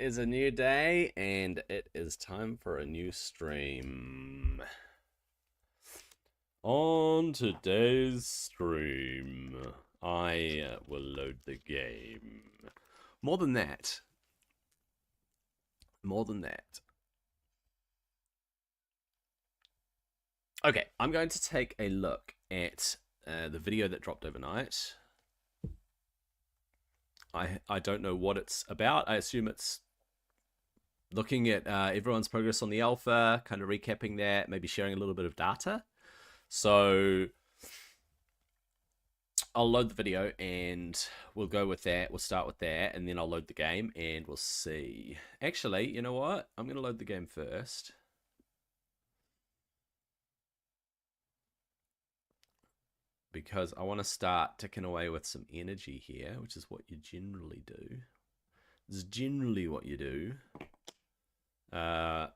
is a new day, and it is time for a new stream. On today's stream, I will load the game. More than that. Okay, I'm going to take a look at the video that dropped overnight. I don't know what it's about. I assume it's looking at everyone's progress on the alpha, kind of recapping that, maybe sharing a little bit of data. So I'll load the video and we'll go with that. We'll start with that, and then I'll load the game and we'll see. Actually, you know what? I'm going to load the game first. Because I want to start ticking away with some energy here, which is what you generally do. This is generally what you do. I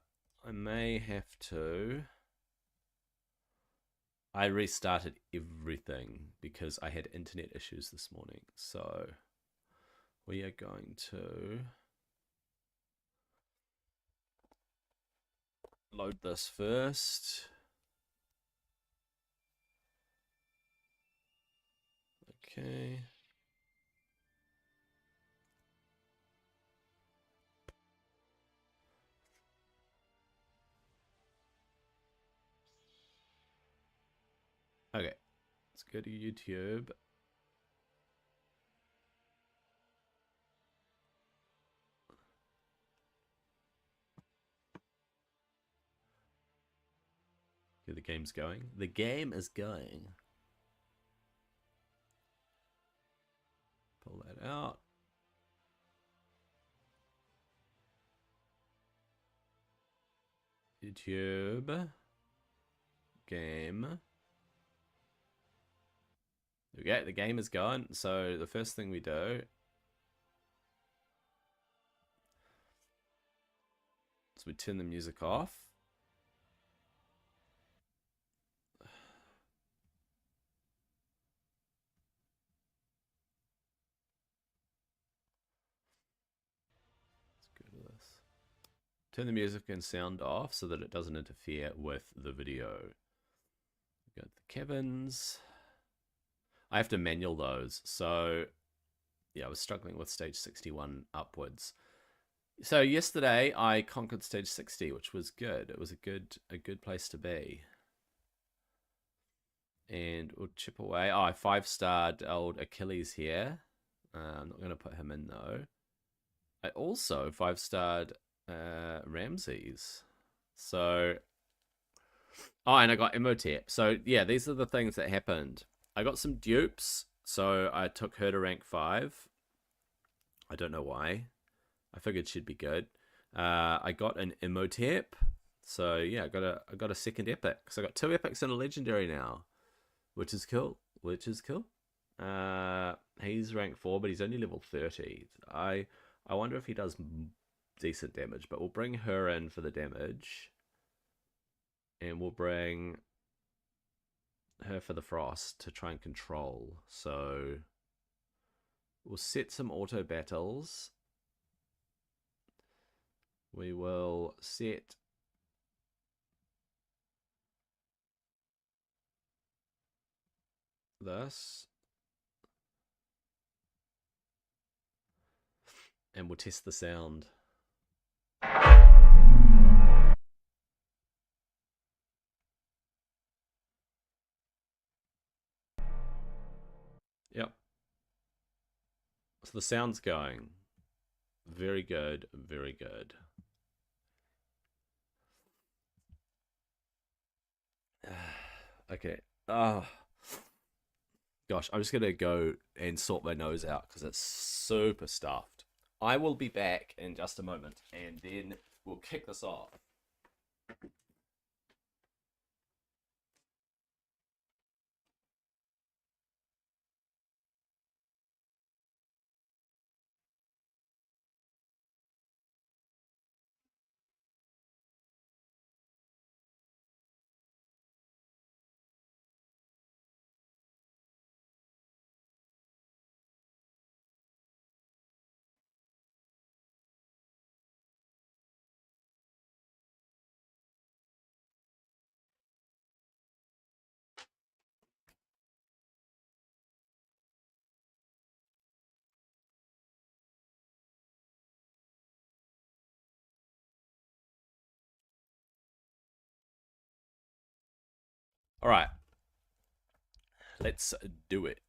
may have to... I restarted everything because I had internet issues this morning. So we are going to load this first. Okay. Okay, let's go to YouTube. Okay, the game's going. The game is going. Pull that out. YouTube. Game. Okay, the game is gone. So the first thing we do is we turn the music off. Let's go to this. Turn the music and sound off so that it doesn't interfere with the video. We got the cabins. I have to manual those. So yeah, I was struggling with stage 61 upwards. So yesterday I conquered stage 60, which was good. It was a good place to be. And we'll chip away. Oh, I 5-starred old Achilles here. I'm not going to put him in though. I also 5-starred Ramses. So, oh, and I got Imhotep. So yeah, these are the things that happened. I got some dupes. So I took her to rank 5. I don't know why. I figured she'd be good. I got an Imhotep. So yeah, I got a second epic. So I got 2 epics and a legendary now, which is cool. He's rank 4, but he's only level 30. I wonder if he does decent damage, but we'll bring her in for the damage, and we'll bring her for the frost to try and control. So we'll set some auto battles. We will set this, and we'll test the sound. Yep. So the sound's going. Very good, very good. Okay. Oh, gosh, I'm just going to go and sort my nose out because it's super stuffed. I will be back in just a moment, and then we'll kick this off. All right. Let's do it.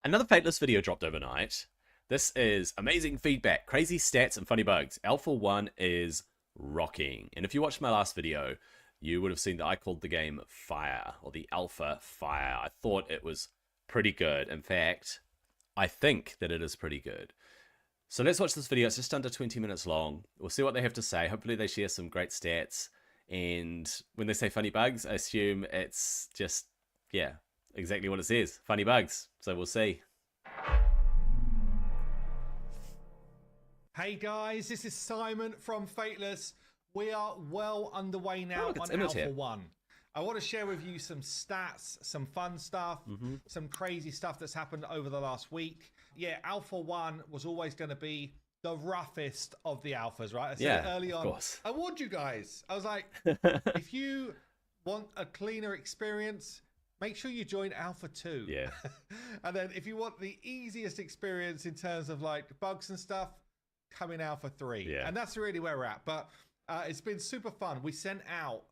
Another Fateless video dropped overnight. This is amazing feedback, crazy stats, and funny bugs. Alpha 1 is rocking. And if you watched my last video, you would have seen that I called the game Fire, or the Alpha Fire. I thought it was pretty good. In fact, I think that it is pretty good. So let's watch this video. It's just under 20 minutes long. We'll see what they have to say. Hopefully they share some great stats. And when they say funny bugs, I assume it's just, yeah, exactly what it says. Funny bugs. So we'll see. Hey guys, this is Simon from Fateless. We are well underway now on Alpha 1. I want to share with you some stats, some fun stuff, some crazy stuff that's happened over the last week. Yeah, Alpha 1 was always going to be the roughest of the alphas, right? I said it early on. Course. I warned you guys. I was like, if you want a cleaner experience, make sure you join Alpha 2. Yeah. And then if you want the easiest experience in terms of like bugs and stuff, come in Alpha 3. Yeah. And that's really where we're at. But it's been super fun. We sent out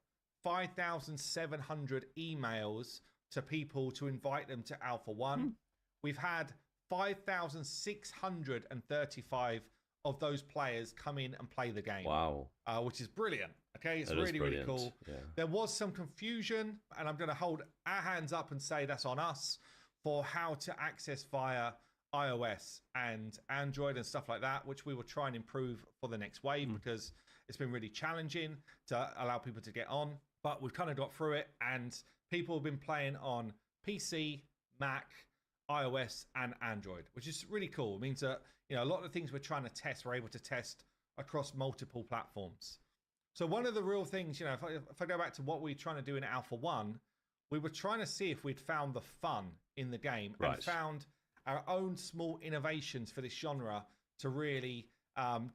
5,700 emails to people to invite them to Alpha 1. We've had 5,635 of those players come in and play the game. Wow. Which is brilliant. Okay, it's That really, really brilliant. cool. Yeah. There was some confusion, and I'm going to hold our hands up and say that's on us for how to access via iOS and Android and stuff like that, which we will try and improve for the next wave because it's been really challenging to allow people to get on. But we've kind of got through it, and people have been playing on PC, Mac, iOS, and Android, which is really cool. It means that, you know, a lot of the things we're trying to test, we're able to test across multiple platforms. So one of the real things, you know, if I go back to what we were trying to do in Alpha 1, we were trying to see if we'd found the fun in the game and found our own small innovations for this genre to really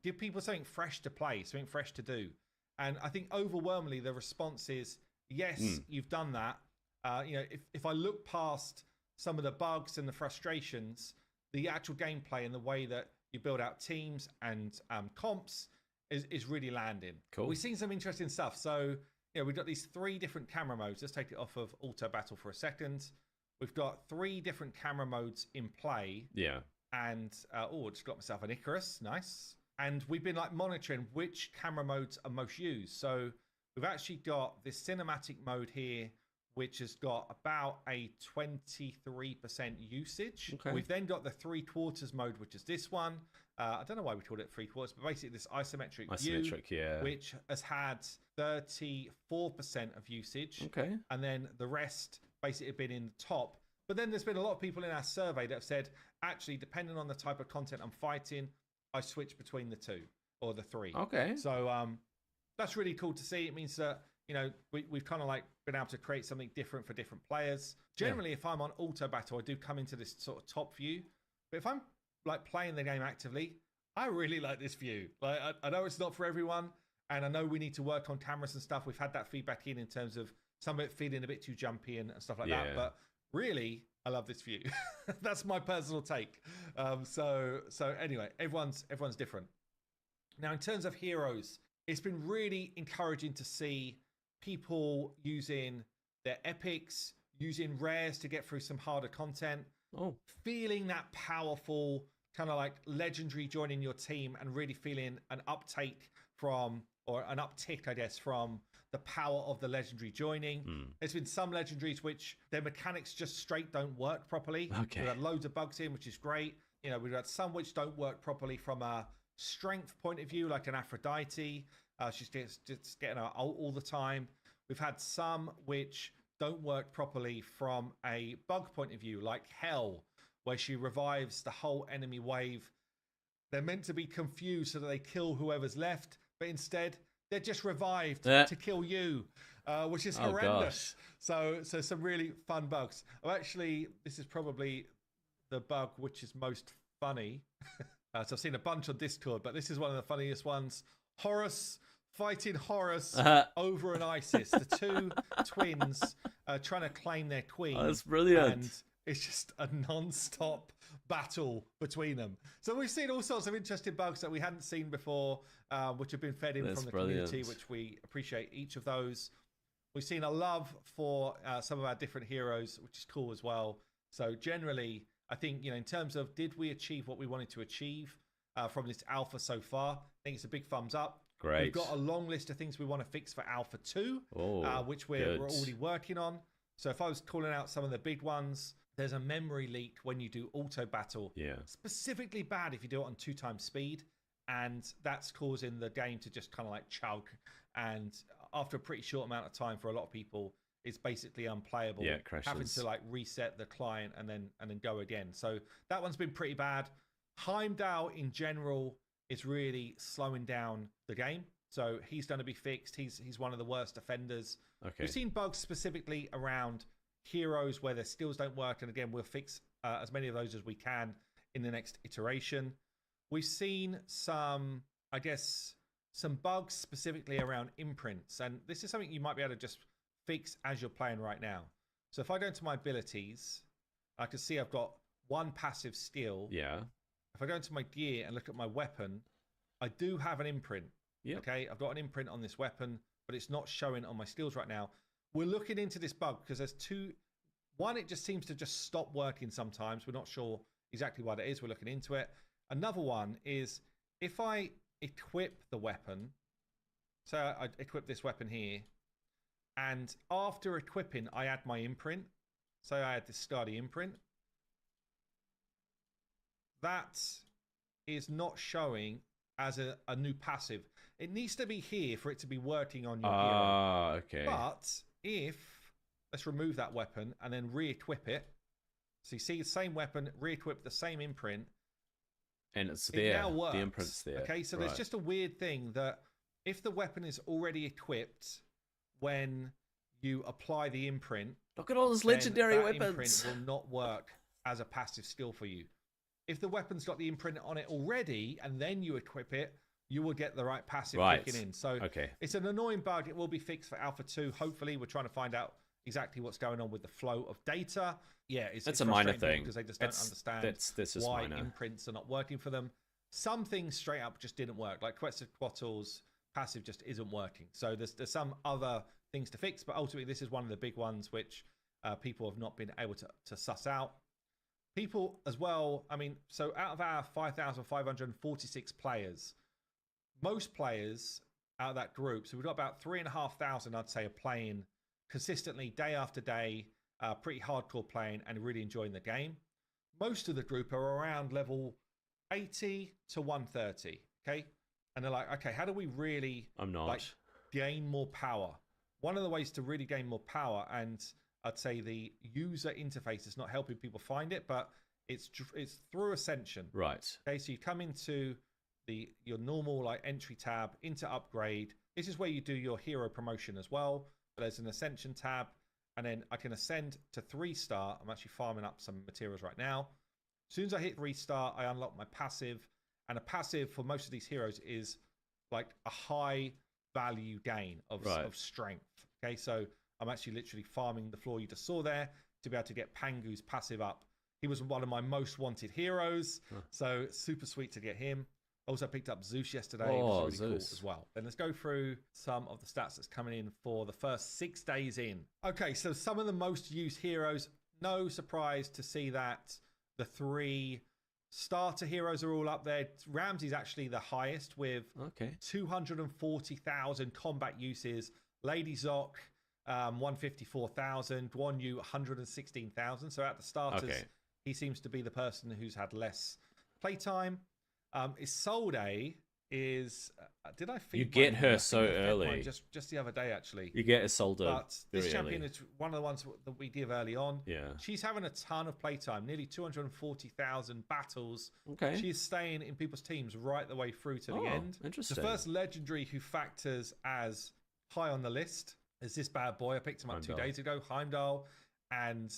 give people something fresh to play, something fresh to do. And I think overwhelmingly the response is, yes, you've done that. You know, if I look past some of the bugs and the frustrations, the actual gameplay and the way that you build out teams and comps is really landing. Cool. We've seen some interesting stuff. So, you know, we've got these 3 different camera modes. Let's take it off of auto battle for a second. We've got 3 different camera modes in play. Yeah. And, oh, I just got myself an Icarus. Nice. And we've been like monitoring which camera modes are most used. So we've actually got this cinematic mode here, which has got about a 23% usage. Okay. We've then got the 3/4 mode, which is this one. I don't know why we called it 3/4, but basically this isometric view, which has had 34% of usage. Okay. And then the rest basically have been in the top. But then there's been a lot of people in our survey that have said, actually, depending on the type of content I'm fighting, I switch between the 2 or the 3. Okay. So that's really cool to see. It means that, you know, we've kind of like been able to create something different for different players. Generally, if I'm on auto battle, I do come into this sort of top view. But if I'm like playing the game actively, I really like this view. Like I know it's not for everyone, and I know we need to work on cameras and stuff. We've had that feedback in terms of some of it feeling a bit too jumpy and stuff like that. But really, I love this view. That's my personal take. So anyway, everyone's different. Now, in terms of heroes, it's been really encouraging to see people using their epics, using rares to get through some harder content, feeling that powerful kind of like legendary joining your team and really feeling an uptake from, or an uptick, I guess, from the power of the legendary joining. There's been some legendaries which their mechanics just straight don't work properly. Okay. We've had loads of bugs in, which is great. You know, we've had some which don't work properly from a strength point of view, like an Aphrodite. She's just getting her ult all the time. We've had some which don't work properly from a bug point of view, like Hell, where she revives the whole enemy wave. They're meant to be confused so that they kill whoever's left, but instead they're just revived to kill you, which is horrendous. So some really fun bugs. Actually, this is probably the bug which is most funny. So I've seen a bunch on Discord, but this is one of the funniest ones. Horus fighting Horus over an Isis. The 2 twins trying to claim their queen. Oh, that's brilliant. And it's just a non-stop battle between them. So we've seen all sorts of interesting bugs that we hadn't seen before, which have been fed in That's from the brilliant. community, which we appreciate each of those. We've seen a love for some of our different heroes, which is cool as well. So generally, I think, in terms of did we achieve what we wanted to achieve from this alpha so far, I think it's a big thumbs up. Great. We've got a long list of things we want to fix for Alpha 2, which we're already working on. So if I was calling out some of the big ones, there's a memory leak when you do auto battle. Yeah. Specifically bad if you do it on 2x speed. And that's causing the game to just kind of like chug. And after a pretty short amount of time for a lot of people, it's basically unplayable. Yeah, it crashes. Having to like reset the client and then go again. So that one's been pretty bad. Heimdall in general is really slowing down the game. So he's going to be fixed. He's one of the worst offenders. Okay. We've seen bugs specifically around heroes where their skills don't work. And again, we'll fix as many of those as we can in the next iteration. We've seen some bugs specifically around imprints. And this is something you might be able to just fix as you're playing right now. So if I go into my abilities, I can see I've got one passive skill. Yeah. If I go into my gear and look at my weapon, I do have an imprint. Yep. Okay, I've got an imprint on this weapon, but it's not showing on my skills right now. We're looking into this bug because there's two. One, it just seems to just stop working sometimes. We're not sure exactly why that is. We're looking into it. Another one is if I equip the weapon, so I equip this weapon here, and after equipping, I add my imprint. So I add this Scardy imprint. That is not showing as a new passive. It needs to be here for it to be working on your hero. Okay. But let's remove that weapon and then re-equip it. So you see the same weapon, re-equip the same imprint. And it's It there. now works. The imprint's there. Okay, so right. there's just a weird thing that if the weapon is already equipped when you apply the imprint, Look at all those legendary that weapons. imprint will not work as a passive skill for you. If the weapon's got the imprint on it already and then you equip it, you will get the right passive kicking in. So it's an annoying bug. It will be fixed for Alpha 2. Hopefully, we're trying to find out exactly what's going on with the flow of data. Yeah, it's a minor thing because they just don't understand that's why minor. imprints are not working for them. Some things straight up just didn't work. Like Quetzalcoatl's passive just isn't working. So there's some other things to fix, but ultimately this is one of the big ones which people have not been able to suss out. People as well, so out of our 5,546 players, most players out of that group, so we've got about 3,500, I'd say, are playing consistently day after day, pretty hardcore playing and really enjoying the game. Most of the group are around level 80 to 130, okay? And they're like, okay, how do we really gain more power? One of the ways to really gain more power, and I'd say the user interface is not helping people find it, but it's through Ascension. Right. Okay, so you come into your normal entry tab, into upgrade. This is where you do your hero promotion as well. But there's an Ascension tab, and then I can ascend to 3-star. I'm actually farming up some materials right now. As soon as I hit 3-star, I unlock my passive, and a passive for most of these heroes is like a high value gain of strength. Okay, so I'm actually literally farming the floor you just saw there to be able to get Pangu's passive up. He was one of my most wanted heroes, so super sweet to get him. Also picked up Zeus yesterday, which is really cool as well. Then let's go through some of the stats that's coming in for the first 6 days in. Okay, so some of the most used heroes. No surprise to see that the 3 starter heroes are all up there. Ramsey's actually the highest with 240,000 combat uses. Lady Zoc, 154,000. Guan Yu, 116,000. So out the starters, he seems to be the person who's had less playtime. Isolde is did I feed you get her so early just the other day actually. You get Isolde, but this champion early. Is one of the ones that we give early on. Yeah, she's having a ton of playtime, nearly 240,000 battles. She's staying in people's teams right the way through to the end. Interesting. The first legendary who factors as high on the list is this bad boy. I picked him up 2 days ago, Heimdall, and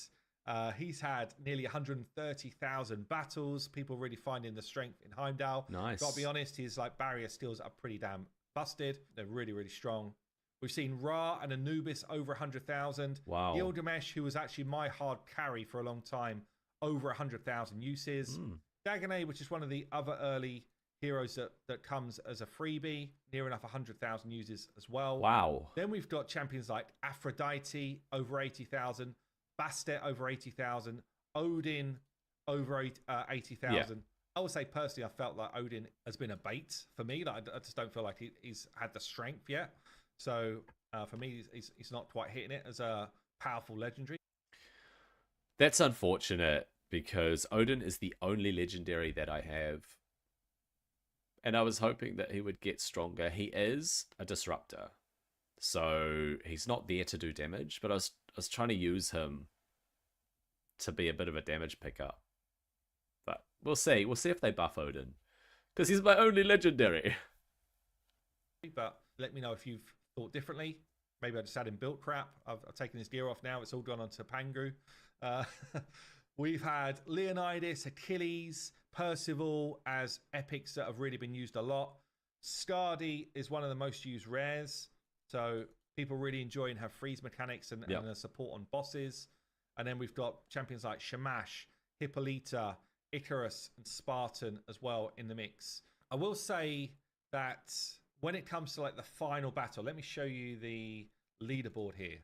he's had nearly 130,000 battles. People really finding the strength in Heimdall. Nice. Got to be honest, his barrier skills are pretty damn busted. They're really, really strong. We've seen Ra and Anubis over 100,000. Wow. Gilgamesh, who was actually my hard carry for a long time, over 100,000 uses. Dagonet, which is one of the other early heroes that comes as a freebie, near enough 100,000 uses as well. Wow. Then we've got champions like Aphrodite, over 80,000. Bastet, over 80,000. Odin, over 80,000. Yeah. I would say personally, I felt like Odin has been a bait for me. Like, I just don't feel like he's had the strength yet. So for me, he's not quite hitting it as a powerful legendary. That's unfortunate because Odin is the only legendary that I have. And I was hoping that he would get stronger. He is a disruptor. So he's not there to do damage, but I was trying to use him to be a bit of a damage pickup. But we'll see. We'll see if they buff Odin. Because he's my only legendary. But let me know if you've thought differently. Maybe I just had him built crap. I've taken his gear off now. It's all gone onto Pangu. We've had Leonidas, Achilles, Percival as epics that have really been used a lot. Skadi is one of the most used rares. So people really enjoy and have freeze mechanics and a support on bosses. And then we've got champions like Shamash, Hippolyta, Icarus, and Spartan as well in the mix. I will say that when it comes to like the final battle, let me show you the leaderboard here.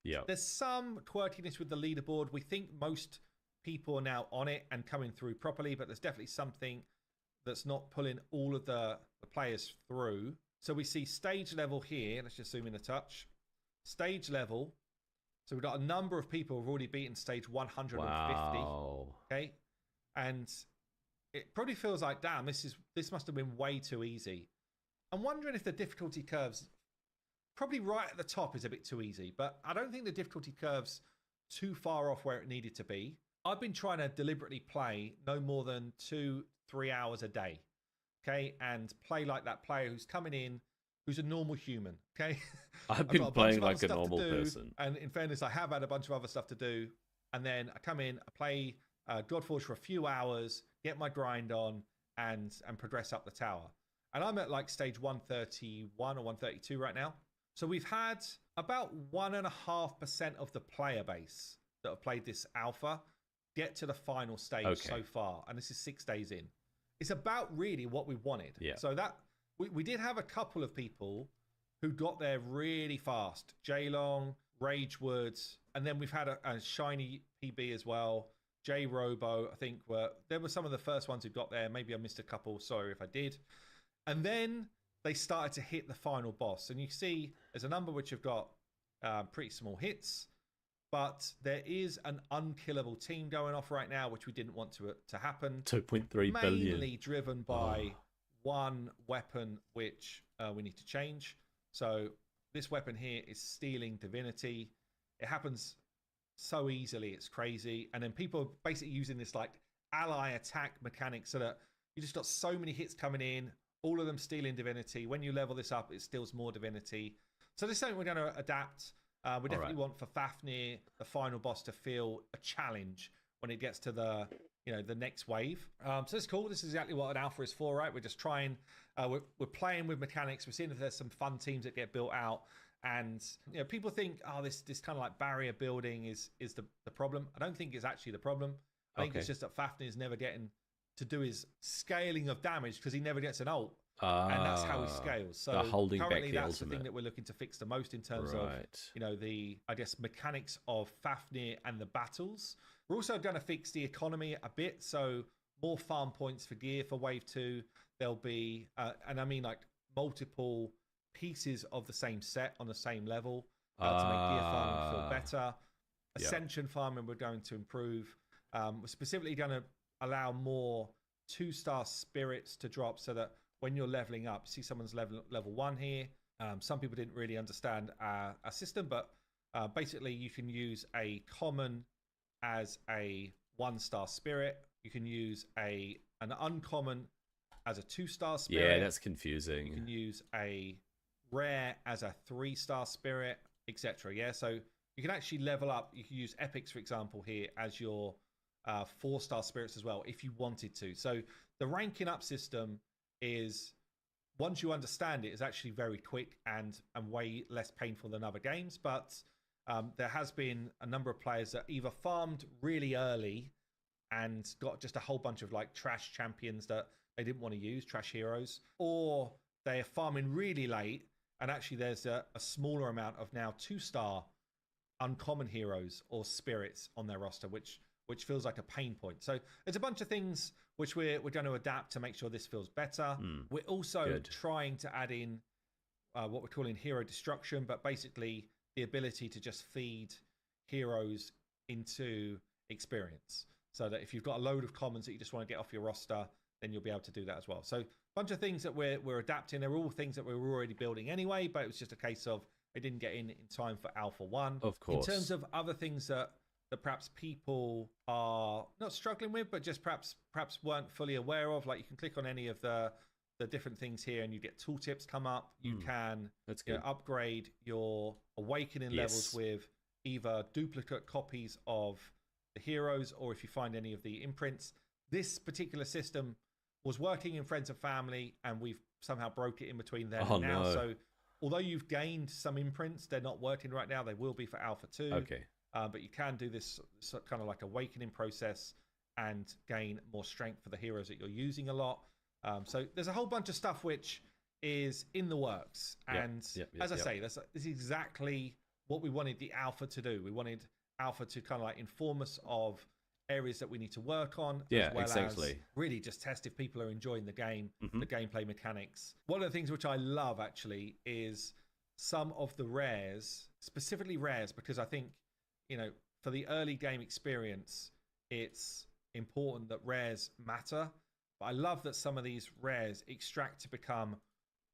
Yeah. There's some quirkiness with the leaderboard. We think most people are now on it and coming through properly, but there's definitely something that's not pulling all of the players through. So we see stage level here. Let's just zoom in a touch. Stage level. So we've got a number of people who've already beaten stage 150. Wow. Okay. And it probably feels like, damn, this must have been way too easy. I'm wondering if the difficulty curves, probably right at the top, is a bit too easy, but I don't think the difficulty curve's too far off where it needed to be. I've been trying to deliberately play no more than 2-3 hours a day, okay, and play like that player who's coming in, who's a normal human, okay. I've been playing like a normal person, and in fairness, I have had a bunch of other stuff to do, and then I come in, I play Godforge for a few hours, get my grind on, and progress up the tower. And I'm at like stage 131 or 132 right now. So we've had about 1.5% of the player base that have played this alpha get to the final stage so far. And this is 6 days in. It's about really what we wanted. Yeah. So that we did have a couple of people who got there really fast. Jaylong, Ragewoods, and then we've had a shiny PB as well. J Robo, I think, there were some of the first ones who got there. Maybe I missed a couple. Sorry if I did. And then they started to hit the final boss. And you see there's a number which have got pretty small hits. But there is an unkillable team going off right now, which we didn't want to happen. 2.3 billion. Mainly driven by one weapon, which we need to change. So this weapon here is Stealing Divinity. It happens so easily. It's crazy. And then people are basically using this like ally attack mechanic so that you just got so many hits coming in. All of them stealing divinity. When you level this up, it steals more divinity. So this is something we're going to adapt. We definitely want for Fafnir, the final boss, to feel a challenge when it gets to the next wave. So it's cool. This is exactly what an alpha is for, right? We're just trying. We're playing with mechanics. We're seeing if there's some fun teams that get built out. And people think, this kind of like barrier building is the problem. I don't think it's actually the problem. I think it's just that Fafnir is never getting to do his scaling of damage because he never gets an ult, and that's how he scales. So holding currently, back the that's ultimate. the thing that we're looking to fix the most in terms of the mechanics of Fafnir and the battles. We're also going to fix the economy a bit, so more farm points for gear for Wave 2. There'll be, and I mean like multiple pieces of the same set on the same level to make gear farming feel better. Ascension farming we're going to improve. We're specifically going to allow more 2-star spirits to drop so that when you're leveling up, see someone's level 1 here. Some people didn't really understand our system, but basically you can use a common as a 1-star spirit. You can use an uncommon as a 2-star spirit. Yeah, that's confusing. You can use a rare as a 3-star spirit, etc. Yeah, so you can actually level up. You can use epics, for example, here as your 4-star spirits as well if you wanted to. So the ranking up system is once you understand it, it's actually very quick and way less painful than other games. But there has been a number of players that either farmed really early and got just a whole bunch of like trash champions that they didn't want to use, trash heroes, or they're farming really late, and actually there's a smaller amount of now 2-star uncommon heroes or spirits on their roster, which feels like a pain point. So there's a bunch of things which we're going to adapt to make sure this feels better. We're also trying to add in what we're calling hero destruction, but basically the ability to just feed heroes into experience, so that if you've got a load of commons that you just want to get off your roster, then you'll be able to do that as well. So a bunch of things that we're adapting. They're all things that we were already building anyway, but it was just a case of it didn't get in time for Alpha 1. Of course. In terms of other things that perhaps people are not struggling with, but just perhaps weren't fully aware of, like you can click on any of the different things here and you get tooltips come up. You can upgrade your awakening levels with either duplicate copies of the heroes, or if you find any of the imprints. This particular system was working in Friends and Family, and we've somehow broke it in between then and now. No. So although you've gained some imprints, they're not working right now. They will be for Alpha 2. Okay. But you can do this kind of like awakening process and gain more strength for the heroes that you're using a lot. So there's a whole bunch of stuff which is in the works. And as I say, this is exactly what we wanted the Alpha to do. We wanted Alpha to kind of like inform us of areas that we need to work on, as well as really just test if people are enjoying the game, the gameplay mechanics. One of the things which I love actually is some of the rares, specifically rares, because I think, you know, for the early game experience, it's important that rares matter. But I love that some of these rares extract to become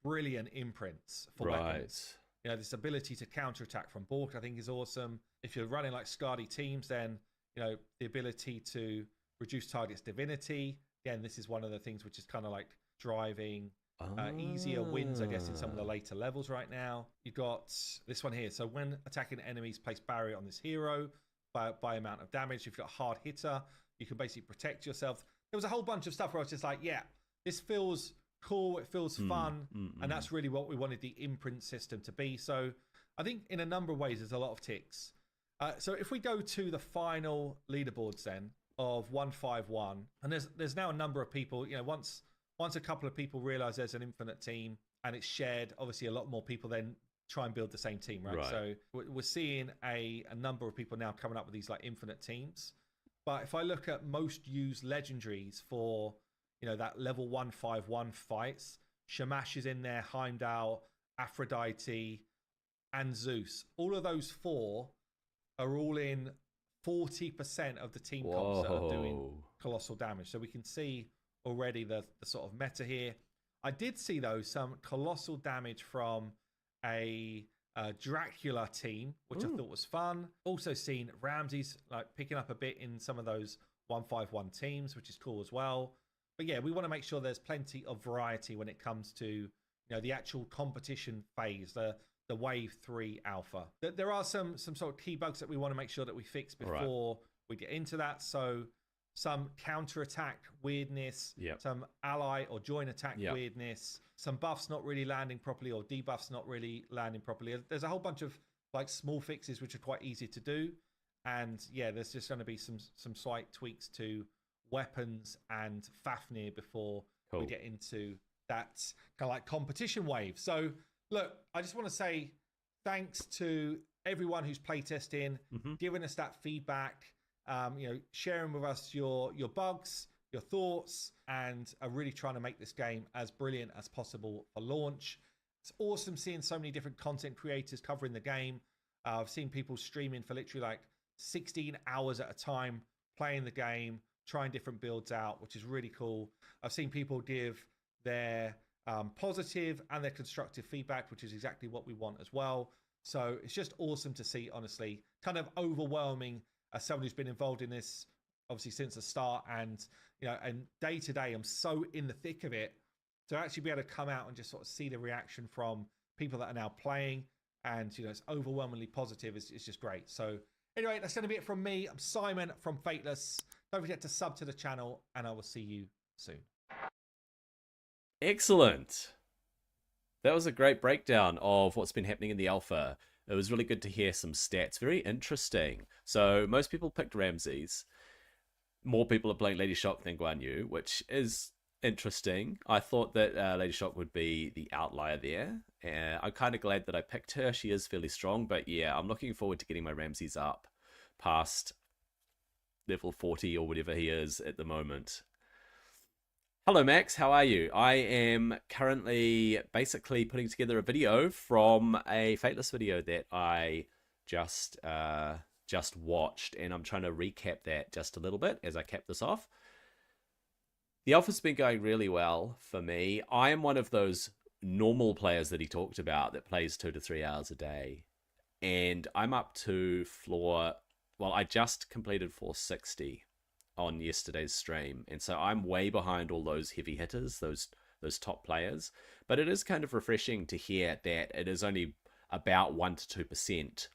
brilliant imprints for weapons. You know, this ability to counterattack from Bork, I think, is awesome. If you're running like Skadi teams, then, you know, the ability to reduce target's divinity. Again, this is one of the things which is kind of like driving easier wins, I guess, in some of the later levels right now. You've got this one here. So when attacking enemies, place barrier on this hero by amount of damage. If you've got a hard hitter, you can basically protect yourself. There was a whole bunch of stuff where I was just like, yeah, this feels cool, it feels fun, and that's really what we wanted the imprint system to be. So I think in a number of ways there's a lot of ticks. So if we go to the final leaderboards then of 151, and there's now a number of people, you know, once a couple of people realize there's an infinite team and it's shared, obviously a lot more people then try and build the same team, right? So we're seeing a number of people now coming up with these like infinite teams. But if I look at most used legendaries for, you know, that level 151 fights, Shamash is in there, Heimdall, Aphrodite, and Zeus. All of those four are all in 40% of the team comps that are doing colossal damage. So we can see already the sort of meta here. I did see, though, some colossal damage from a Dracula team, which I thought was fun. Also seen Ramses like picking up a bit in some of those 151 teams, which is cool as well. But yeah, we want to make sure there's plenty of variety when it comes to, you know, the actual competition phase, the wave 3 alpha. There are some sort of key bugs that we want to make sure that we fix before we get into that. So some counter-attack weirdness, some ally or join attack weirdness, some buffs not really landing properly or debuffs not really landing properly. There's a whole bunch of like small fixes which are quite easy to do. And yeah, there's just going to be some slight tweaks to weapons and Fafnir before we get into that kind of like competition wave. So look, I just want to say thanks to everyone who's playtesting, giving us that feedback, you know, sharing with us your bugs, your thoughts, and are really trying to make this game as brilliant as possible for launch. It's awesome seeing so many different content creators covering the game. I've seen people streaming for literally like 16 hours at a time, playing the game, trying different builds out, which is really cool. I've seen people give their positive and their constructive feedback, which is exactly what we want as well. So it's just awesome to see, honestly, kind of overwhelming as someone who's been involved in this obviously since the start, and you know, and day to day I'm so in the thick of it, to actually be able to come out and just sort of see the reaction from people that are now playing, and you know, it's overwhelmingly positive. It's just great. So anyway, that's going to be it from me. I'm Simon from Fateless. Don't forget to sub to the channel, and I will see you soon. Excellent. That was a great breakdown of what's been happening in the alpha. It was really good to hear some stats. Very interesting. So most people picked Ramses. More people are playing Lady Shock than Guan Yu, which is interesting. I thought that Lady Shock would be the outlier there. I'm kind of glad that I picked her. She is fairly strong, but yeah, I'm looking forward to getting my Ramses up past level 40 or whatever he is at the moment. Hello, Max. How are you? I am currently basically putting together a video from a Fateless video that I just watched, and I'm trying to recap that just a little bit as I cap this off. The alpha's been going really well for me. I am one of those normal players that he talked about that plays 2 to 3 hours a day, and I'm up to floor. Well, I just completed floor 60 on yesterday's stream, and so I'm way behind all those heavy hitters, those top players. But it is kind of refreshing to hear that it is only about 1 to 2%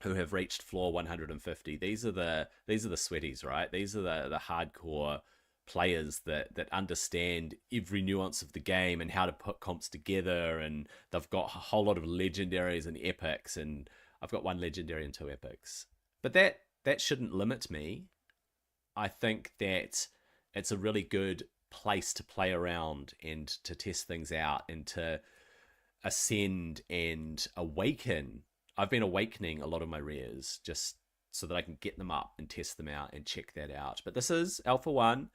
who have reached floor 150. These are the sweaties, right? These are the hardcore players that understand every nuance of the game and how to put comps together, and they've got a whole lot of legendaries and epics, and I've got one legendary and two epics. But that shouldn't limit me. I think that it's a really good place to play around and to test things out and to ascend and awaken. I've been awakening a lot of my rares just so that I can get them up and test them out and check that out. But this is Alpha 1.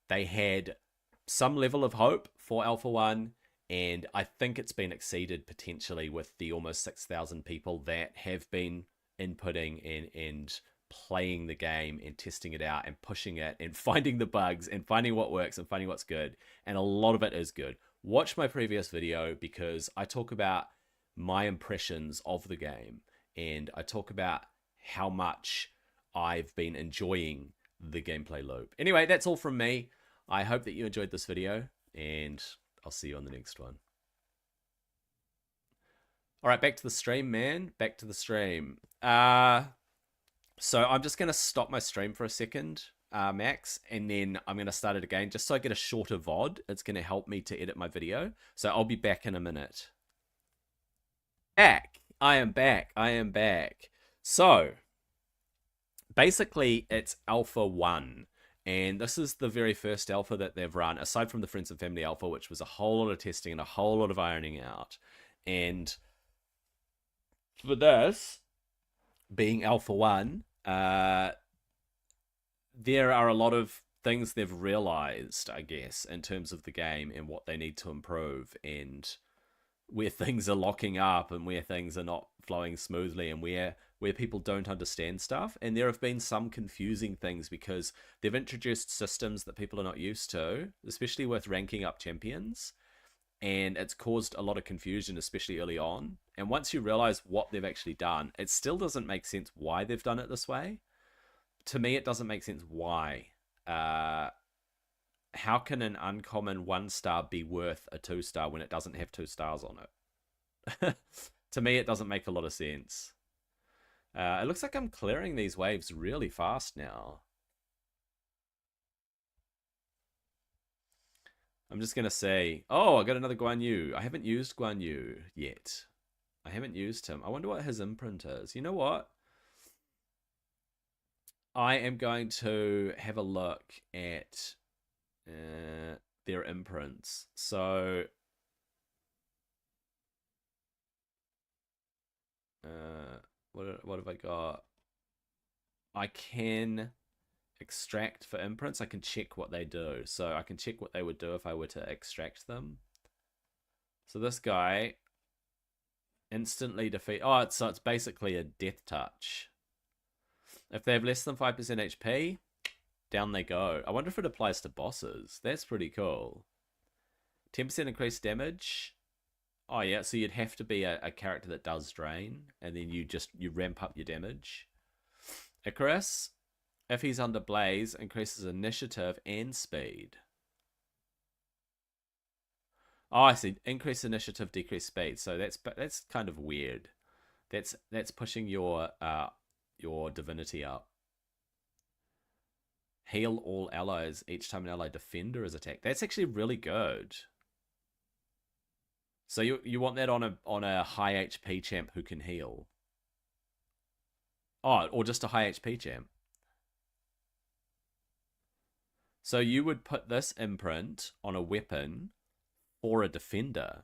They had some level of hope for Alpha 1, and I think it's been exceeded potentially with the almost 6,000 people that have been inputting and playing the game and testing it out and pushing it and finding the bugs and finding what works and finding what's good. And a lot of it is good. Watch my previous video because I talk about my impressions of the game and I talk about how much I've been enjoying the gameplay loop. Anyway, that's all from me. I hope that you enjoyed this video, and I'll see you on the next one. All right, back to the stream, man. Back to the stream. So I'm just going to stop my stream for a second, Max, and then I'm going to start it again just so I get a shorter VOD. It's going to help me to edit my video. So I'll be back in a minute. Back. I am back. I am back. So basically, it's Alpha 1. And this is the very first alpha that they've run, aside from the Friends and Family alpha, which was a whole lot of testing and a whole lot of ironing out. And for this, being Alpha 1, there are a lot of things they've realized, I guess, in terms of the game and what they need to improve, and where things are locking up and where things are not flowing smoothly, and where people don't understand stuff. And there have been some confusing things because they've introduced systems that people are not used to, especially with ranking up champions, and it's caused a lot of confusion, especially early on. And once you realize what they've actually done, it still doesn't make sense why they've done it this way. To me, it doesn't make sense why. How can an uncommon 1-star be worth a 2-star when it doesn't have 2 stars on it? To me, it doesn't make a lot of sense. It looks like I'm clearing these waves really fast now. I'm just going to say, oh, I got another Guan Yu. I haven't used Guan Yu yet. I haven't used him. I wonder what his imprint is. You know what? I am going to have a look at their imprints. So, what have I got? I can extract for imprints. I can check what they do. So I can check what they would do if I were to extract them. So this guy instantly defeat. Oh, so it's basically a death touch. If they have less than 5% HP, down they go. I wonder if it applies to bosses. That's pretty cool. 10% increased damage. Oh yeah, so you'd have to be a character that does drain, and then you ramp up your damage. Icarus, if he's under Blaze, increases initiative and speed. Oh, I see. Increase initiative, decrease speed. So that's kind of weird. That's pushing your divinity up. Heal all allies each time an ally defender is attacked. That's actually really good. So you want that on a high HP champ who can heal. Oh, or just a high HP champ. So you would put this imprint on a weapon or a defender.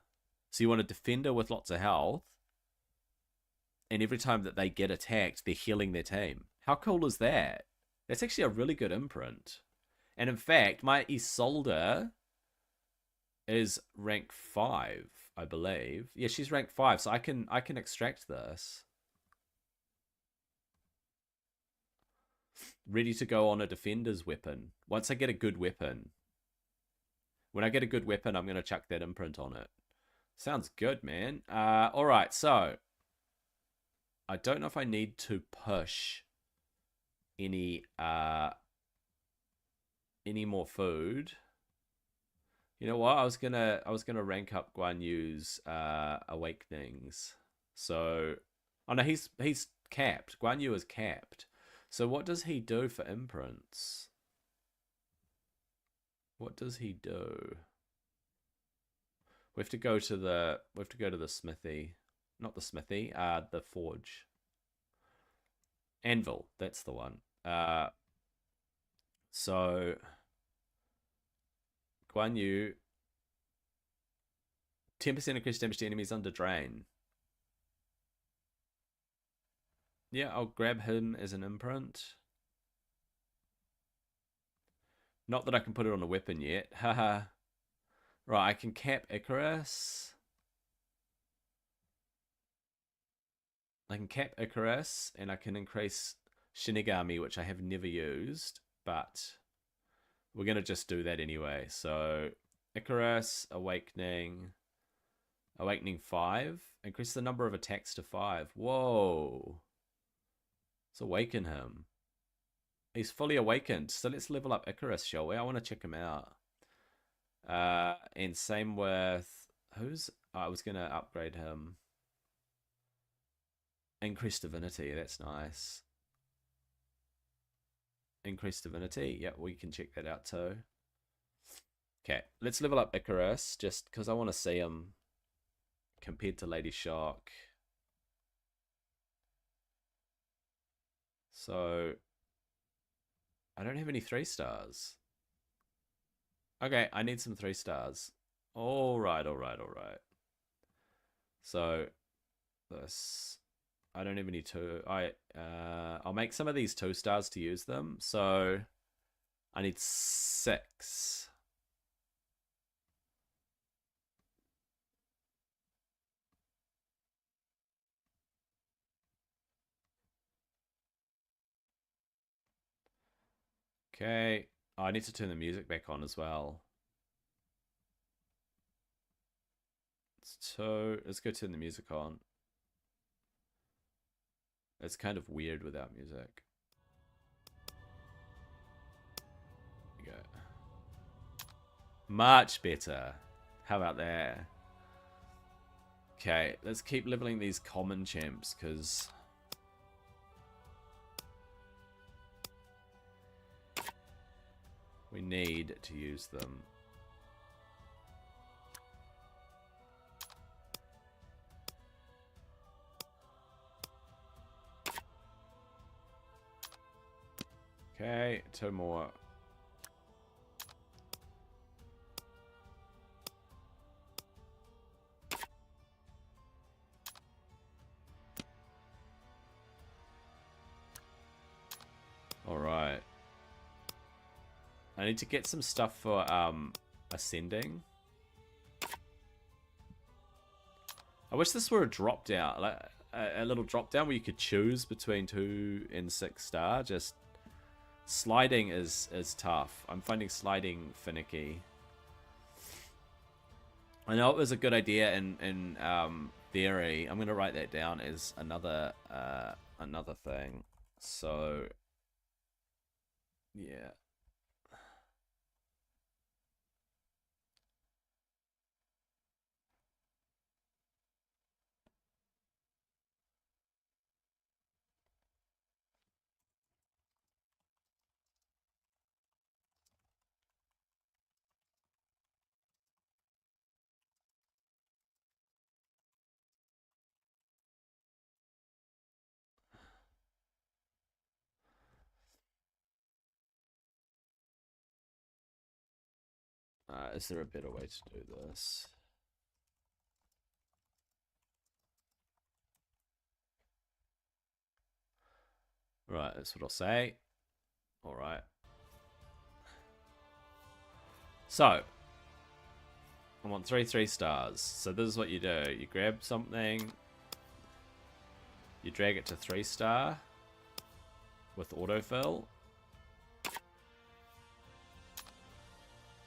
So you want a defender with lots of health, and every time that they get attacked, they're healing their team. How cool is that? That's actually a really good imprint. And in fact, my Isolde is rank 5, I believe. Yeah, she's rank 5, so I can extract this. Ready to go on a defender's weapon. Once I get a good weapon. When I get a good weapon, I'm going to chuck that imprint on it. Sounds good, man. Alright, so I don't know if I need to push any more food. You know what? I was gonna rank up Guan Yu's awakenings. So, oh no, he's capped. Guan Yu is capped. So what does he do for imprints? What does he do? We have to go to the smithy, not the smithy. The forge. Anvil. That's the one. So Guan Yu, 10% increased damage to enemies under drain. Yeah, I'll grab him as an imprint. Not that I can put it on a weapon yet. Haha. Right, I can cap Icarus. I can cap Icarus, and I can increase Shinigami, which I have never used, but we're going to just do that anyway. So, Icarus, Awakening 5. Increase the number of attacks to 5. Whoa. Let's awaken him. He's fully awakened. So let's level up Icarus, shall we? I want to check him out. And same with... Who's... Oh, I was going to upgrade him. Increased Divinity. That's nice. Increased Divinity. Yeah, we can check that out too. Okay, let's level up Icarus just because I want to see him compared to Lady Shock. So, I don't have any 3 stars. Okay, I need some 3 stars. Alright. So, this... I don't have any 2. I'll make some of these 2 stars to use them. So, I need 6. Okay. Oh, I need to turn the music back on as well. So, let's go turn the music on. It's kind of weird without music. There we go. Much better. How about that? Okay, let's keep leveling these common champs, because... we need to use them. Okay, 2 more. Alright. I need to get some stuff for ascending. I wish this were a drop down, like a little drop down where you could choose between 2 and 6 star. Just sliding is tough. I'm finding sliding finicky. I know it was a good idea in theory. I'm gonna write that down as another thing. So yeah. Is there a better way to do this? Right, that's what I'll say. Alright. So, I want 3 stars. So this is what you do. You grab something, you drag it to 3-star with autofill.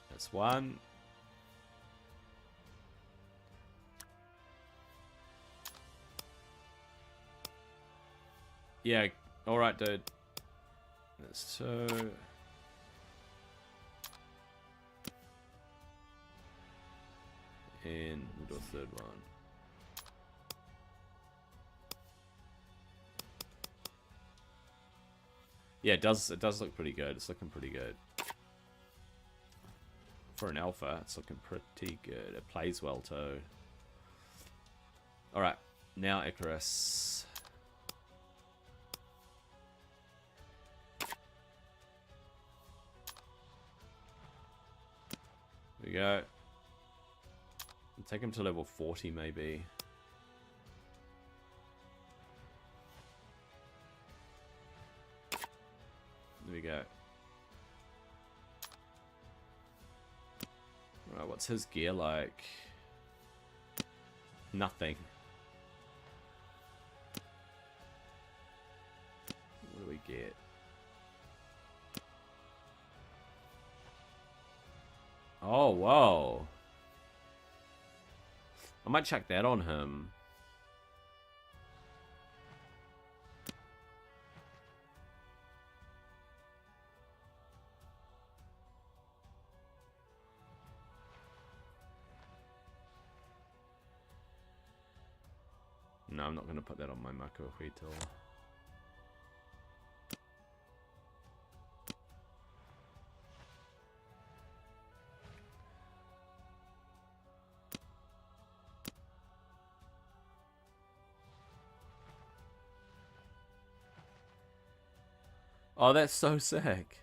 That's 1. Yeah, alright, dude. That's 2. And we'll do a 3rd one. Yeah, it does look pretty good. It's looking pretty good. For an alpha, it's looking pretty good. It plays well too. Alright, now Icarus. There we go. We'll take him to level 40 maybe. There we go. Alright, what's his gear like? Nothing. What do we get? Oh, whoa. I might chuck that on him. No, I'm not going to put that on my Mako Huito. Oh, that's so sick.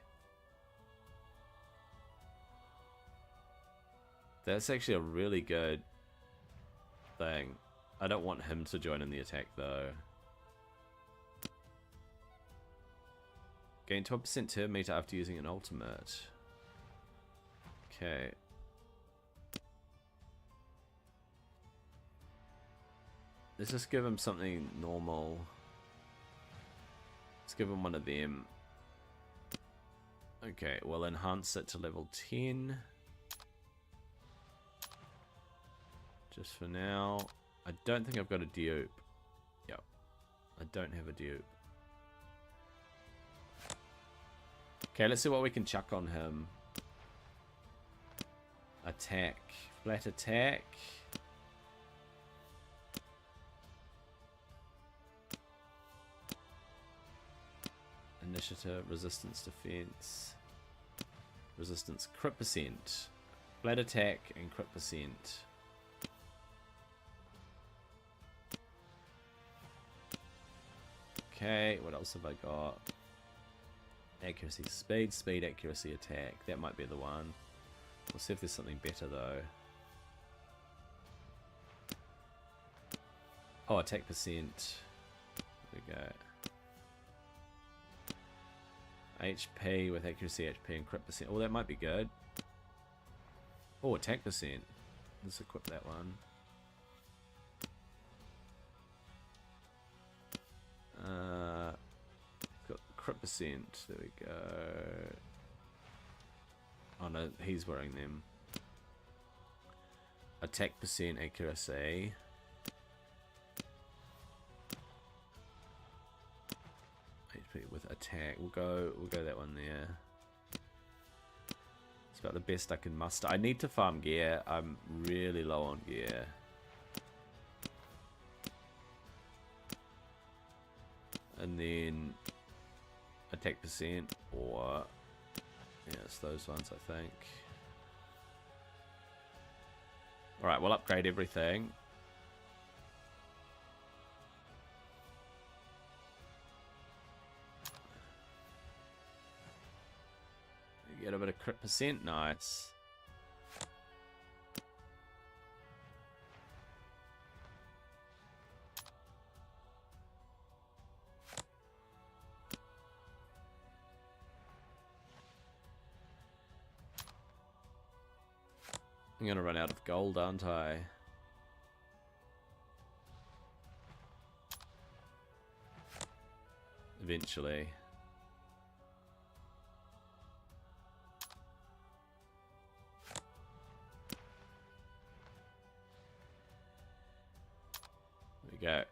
That's actually a really good thing. I don't want him to join in the attack though. Gain 12% turn meter after using an ultimate. Okay. Let's just give him something normal. Let's give him one of them. Okay, we'll enhance it to level 10. Just for now. I don't think I've got a dupe. Yep. I don't have a dupe. Okay, let's see what we can chuck on him. Attack. Flat attack. Initiative, resistance, defense. Resistance, crit percent. Flat attack and crit percent. Okay, what else have I got? Accuracy, speed, accuracy, attack. That might be the one. We'll see if there's something better though. Oh, attack percent. There we go. HP with accuracy, HP, and crit percent. Oh, that might be good. Oh, attack percent. Let's equip that one. Got crit percent. There we go. Oh no, he's wearing them. Attack percent, accuracy. HP with attack. We'll go that one there. It's about the best I can muster. I need to farm gear. I'm really low on gear. And then attack percent, or yeah, it's those ones I think. Alright, we'll upgrade everything. You get a bit of crit percent, nice. I'm gonna run out of gold, aren't I? Eventually. There we go.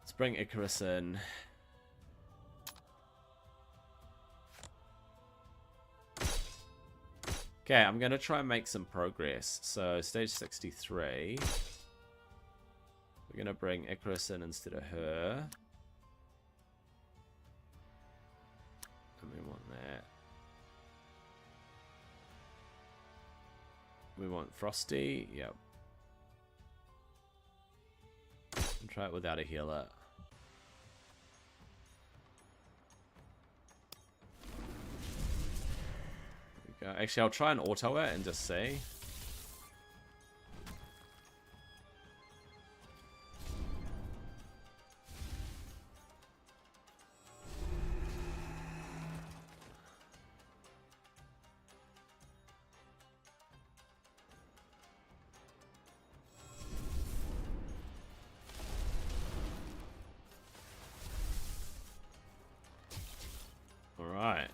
Let's bring Icarus in. Okay, I'm gonna try and make some progress. So, stage 63. We're gonna bring Icarus in instead of her. And we want that. We want Frosty. Yep. And try it without a healer. There we go. Actually, I'll try and auto it and just see. Alright.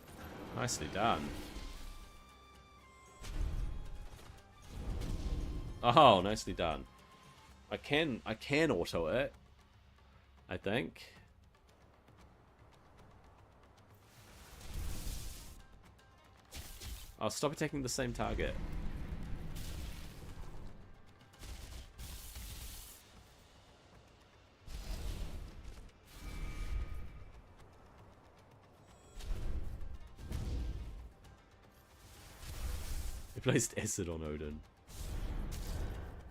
Nicely done. Oh, nicely done. I can auto it, I think. I'll stop attacking the same target. He placed acid on Odin.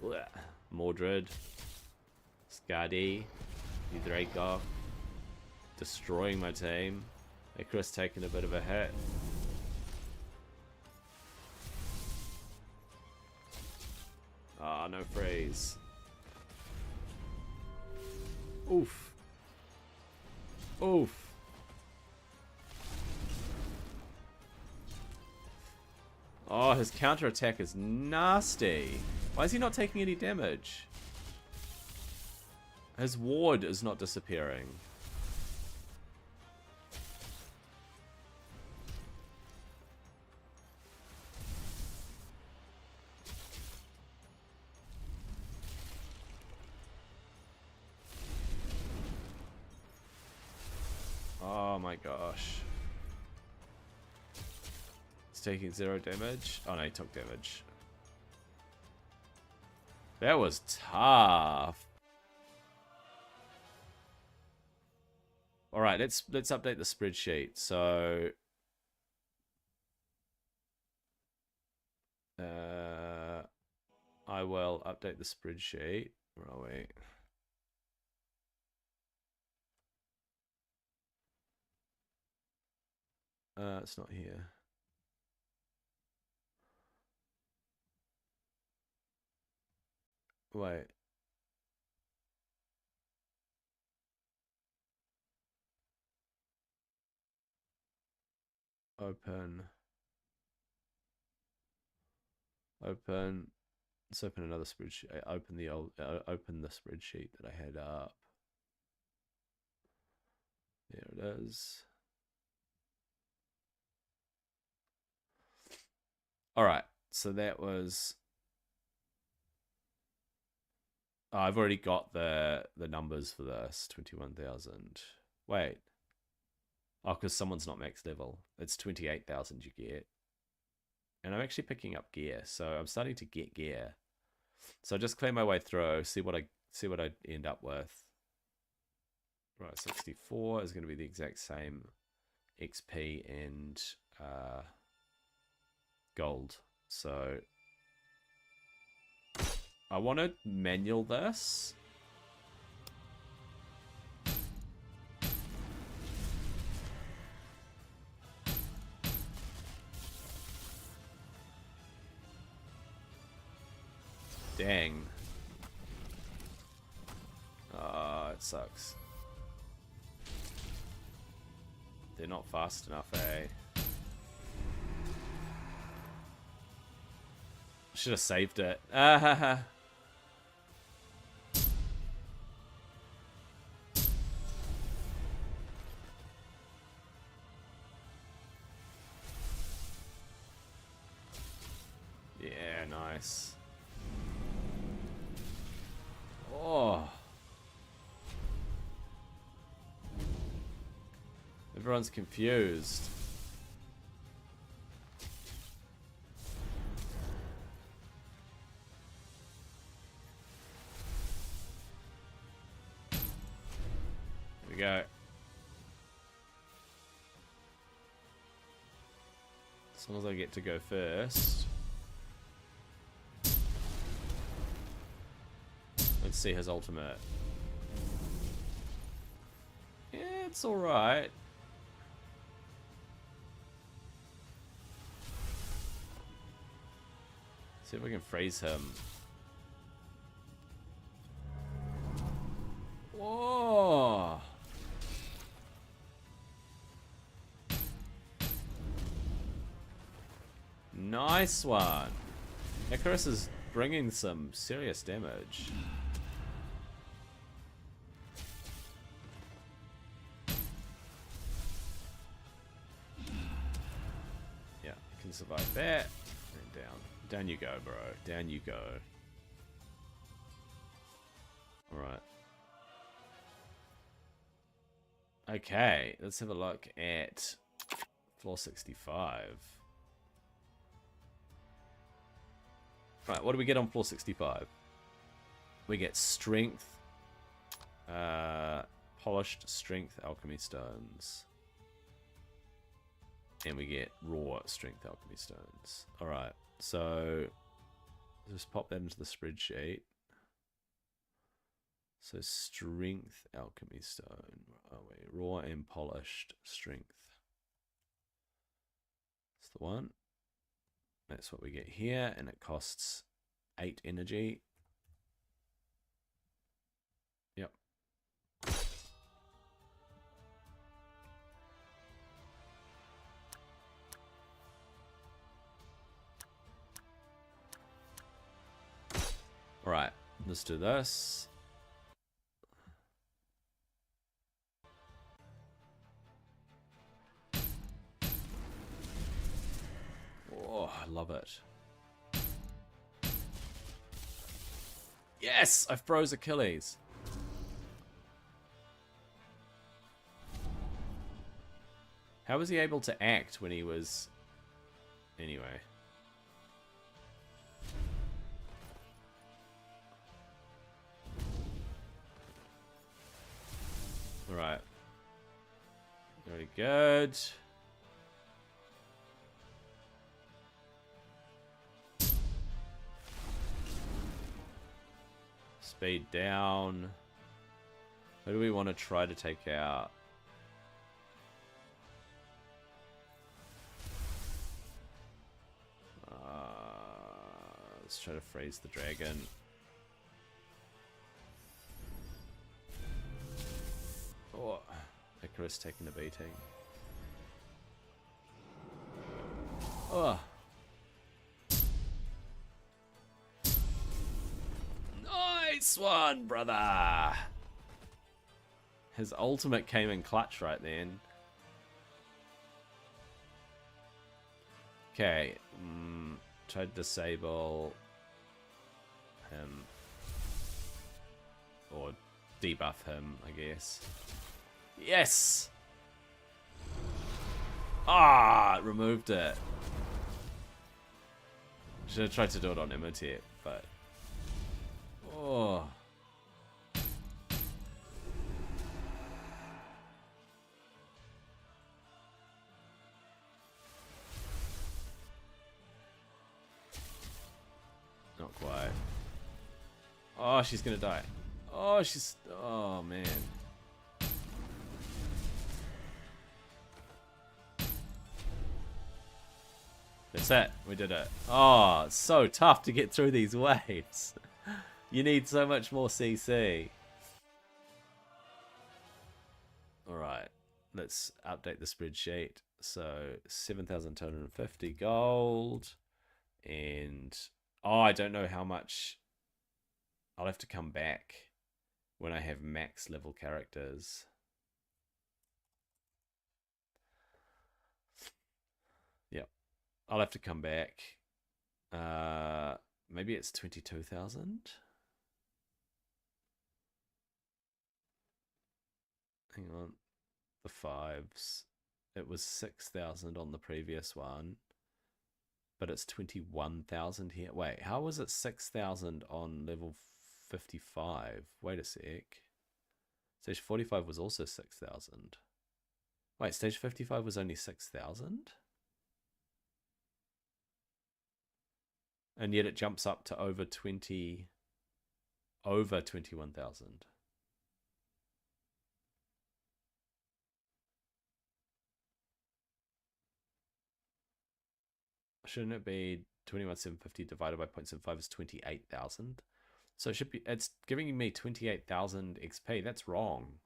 Blech. Mordred. Skadi. Dracov. Destroying my team. Icarus taking a bit of a hit. Ah, no freeze. Oof. Oof. Oh, his counterattack is nasty. Why is he not taking any damage? His ward is not disappearing. Oh my gosh. He's taking 0 damage. Oh no, he took damage. That was tough. All right, let's update the spreadsheet. So, I will update the spreadsheet. Where are we? It's not here. Wait. Open. Let's open another spreadsheet. Open the spreadsheet that I had up. There it is. All right. So that was. Oh, I've already got the numbers for this. 21,000. Wait. Oh, because someone's not max level. It's 28,000 you get. And I'm actually picking up gear, so I'm starting to get gear. So I just clear my way through, see what I end up with. Right, 64 is going to be the exact same XP and gold. So I want to manual this. Dang. It sucks. They're not fast enough, eh? Should have saved it. Yeah, nice. Oh. Everyone's confused. Here we go. As long as I get to go first. Let's see his ultimate. Yeah, it's alright. See if we can freeze him. Whoa! Nice one. Icarus is bringing some serious damage. Yeah, can survive that. And down. Down you go, bro. Down you go. Alright. Okay, let's have a look at floor 65. Right, what do we get on floor 65? We get strength, polished strength alchemy stones. And we get raw strength alchemy stones. Alright, so just pop that into the spreadsheet. So strength alchemy stone. Where are we? Raw and polished strength. That's the one. That's what we get here, and it costs 8 energy. Yep. Alright, let's do this. Oh, I love it. Yes! I froze Achilles. How was he able to act when he was... Anyway. Alright. Very good. Speed down. Who do we want to try to take out? Let's try to freeze the dragon. Oh, Icarus taking a beating. Oh. Nice one, brother! His ultimate came in clutch right then. Okay. Try to disable him. Or debuff him, I guess. Yes! Ah, it removed it. Should have tried to do it on Imhotep, but... Oh. Not quite. Oh, she's gonna die. Oh, she's... Oh, man. That's it. We did it. Oh, it's so tough to get through these waves. You need so much more CC. Alright. Let's update the spreadsheet. So, 7,250 gold. And Oh, I don't know how much. I'll have to come back when I have max level characters. Yep. I'll have to come back. Maybe it's 22,000. Hang on. The fives. It was 6,000 on the previous one. But it's 21,000 here. Wait, how was it 6,000 on level 55? Wait a sec. Stage 45 was also 6,000. Wait, stage 55 was only 6,000? And yet it jumps up to over 21,000. Shouldn't it be 21,750 divided by 0.75 is 28,000? So it should be, it's giving me 28,000 XP. That's wrong.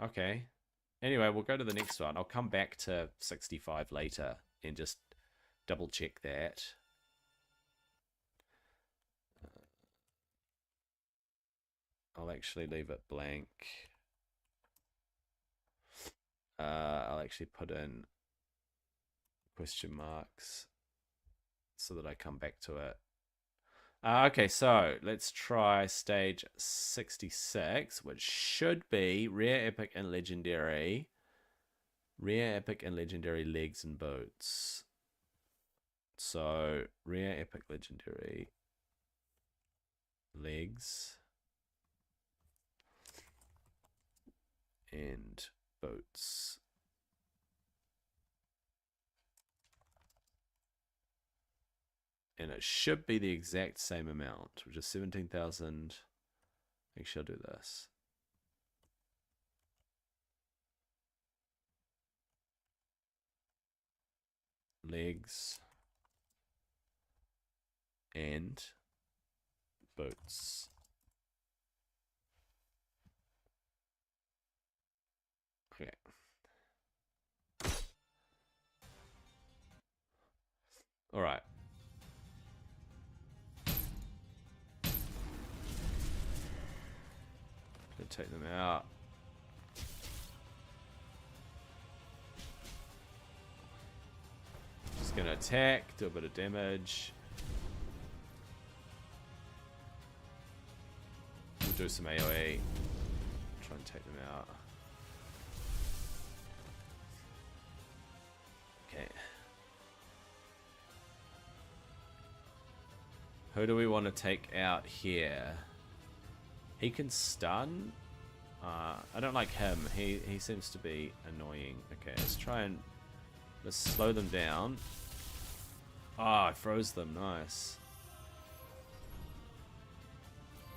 Okay. Anyway, we'll go to the next one. I'll come back to 65 later and just double check that. I'll actually leave it blank. I'll actually put in question marks so that I come back to it. Okay, so let's try stage 66, which should be rare, epic, and legendary. Rare, epic, and legendary legs and boots. So rare, epic, legendary legs and boots. And it should be the exact same amount, which is 17,000. Actually, I'll do this. Legs and boots. Okay. All right. Gonna take them out. Just gonna attack, do a bit of damage. We'll do some AoE. Try and take them out. Okay. Who do we want to take out here? He can stun. I don't like him. He seems to be annoying. Okay, let's slow them down. Ah, I froze them. Nice.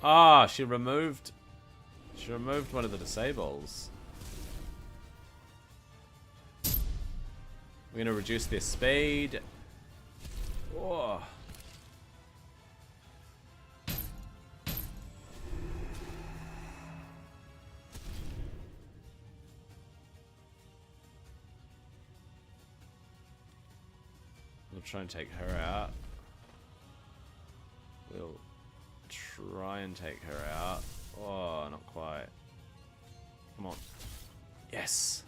Ah, she removed one of the disables. We're gonna reduce their speed. Oh. We'll try and take her out. We'll try and take her out. Oh, not quite. Come on. Yes.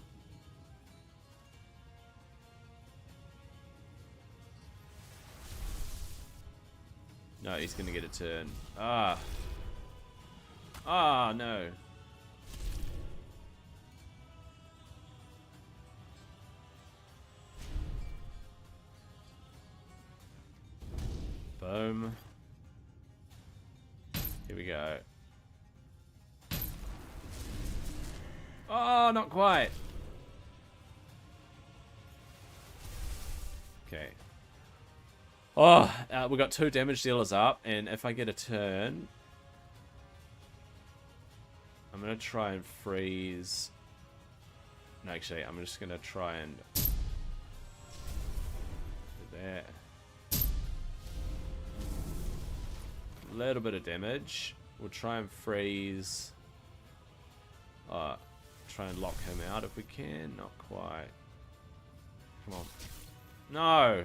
No, he's gonna get a turn. Ah. Ah, no. Boom. Here we go. Oh, not quite. Okay. Oh, we got 2 damage dealers up, and if I get a turn, I'm gonna try and freeze. No, actually, I'm just gonna try and do that. A little bit of damage. We'll try and freeze. Try and lock him out if we can. Not quite. Come on. No.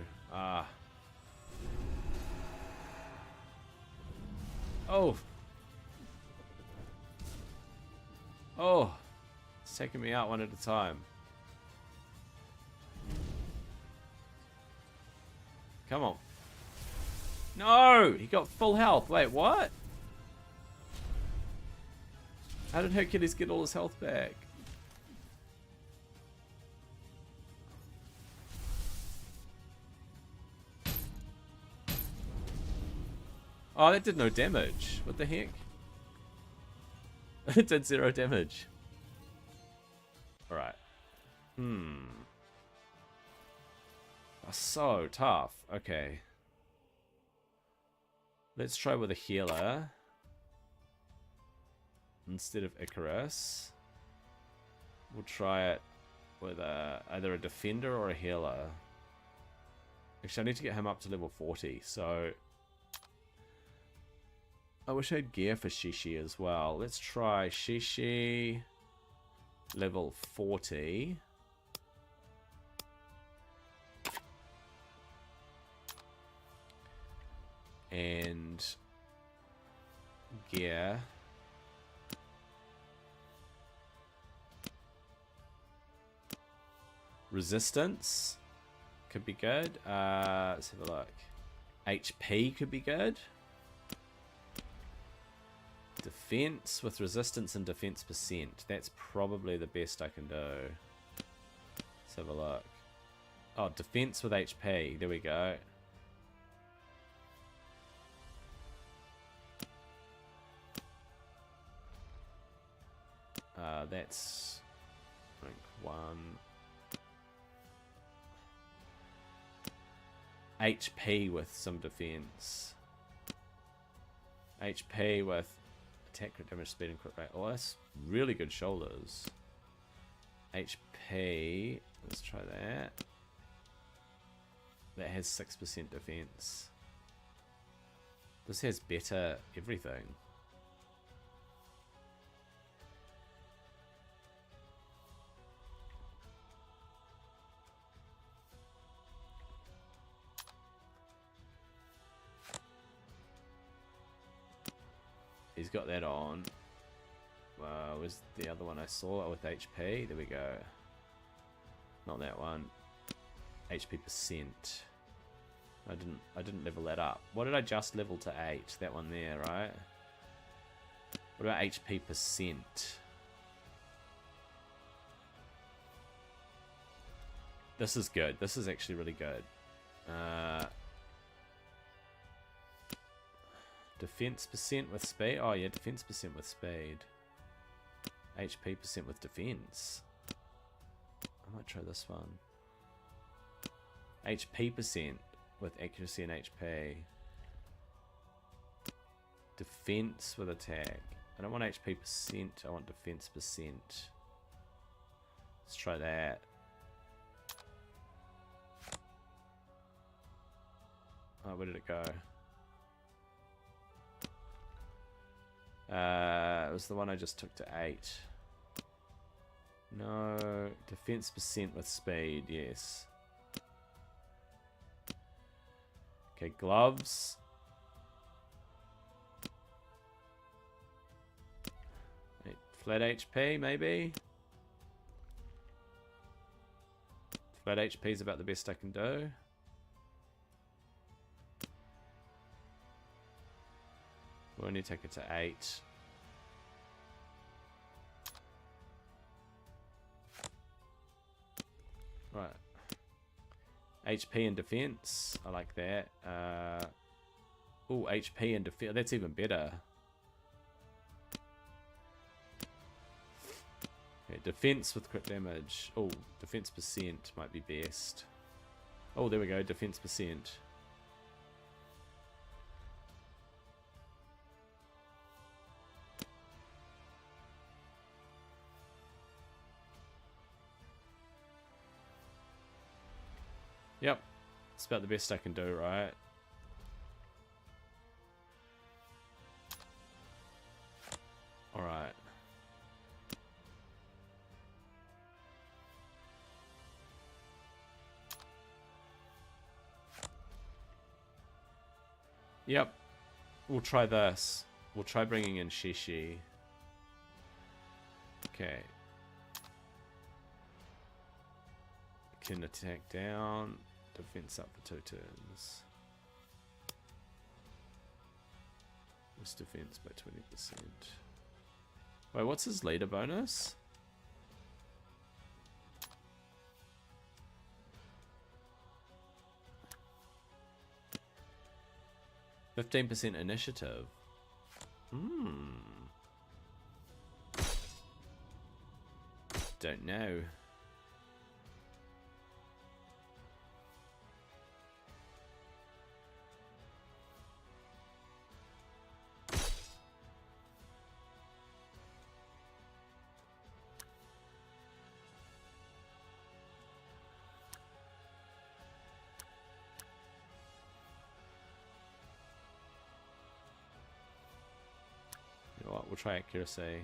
Oh. Oh. It's taking me out one at a time. Come on. No! He got full health. Wait, what? How did Hercules get all his health back? Oh, that did no damage. What the heck? It did 0 damage. Alright. Oh, so tough. Okay. Let's try with a healer. Instead of Icarus. We'll try it with either a defender or a healer. Actually, I need to get him up to level 40, so... I wish I had gear for Shishi as well. Let's try Shishi level 40. And gear. Resistance could be good. Let's have a look. HP could be good. Defense with resistance and defense percent. That's probably the best I can do. Let's have a look. Oh, defense with HP. There we go. That's rank 1. HP with some defense. HP with attack, crit damage, speed, and crit rate. Oh, that's really good shoulders. HP. Let's try that. That has 6% defense. This has better everything. He's got that on. Where's the other one I saw with HP? There we go. Not that one. HP percent. I didn't level that up. What did I just level to 8? That one there, right? What about HP percent? This is good. This is actually really good. Defense percent with speed. Oh yeah, defense percent with speed. HP percent with defense. I might try this one. HP percent with accuracy and HP. Defense with attack. I don't want HP percent, I want defense percent. Let's try that. Oh, where did it go? It was the one I just took to 8. No, defense percent with speed, yes. Okay, gloves. Flat HP, maybe? Flat HP is about the best I can do. We'll only take it to 8. Right. HP and defense. I like that. Oh, HP and defense. That's even better. Okay, defense with crit damage. Oh, defense percent might be best. Oh, there we go. Defense percent. Yep, it's about the best I can do, right? Alright. Yep, we'll try this. We'll try bringing in Shishi. Okay. Can attack down. Defense up for 2 turns. This defense by 20%. Wait, what's his leader bonus? %15% initiative. Don't know. You know what? We'll try accuracy.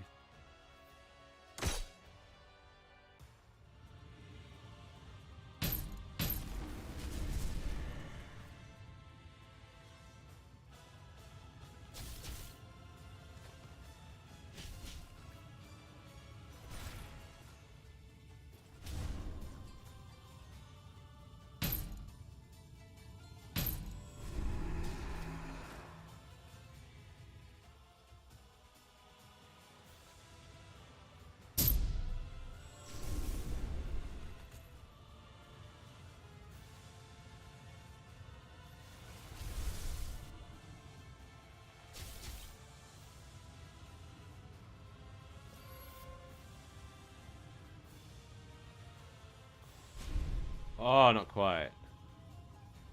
Oh, not quite.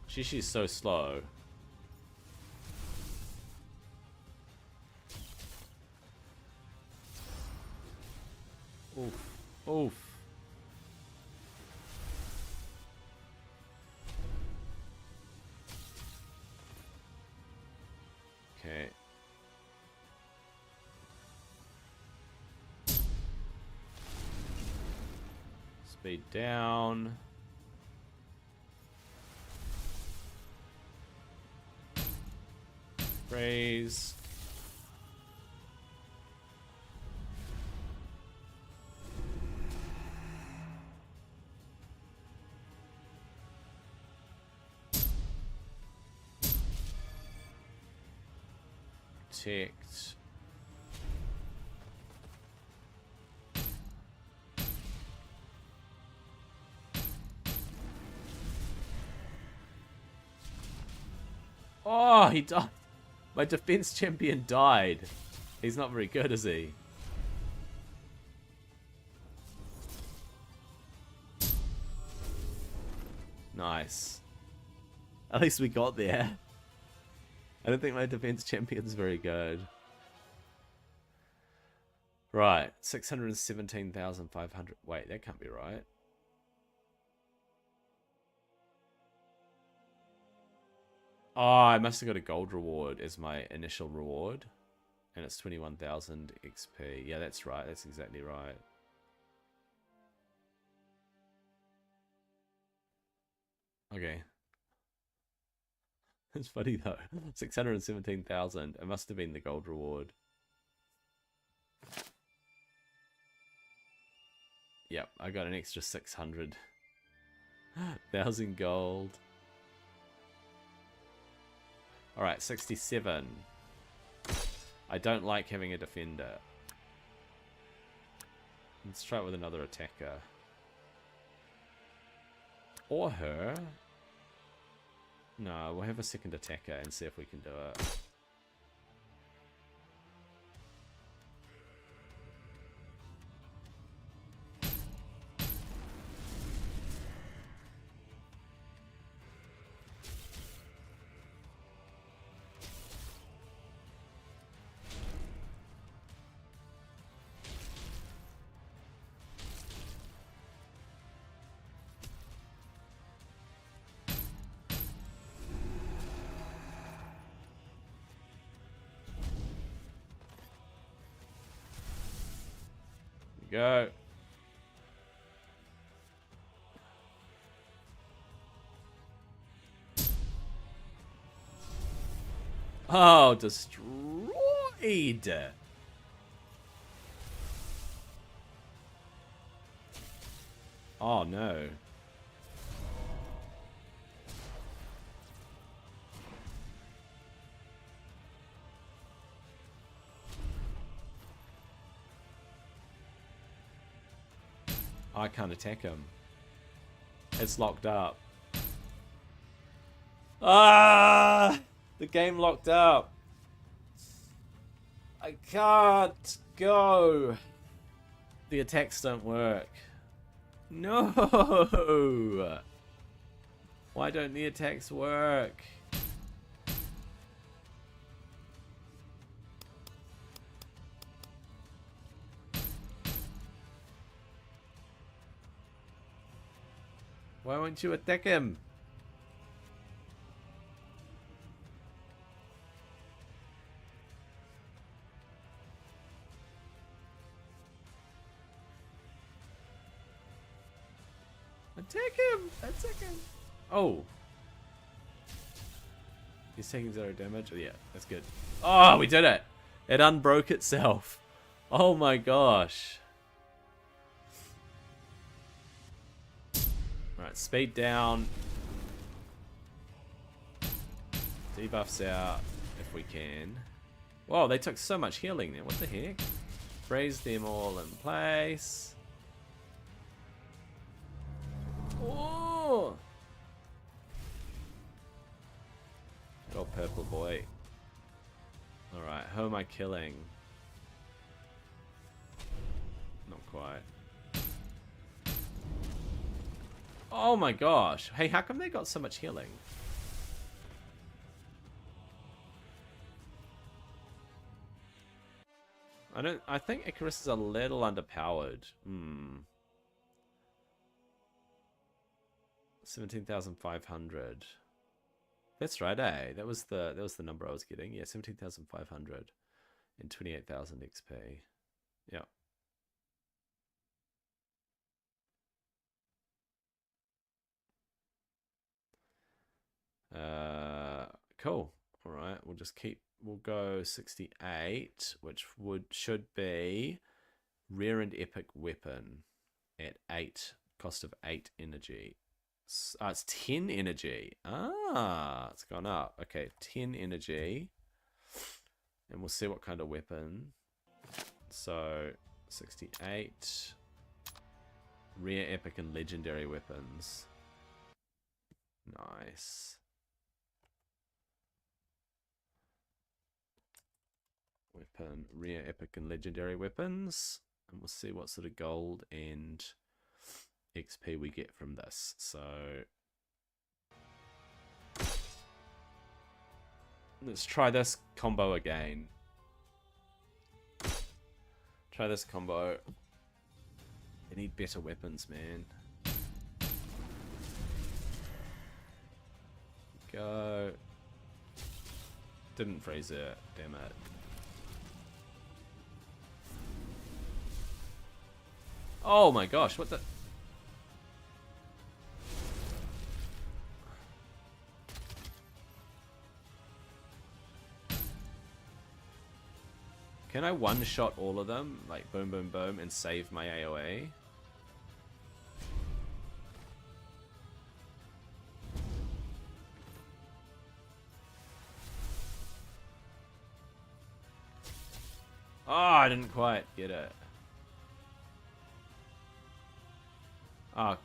Shishi's so slow. Oof. Oof. Okay. Speed down. Raise. Protect. Oh, he died. My defense champion died. He's not very good, is he? Nice. At least we got there. I don't think my defense champion's very good. Right, 617,500. Wait, that can't be right. Oh, I must have got a gold reward as my initial reward. And it's 21,000 XP. Yeah, that's right. That's exactly right. Okay. It's funny though. 617,000. It must have been the gold reward. Yep, I got an extra 600,000 gold. Alright, 67. I don't like having a defender. Let's try it with another attacker. Or her. No, we'll have a second attacker and see if we can do it. Go. Oh, destroyed. Oh no. I can't attack him. It's locked up. Ah! The game locked up. I can't go. The attacks don't work. No! Why don't the attacks work? Why won't you attack him? Attack him! Attack him! Oh. He's taking 0 damage? Oh, yeah, that's good. Oh, we did it! It unbroke itself. Oh my gosh. Alright, speed down. Debuffs out if we can. Whoa, they took so much healing there. What the heck? Freeze them all in place. Oh! Oh, purple boy. Alright, who am I killing? Not quite. Oh my gosh. Hey, how come they got so much healing? I think Icarus is a little underpowered. 17,500. That's right, eh? That was the number I was getting. Yeah, 17,500 and 28,000 XP. Yeah. Cool. All right, we'll go 68, which should be rare and epic weapon at 8 cost of 8 energy. It's 10 energy. Ah, it's gone up. Okay, 10 energy. And we'll see what kind of weapon. So, 68. Rare, epic, and legendary weapons. Nice. Weapon, rare, epic, and legendary weapons. And we'll see what sort of gold and XP we get from this. So let's try this combo again. Try this combo. I need better weapons, man. Go. Didn't freeze it, damn it. Oh my gosh, what the... Can I one-shot all of them? Like, boom, boom, boom, and save my AoE? Oh, I didn't quite get it. Ah.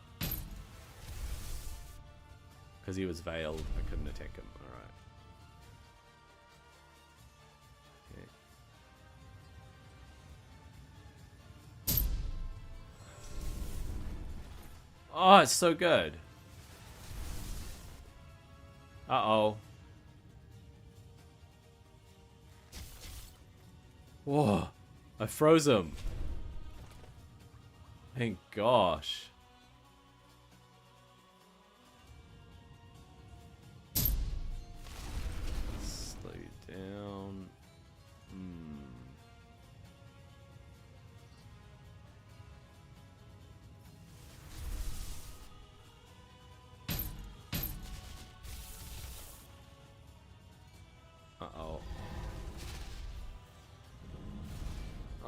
Because he was veiled, I couldn't attack him. Alright. Okay. Oh, it's so good. Uh-oh. Whoa. I froze him. Thank gosh. Slow you down. Uh-oh.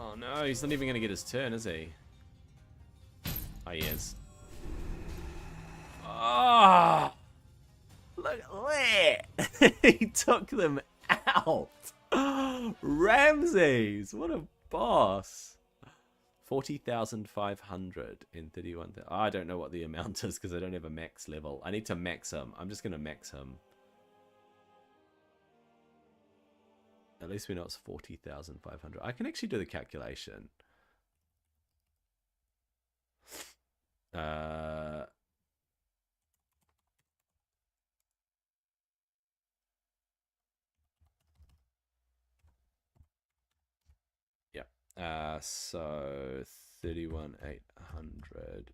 Oh no, he's not even going to get his turn, is he? Oh, he is. Oh! Look at that! He took them out! Ramses! What a boss! 40,500 in 31,000. Oh, I don't know what the amount is because I don't have a max level. I need to max him. I'm just going to max him. At least we know it's 40,500. I can actually do the calculation. So 31,800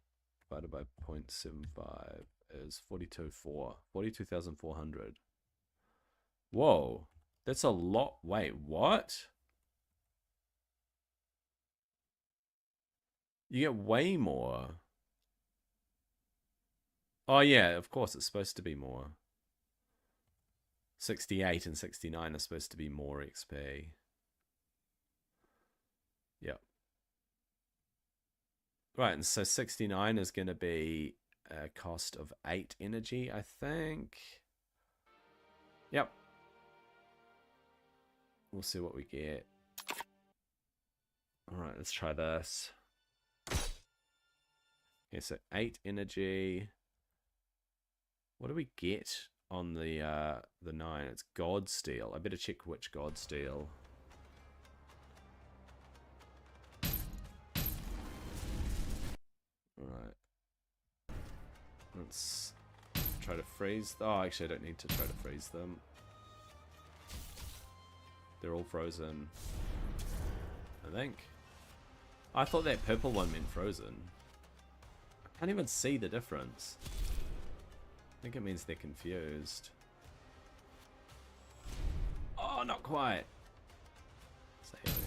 divided by 0.75 is 42,400. Whoa, that's a lot. Wait, what? You get way more. Oh yeah, of course it's supposed to be more. 68 and 69 are supposed to be more XP. Yep. Right, and so 69 is going to be a cost of 8 energy, I think. Yep. We'll see what we get. Alright, let's try this. Okay, so 8 energy. What do we get on the 9? It's God Steel. I better check which God Steel. Alright. Let's try to freeze. Oh, actually, I don't need to try to freeze them. They're all frozen. I think. I thought that purple one meant frozen. I can't even see the difference. I think it means they're confused. Oh, not quite. So here we...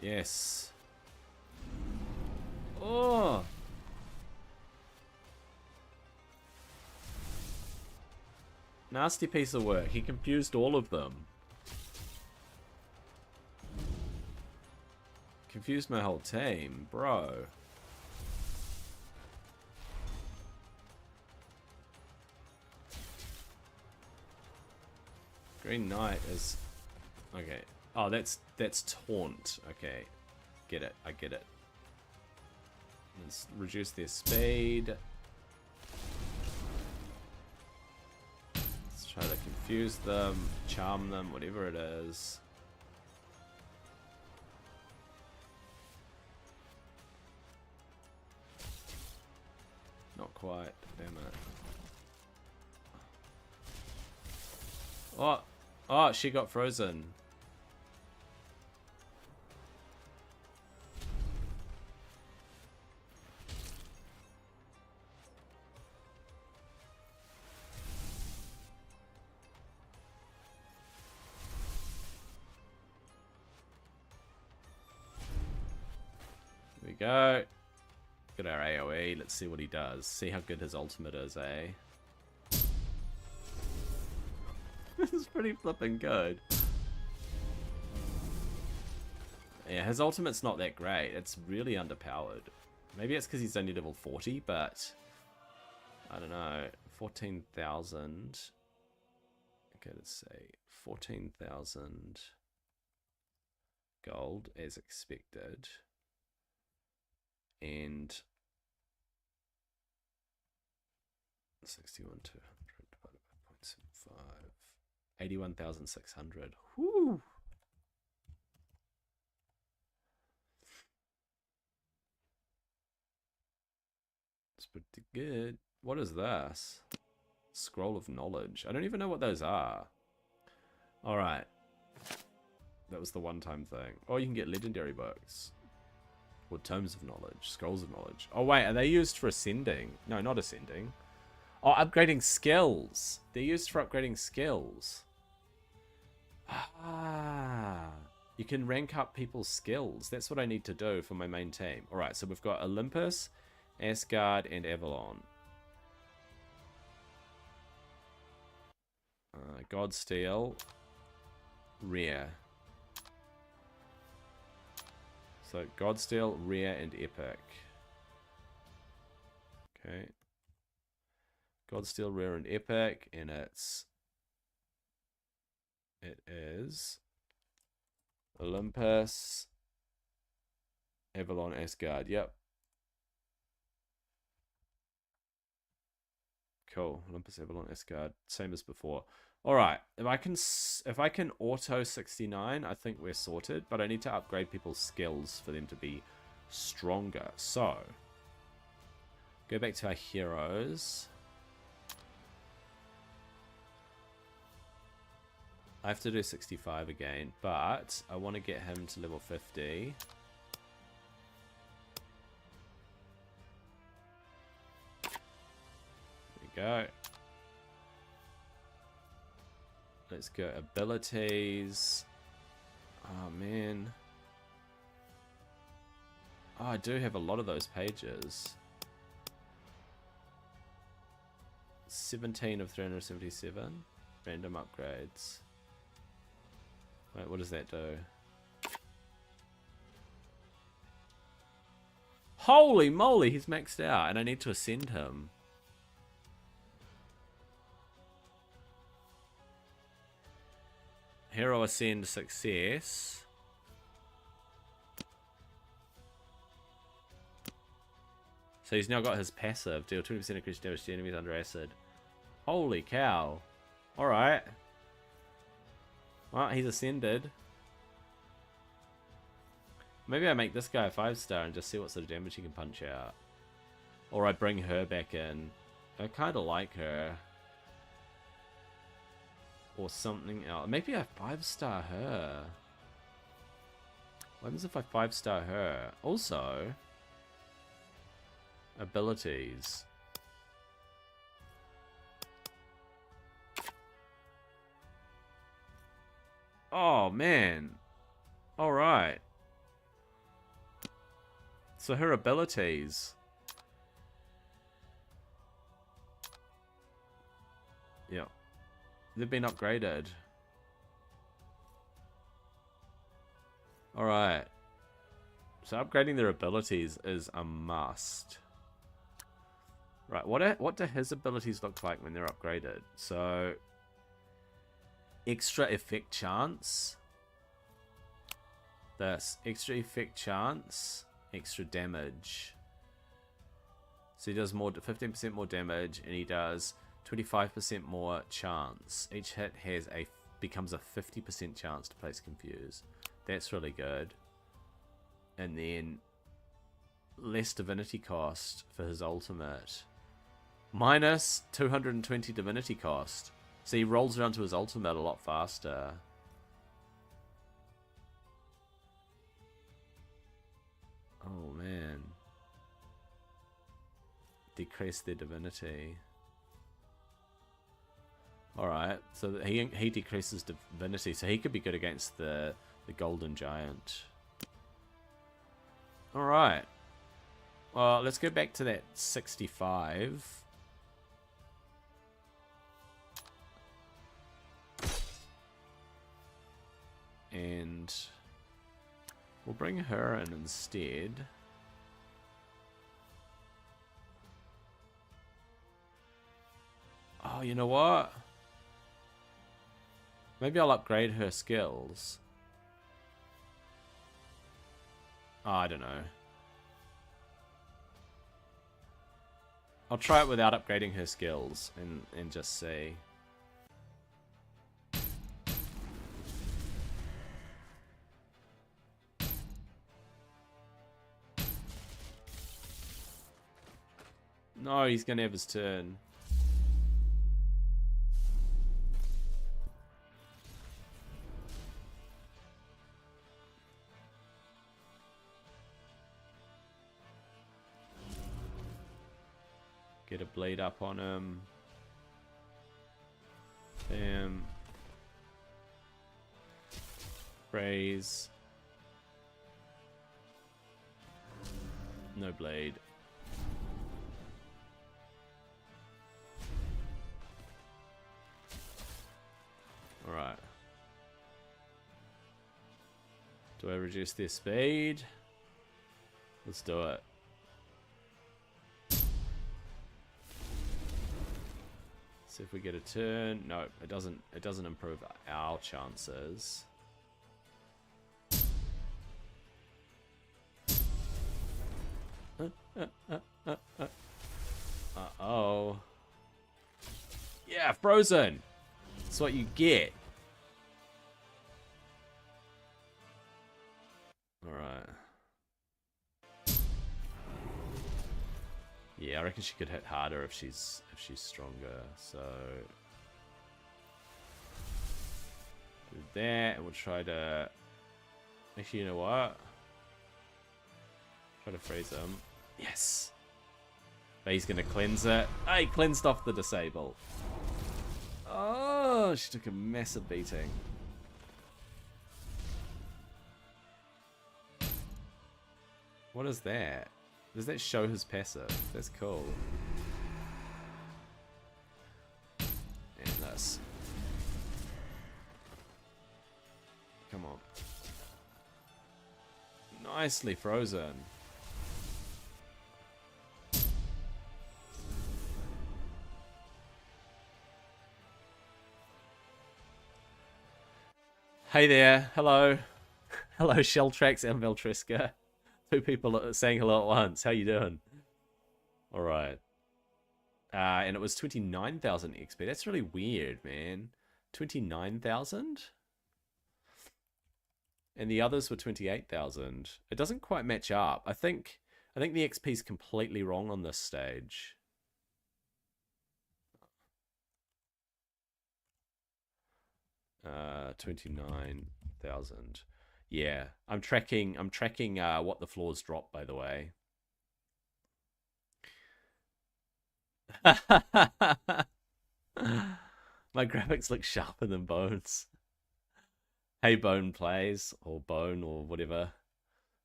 Yes. Oh! Nasty piece of work. He confused all of them. Confused my whole team, bro. Green Knight is... Okay. Oh, that's taunt. Okay. Get it. I get it. Let's reduce their speed. Let's try to confuse them, charm them, whatever it is. Not quite. Damn it. Oh! Oh, she got frozen. Here we go. Get our AoE. Let's see what he does. See how good his ultimate is, eh? It's pretty flipping good. Yeah, his ultimate's not that great. It's really underpowered. Maybe it's because he's only level 40, but... I don't know. 14,000... Okay, let's say 14,000 gold as expected. And 61,200 divided by 0.75. 81,600. Whoo! It's pretty good. What is this? Scroll of Knowledge. I don't even know what those are. Alright. That was the one-time thing. Oh, you can get legendary books. Or Tomes of Knowledge. Scrolls of Knowledge. Oh, wait. Are they used for ascending? No, not ascending. Oh, upgrading skills. They're used for upgrading skills. Ah. You can rank up people's skills. That's what I need to do for my main team. Alright, so we've got Olympus, Asgard, and Avalon. Godsteel, rare. So Godsteel, rare, and epic. Okay. Godsteel, rare, and epic, and it is Olympus, Avalon, Asgard. Yep. Cool. Olympus, Avalon, Asgard. Same as before. All right. If I can auto 69, I think we're sorted. But I need to upgrade people's skills for them to be stronger. So go back to our heroes. I have to do 65 again, but I want to get him to level 50. Go. Let's go abilities. Oh man. Oh, I do have a lot of those pages. 17 of 377 random upgrades. Wait, what does that do? Holy moly, he's maxed out and I need to ascend him. Hero Ascend success. So he's now got his passive. Deal 20% increased damage to enemies under acid. Holy cow. Alright. Well, he's ascended. Maybe I make this guy a 5-star and just see what sort of damage he can punch out. Or I bring her back in. I kind of like her. Or something else. Maybe I 5-star her. What happens if I 5-star her? Also, abilities. Oh, man. Alright. So her abilities. Yeah. They've been upgraded. Alright. So upgrading their abilities is a must. Right, what do his abilities look like when they're upgraded? So, extra effect chance. This, extra effect chance, extra damage. So he does more, 15% more damage, and he does 25% more chance. Each hit becomes a 50% chance to place confuse. That's really good. And then less divinity cost for his ultimate. Minus 220 divinity cost. So he rolls around to his ultimate a lot faster. Oh man. Decrease their divinity. Alright, so he decreases divinity, so he could be good against the golden giant. Alright. Well, let's go back to that 65. And we'll bring her in instead. Oh, you know what? Maybe I'll upgrade her skills. Oh, I don't know. I'll try it without upgrading her skills and just see. No, he's gonna have his turn. Get a blade up on him. Bam. Praise. No blade. Alright. Do I reduce their speed? Let's do it. See if we get a turn. No, it doesn't. It doesn't improve our chances. Uh-oh. Yeah, frozen. That's what you get. Alright. Yeah, I reckon she could hit harder if she's stronger. So do that, and we'll try to. Actually, you know what? Try to freeze him. Yes. But he's gonna cleanse it. Oh, he cleansed off the disable. Oh, she took a massive beating. What is that? Does that show his passive? That's cool. And this. Come on. Nicely frozen. Hey there. Hello. Hello, Shelltrax and Veltreska. Two people saying hello at once. How you doing? All right. And it was 29,000 XP. That's really weird, man. 29,000? And the others were 28,000. It doesn't quite match up. I think the XP is completely wrong on this stage. Uh, 29,000. Yeah, I'm tracking what the floors drop, by the way. My graphics look sharper than Bones. Hey, Bone Plays, or Bone, or whatever.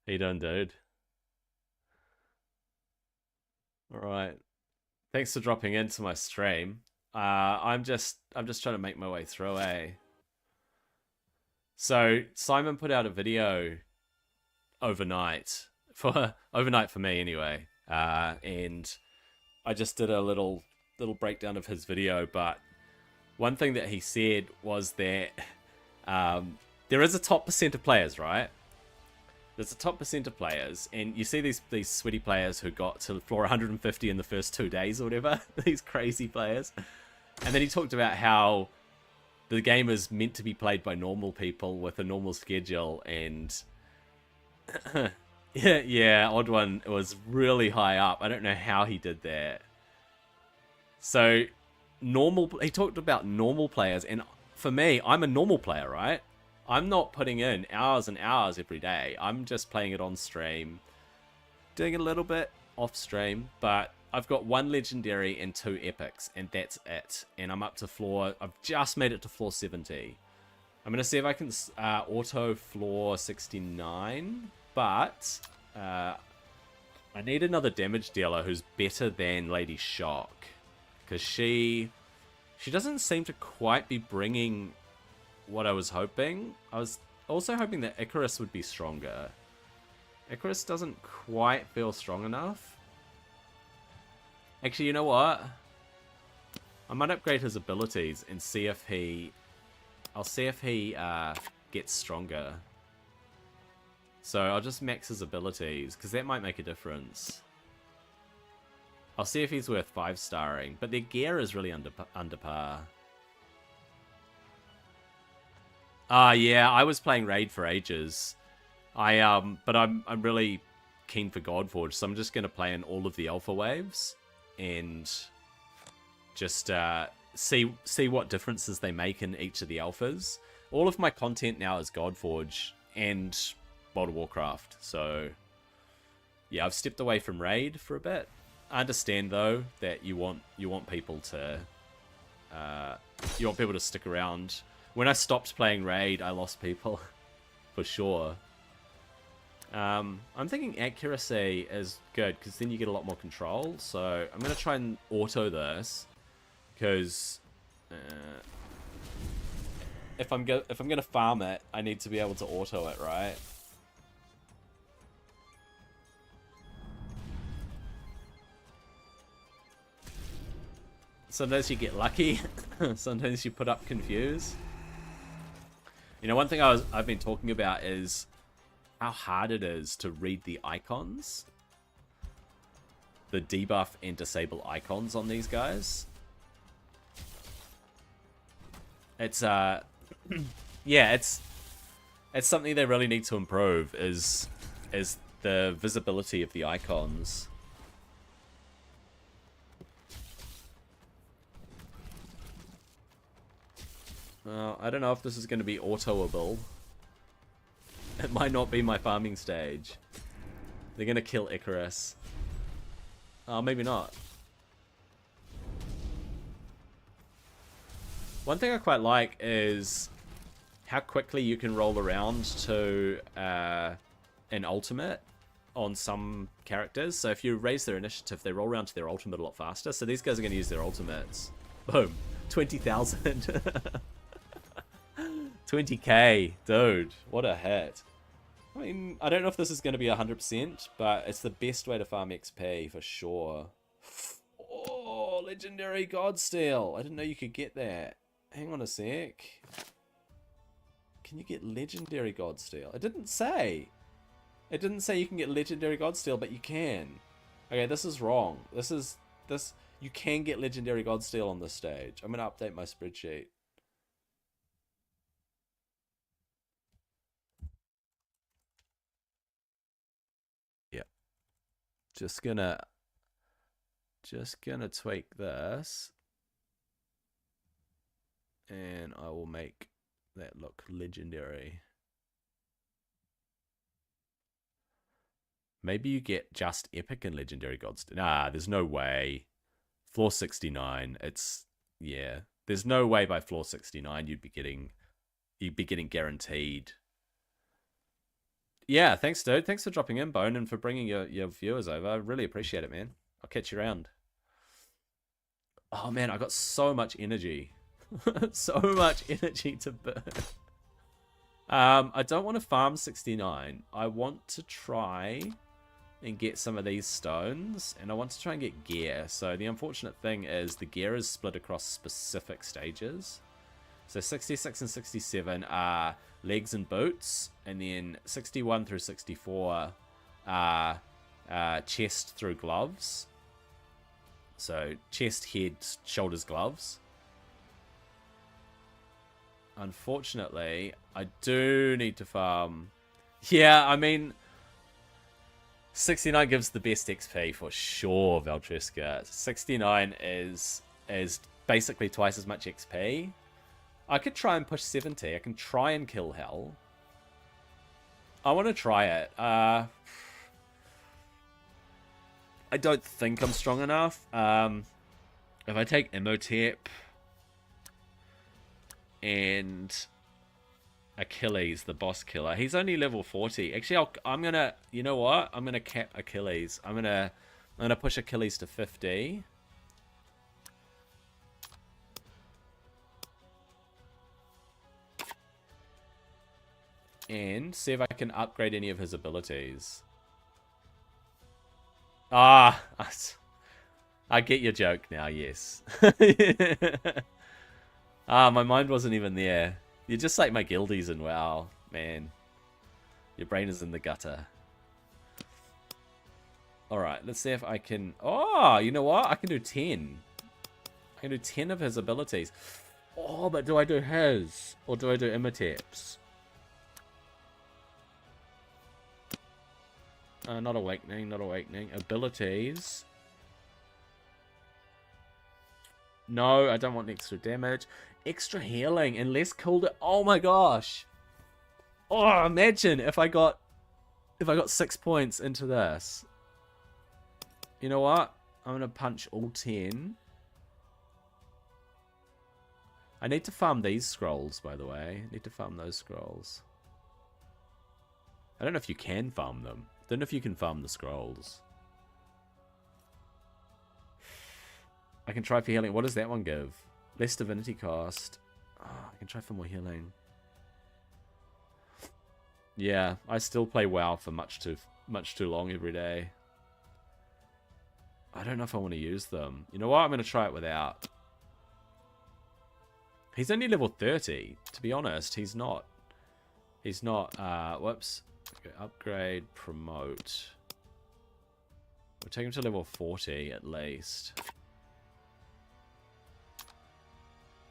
How you doing, dude? Alright. Thanks for dropping into my stream. I'm just trying to make my way through, eh? So Simon put out a video overnight for me anyway, and I just did a little breakdown of his video. But one thing that he said was that there is a top percent of players, right? There's a top percent of players, and you see these sweaty players who got to floor 150 in the first 2 days or whatever. These crazy players, and then he talked about how the game is meant to be played by normal people with a normal schedule, and yeah, Odd One was really high up. I don't know how he did that. So he talked about normal players, and for me, I'm a normal player, right? I'm not putting in hours and hours every day. I'm just playing it on stream, doing a little bit off stream, but I've got 1 legendary and 2 epics, and that's it. And I'm up to I've just made it to floor 70. I'm going to see if I can auto floor 69, but I need another damage dealer who's better than Lady Shock, because she doesn't seem to quite be bringing what I was hoping. I was also hoping that Icarus would be stronger. Icarus doesn't quite feel strong enough. Actually, you know what? I might upgrade his abilities and see if he... I'll see if he gets stronger. So I'll just max his abilities, because that might make a difference. I'll see if he's worth 5-starring, but their gear is really under par. Yeah, I was playing Raid for ages. But I'm really keen for Godforge, so I'm just going to play in all of the alpha waves and just see what differences they make in each of the alphas. All of my content now is Godforge and World of Warcraft, so yeah, I've stepped away from Raid for a bit. I understand though that you want people to stick around. When I stopped playing Raid, I lost people for sure. I'm thinking accuracy is good, because then you get a lot more control. So I'm going to try and auto this, because if I'm gonna farm it, I need to be able to auto it, right? Sometimes you get lucky. Sometimes you put up confuse. You know, one thing I've been talking about is how hard it is to read the icons. The debuff and disable icons on these guys. It's yeah, it's something they really need to improve is the visibility of the icons. Well, I don't know if this is going to be autoable. It might not be my farming stage. They're going to kill Icarus. Oh, maybe not. One thing I quite like is how quickly you can roll around to an ultimate on some characters. So if you raise their initiative, they roll around to their ultimate a lot faster. So these guys are going to use their ultimates. Boom. 20,000. 20k. Dude, what a hit. I mean, I don't know if this is going to be 100%, but it's the best way to farm XP for sure. Oh, Legendary Godsteel. I didn't know you could get that. Hang on a sec. Can you get Legendary Godsteel? It didn't say. It didn't say you can get Legendary Godsteel, but you can. Okay, this is wrong. You can get Legendary Godsteel on this stage. I'm going to update my spreadsheet. Yeah. Just gonna tweak this. And I will make that look legendary. Maybe you get just epic and legendary gods. Nah, there's no way. Floor 69. Yeah. There's no way by floor 69 you'd be getting guaranteed. Yeah, thanks, dude. Thanks for dropping in, Bone, and for bringing your viewers over. I really appreciate it, man. I'll catch you around. Oh man, I got so much energy. So much energy to burn. I don't want to farm 69. I want to try and get some of these stones, and I want to try and get gear. So the unfortunate thing is the gear is split across specific stages. So 66 and 67 are legs and boots, and then 61 through 64 are chest through gloves. So chest, head, shoulders, gloves. Unfortunately, I do need to farm. Yeah, I mean, 69 gives the best XP for sure, Valtreska. 69 is basically twice as much XP. I could try and push 70. I can try and kill Hell. I want to try it. I don't think I'm strong enough. If I take Imhotep and Achilles, the boss killer, he's only level 40. Actually, I'm gonna, you know what? I'm gonna cap Achilles. I'm gonna push Achilles to 50. And see if I can upgrade any of his abilities. Ah, I get your joke now, yes. Ah, my mind wasn't even there. You're just like my guildies in WoW, man. Your brain is in the gutter. Alright, let's see if I can... Oh, you know what? I can do 10. I can do 10 of his abilities. Oh, but do I do his? Or do I do Imhotep's? Not awakening, not awakening. Abilities. No, I don't want extra damage. Extra healing and less cooldown. Oh my gosh. Oh, imagine if I got 6 points into this. You know what? I'm gonna punch all 10. I need to farm these scrolls, by the way. I need to farm those scrolls. I don't know if you can farm them. I don't know if you can farm the scrolls. I can try for healing. What does that one give? Less divinity cost. Oh, I can try for more healing. Yeah, I still play WoW for much too long every day. I don't know if I want to use them. You know what? I'm going to try it without. He's only level 30. To be honest, he's not. He's not. Whoops. Okay, upgrade, promote. We'll take him to level 40 at least.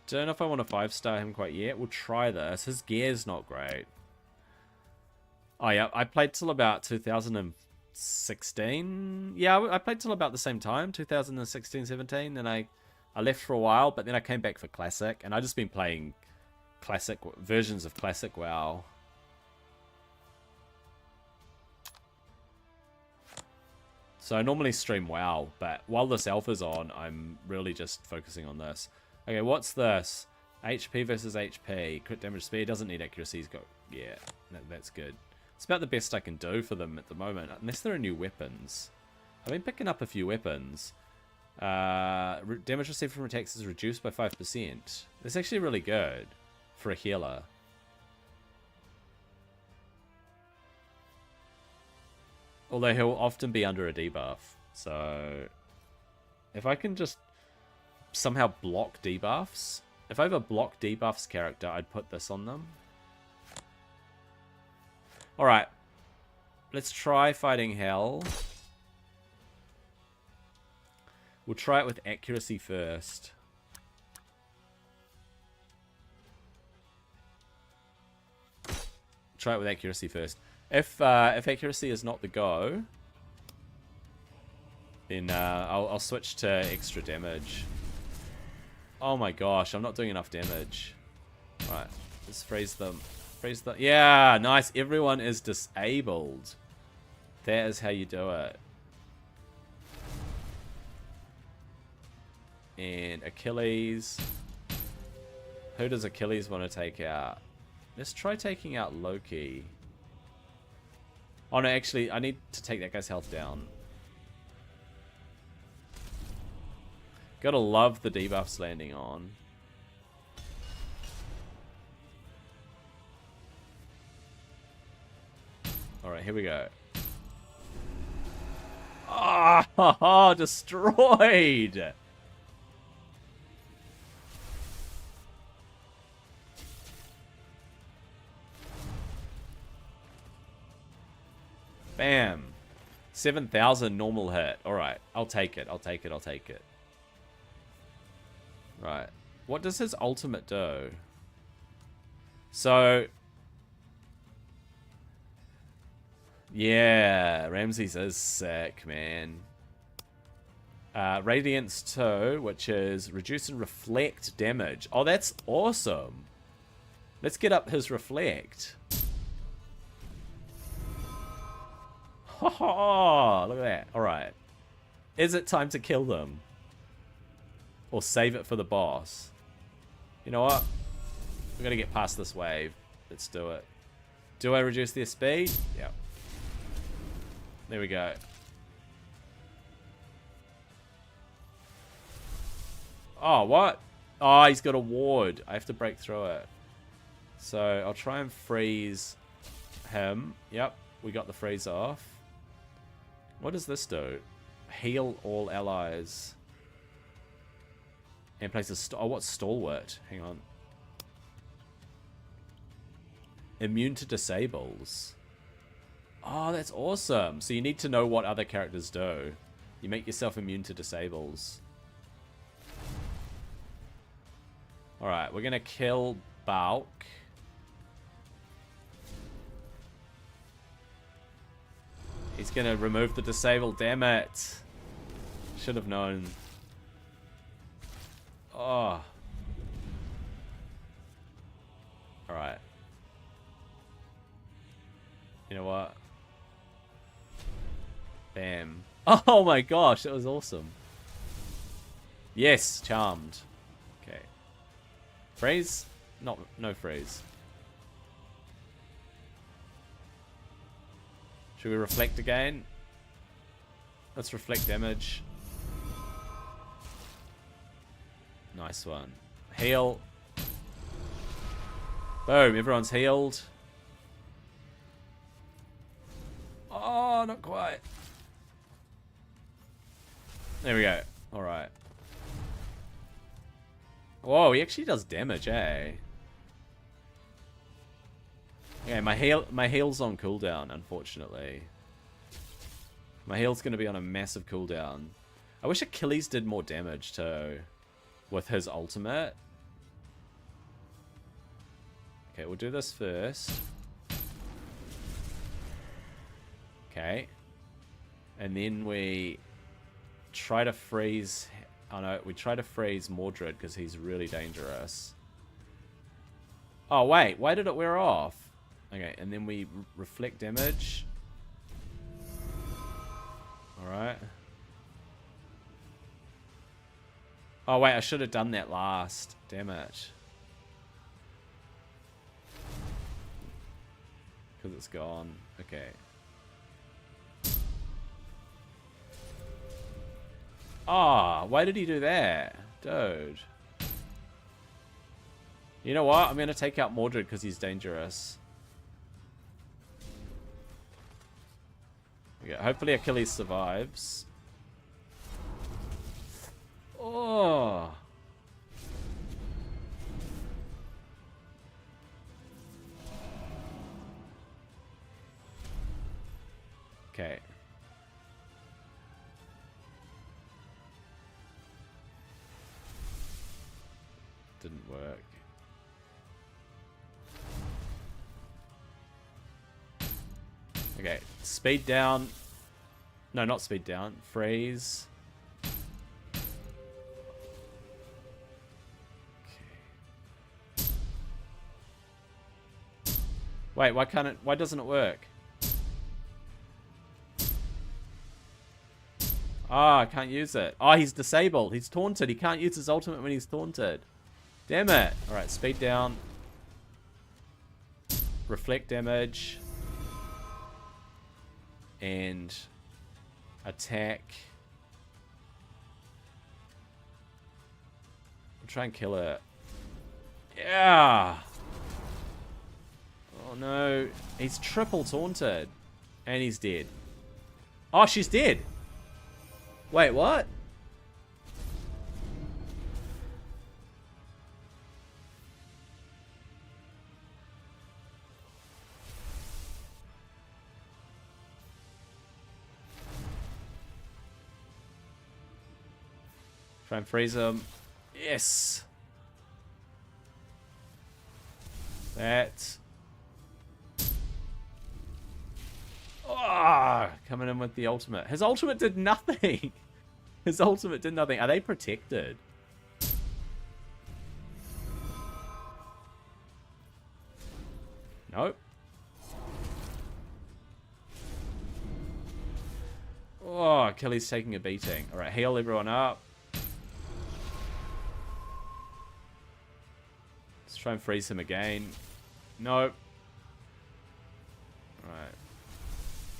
Don't know if I want to 5-star him quite yet. We'll try this. His gear's not great. Oh yeah, I played till about 2016. Yeah, I played till about the same time, 2016, 17. Then I left for a while, but then I came back for Classic, and I've just been playing Classic versions of Classic WoW. So I normally stream WoW, but while this alpha's on, I'm really just focusing on this. Okay, what's this? HP versus HP. Crit damage speed. Doesn't need accuracy. He's got... Yeah, that's good. It's about the best I can do for them at the moment. Unless there are new weapons. I've been picking up a few weapons. Damage received from attacks is reduced by 5%. That's actually really good for a healer. Although he'll often be under a debuff. So if I can just somehow block debuffs. If I have a block debuffs character, I'd put this on them. Alright. Let's try fighting Hell. We'll try it with accuracy first. Try it with accuracy first. If accuracy is not the go, then I'll switch to extra damage. Oh my gosh, I'm not doing enough damage. Alright, let's freeze them. Freeze them. Yeah, nice. Everyone is disabled. That is how you do it. And Achilles. Who does Achilles want to take out? Let's try taking out Loki. Oh no, actually, I need to take that guy's health down. Gotta love the debuffs landing on. Alright, here we go. Ah, destroyed! Bam. 7,000 normal hit. Alright, I'll take it. I'll take it. I'll take it. Right. What does his ultimate do? So... Yeah, Ramses is sick, man. Radiance 2, which is reduce and reflect damage. Oh, that's awesome. Let's get up his reflect. Oh, look at that. Alright. Is it time to kill them? Or save it for the boss? You know what? We're gonna get past this wave. Let's do it. Do I reduce their speed? Yep. There we go. Oh, what? Oh, he's got a ward. I have to break through it. So I'll try and freeze him. Yep, we got the freeze off. What does this do? Heal all allies. And place a... Oh, what's Stalwart? Hang on. Immune to disables. Oh, that's awesome. So you need to know what other characters do. You make yourself immune to disables. Alright, we're going to kill Balk. He's going to remove the disable, damn it. Should have known. Oh. Alright. You know what? Bam. Oh my gosh, that was awesome. Yes, charmed. Okay. Freeze? No freeze. Should we reflect again? Let's reflect damage. Nice one. Heal. Boom, everyone's healed. Oh, not quite. There we go. Alright. Whoa, he actually does damage, eh? Yeah, my heal's on cooldown, unfortunately. My heal's gonna be on a massive cooldown. I wish Achilles did more damage too. With his ultimate. Okay, we'll do this first. Okay. And then we try to freeze... Oh no, we try to freeze Mordred because he's really dangerous. Oh wait, why did it wear off? Okay, and then we reflect damage. Alright. Oh wait, I should have done that last. Damn it. Because it's gone. Okay. Ah, why did he do that? Dude. You know what? I'm going to take out Mordred because he's dangerous. Okay, hopefully Achilles survives. Oh. Okay. Didn't work. Okay, speed down. No, not speed down. Freeze. Okay. Wait, why can't it? Why doesn't it work? Ah, I can't use it. Oh, he's disabled. He's taunted. He can't use his ultimate when he's taunted. Damn it. Alright, speed down. Reflect damage. And attack. I'll try and kill it. Yeah. Oh no. He's triple taunted. And he's dead. Oh, she's dead. Wait, what? Try and freeze him. Yes. That. Ah, coming in with the ultimate. His ultimate did nothing. His ultimate did nothing. Are they protected? Nope. Oh, Achilles taking a beating. Alright, heal everyone up. Let's try and freeze him again. Nope. Alright.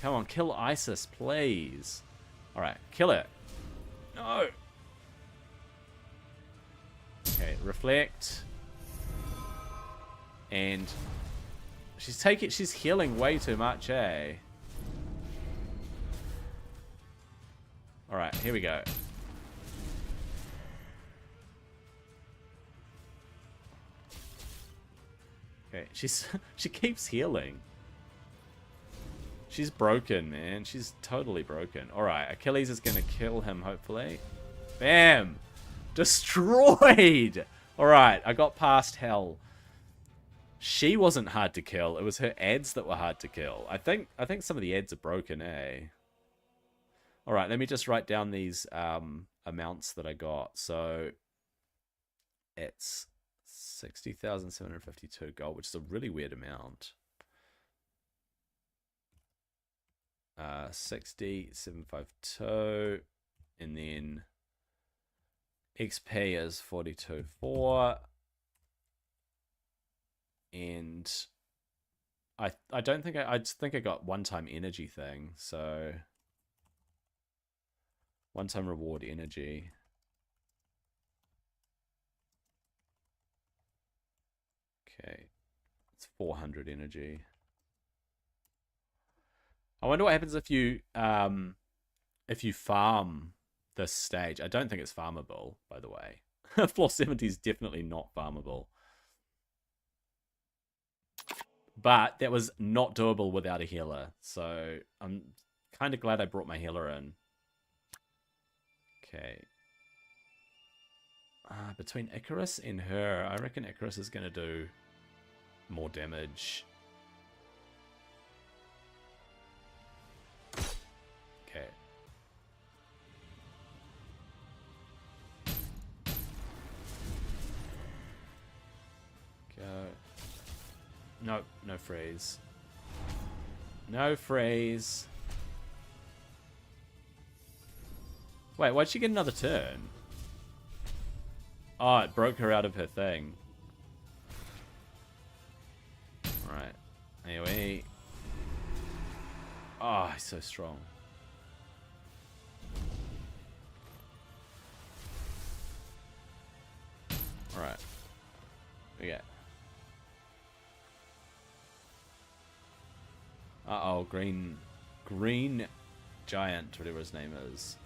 Come on, kill Isis, please. Alright, kill it. No. Okay, reflect. And she's healing way too much, eh? Alright, here we go. Okay, she keeps healing. She's broken, man. She's totally broken. Alright, Achilles is going to kill him, hopefully. Bam! Destroyed! Alright, I got past hell. She wasn't hard to kill. It was her ads that were hard to kill. I think some of the ads are broken, eh? Alright, let me just write down these amounts that I got. So, it's 60,752 gold, which is a really weird amount. 60,752, and then XP is 42.4, and I don't think I just think I got one-time energy thing, so one-time reward energy. Okay. 400 energy. I wonder what happens if you farm this stage. I don't think it's farmable, by the way. Floor 70 is definitely not farmable. But that was not doable without a healer. So I'm kind of glad I brought my healer in. Okay. Between Icarus and her, I reckon Icarus is going to do more damage. Okay. Go. Nope, no freeze. No freeze. Wait, why'd she get another turn? Oh, it broke her out of her thing. Alright. AoE. Oh, he's so strong. Alright. Okay. Uh-oh, green giant, whatever his name is.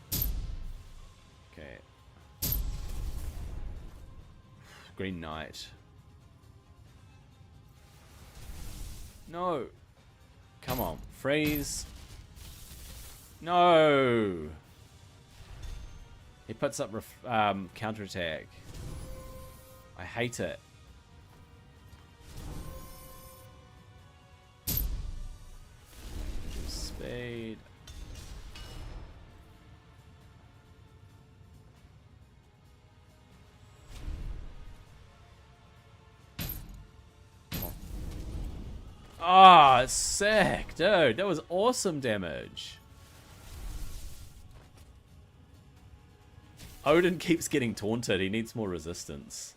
Okay. Green Knight. No. Come on. Freeze. No. He puts up counterattack. I hate it. Speed. Ah, oh, sick, dude. That was awesome damage. Odin keeps getting taunted. He needs more resistance.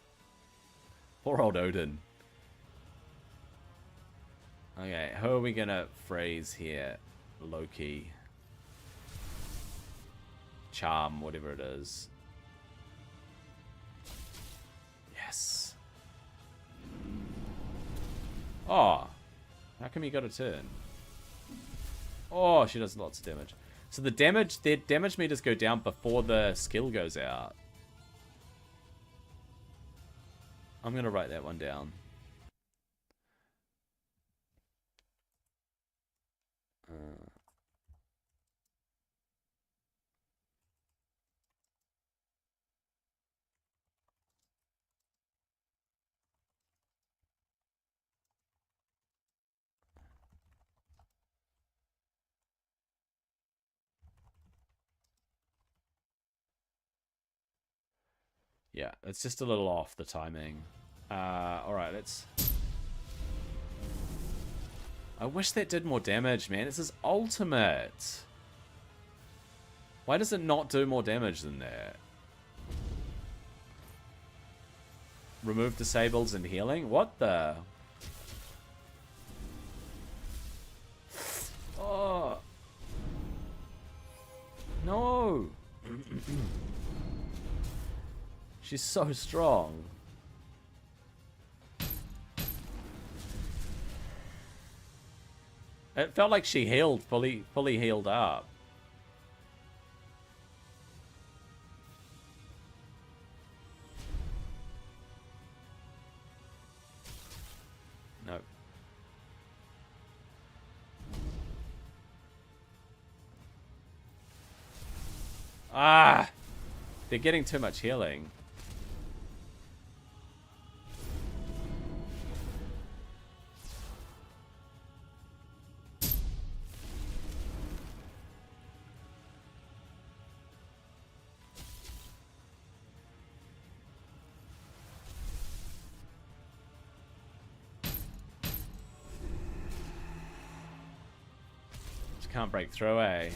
Poor old Odin. Okay, who are we gonna freeze here? Loki. Charm, whatever it is. Yes. Oh. How come you got a turn? Oh, she does lots of damage. So the damage meters go down before the skill goes out. I'm gonna write that one down. Yeah, it's just a little off the timing. Alright, let's... I wish that did more damage, man. It's his ultimate. Why does it not do more damage than that? Remove disables and healing? What the? Oh. No. She's so strong. It felt like she healed, fully healed up. No. Ah! They're getting too much healing. Can't break through, eh?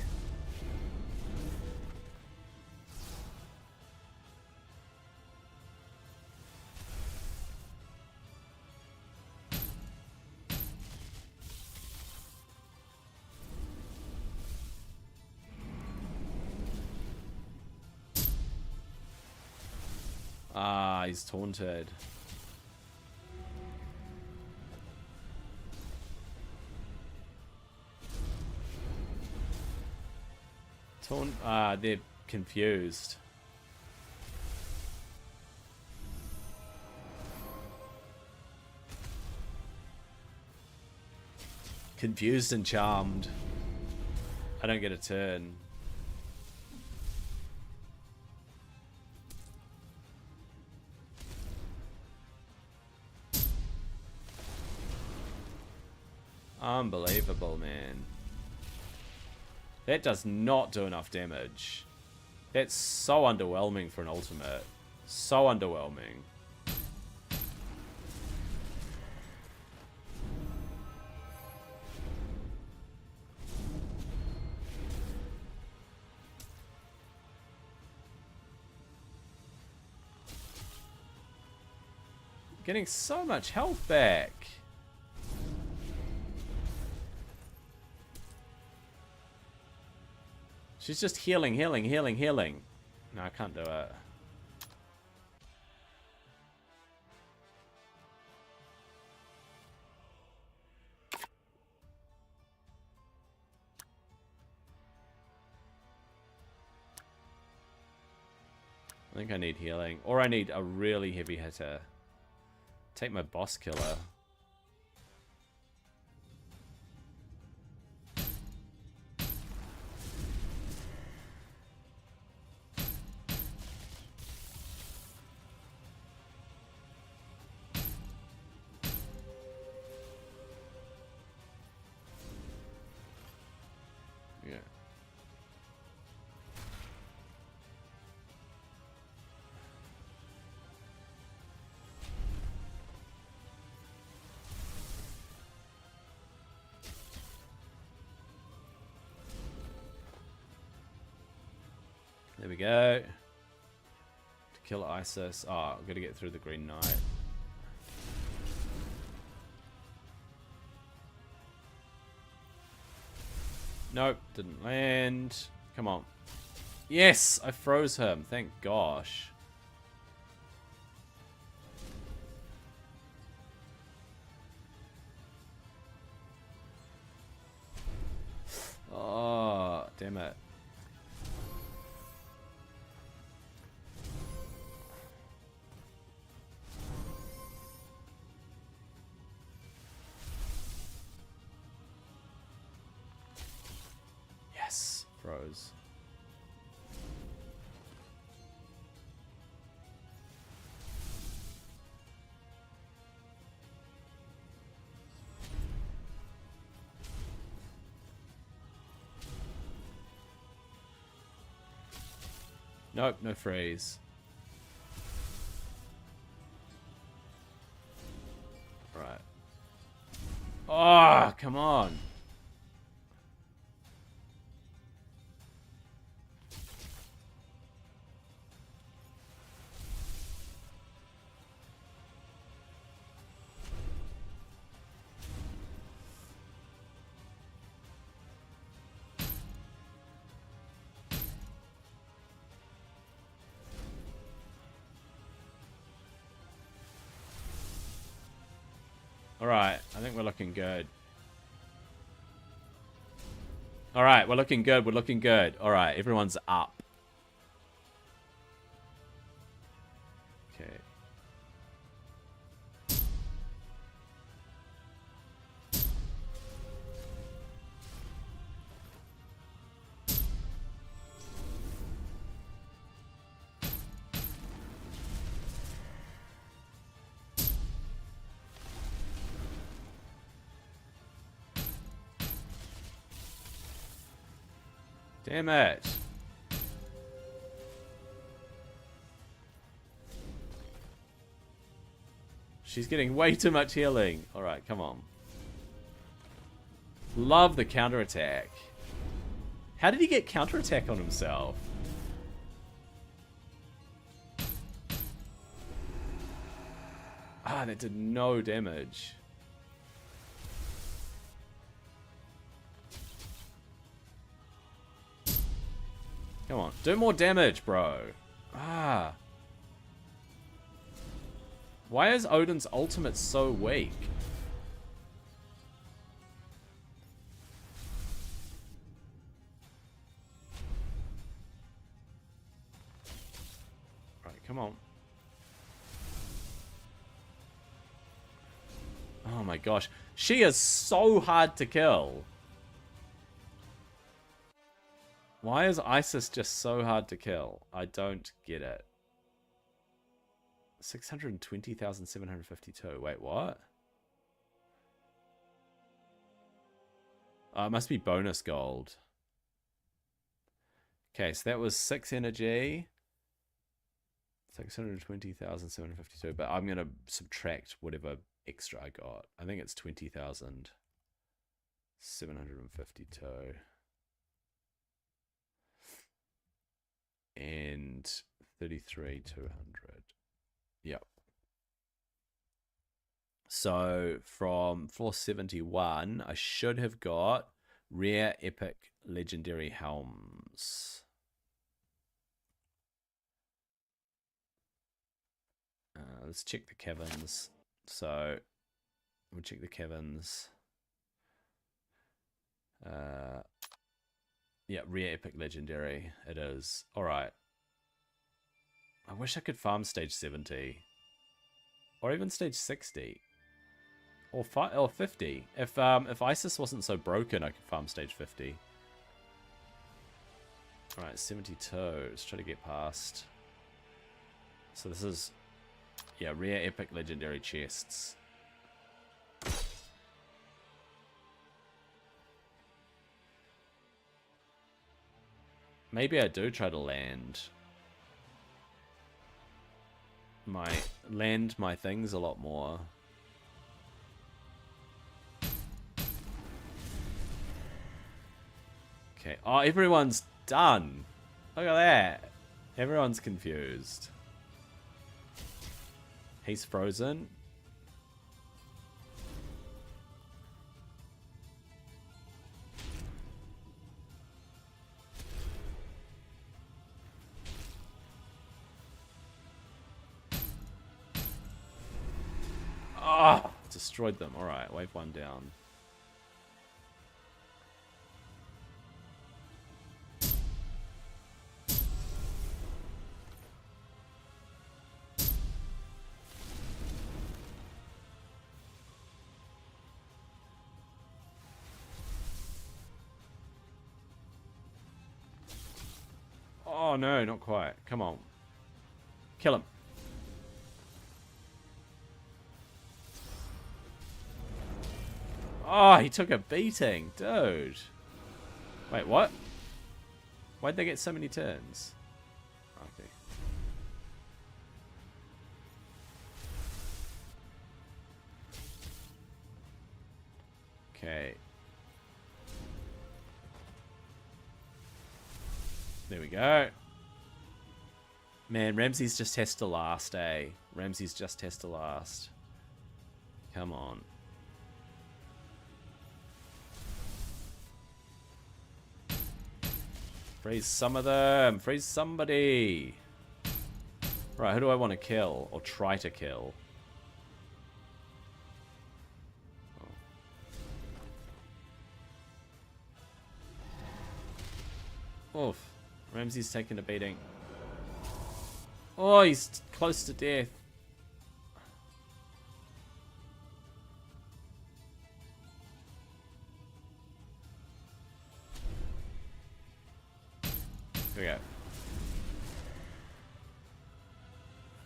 Ah, he's taunted. They're confused. Confused and charmed. I don't get a turn. Unbelievable, man. That does not do enough damage. That's so underwhelming for an ultimate. So underwhelming. Getting so much health back. She's just healing. No, I can't do it. I think I need healing. Or I need a really heavy hitter. Take my boss killer. Yeah. There we go. To kill Isis. Oh, I've got to get through the Green Knight. Nope, didn't land. Come on. Yes, I froze him. Thank gosh. Oh, damn it. Yes, froze. Nope, no freeze. Right. Oh, come on. Alright, I think we're looking good. Alright, we're looking good, Alright, everyone's up. Okay. Damn it. She's getting way too much healing. Alright, come on. Love the counterattack. How did he get counterattack on himself? Ah, that did no damage. Come on, do more damage, bro. Ah. Why is Odin's ultimate so weak? Come on. Oh my gosh. She is so hard to kill. Why is Isis just so hard to kill? I don't get it. 620,752. Wait, what? Oh, it must be bonus gold. Okay, so that was 6 energy. 620,752. But I'm going to subtract whatever extra I got. I think it's 20,752. And 33,200. Yep. So from floor 71, I should have got rare, epic, legendary helms. Let's check the caverns. So we'll check the caverns. Yeah, rare, epic, legendary. It is. All right. I wish I could farm stage 70. Or even stage 60. Or 50. If Isis wasn't so broken, I could farm stage 50. Alright, 72. Let's try to get past. So this is... Yeah, rare, epic, legendary chests. Maybe I do try to land my things a lot more. Okay. Oh, everyone's done. Look at that. Everyone's confused. He's frozen. Oh, destroyed them. Alright, wave one down. Oh no, not quite. Come on. Kill him. Oh, he took a beating. Dude. Wait, what? Why'd they get so many turns? Okay. Okay. There we go. Man, Ramses just has to last, eh? Ramses just has to last. Come on. Freeze some of them. Freeze somebody. Right, who do I want to kill? Or try to kill? Oh. Oof. Ramsey's taking a beating. Oh, he's close to death. Here we go.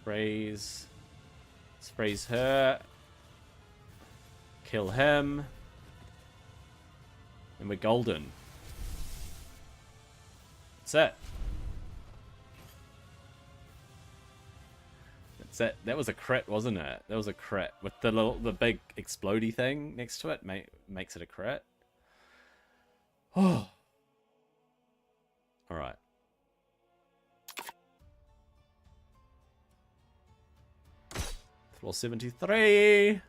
Freeze. Let's freeze her. Kill him. And we're golden. That's it. That's it. That was a crit, wasn't it? That was a crit. With the big explodey thing next to it makes it a crit. Oh. Alright. Floor 73.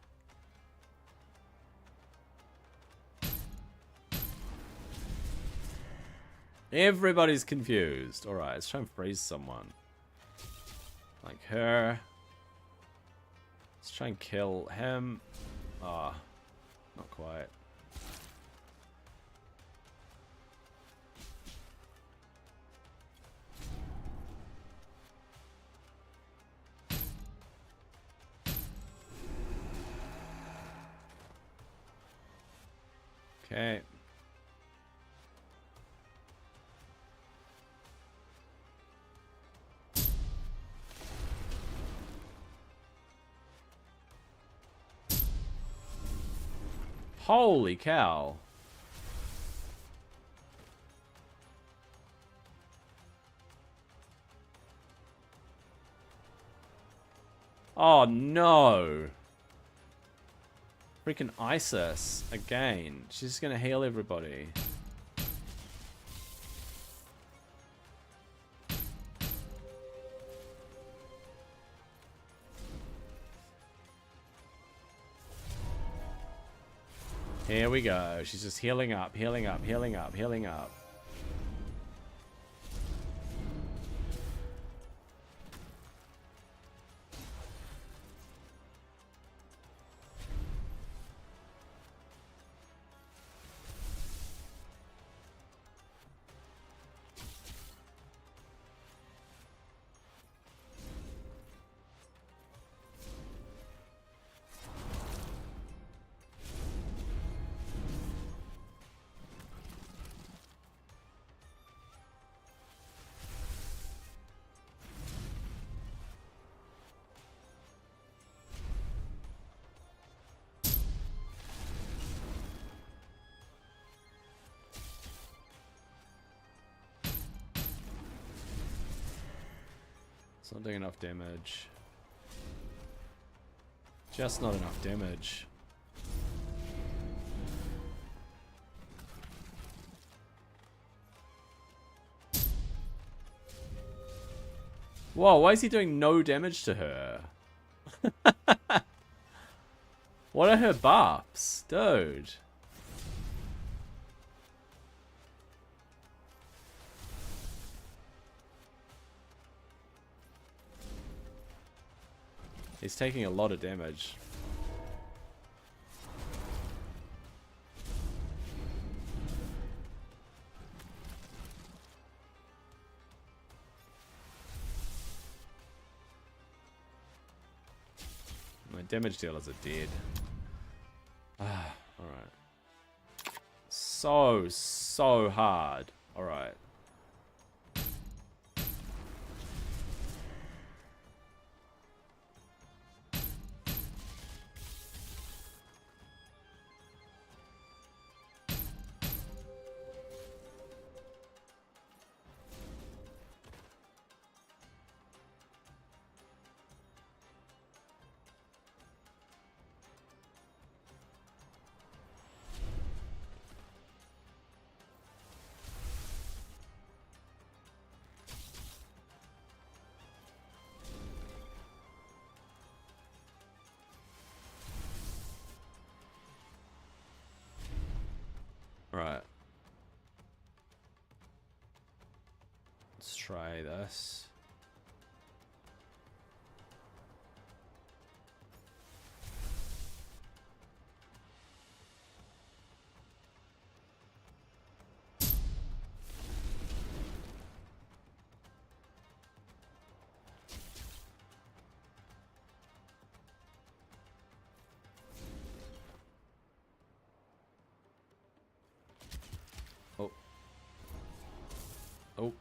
Everybody's confused. Alright, let's try and freeze someone. Like her. Let's try and kill him. Ah, not quite. Okay. Holy cow. Oh no. Freaking Isis again. She's just gonna heal everybody. Here we go. She's just healing up, healing up, healing up, healing up. It's not doing enough damage. Just not enough damage. Whoa, why is he doing no damage to her? What are her buffs? Dude. He's taking a lot of damage. My damage dealers are dead. Ah, alright. So hard. Alright. Right. Let's try this. Oh. Oh.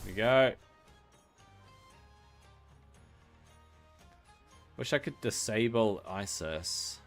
Here we go. Wish I could disable Isis.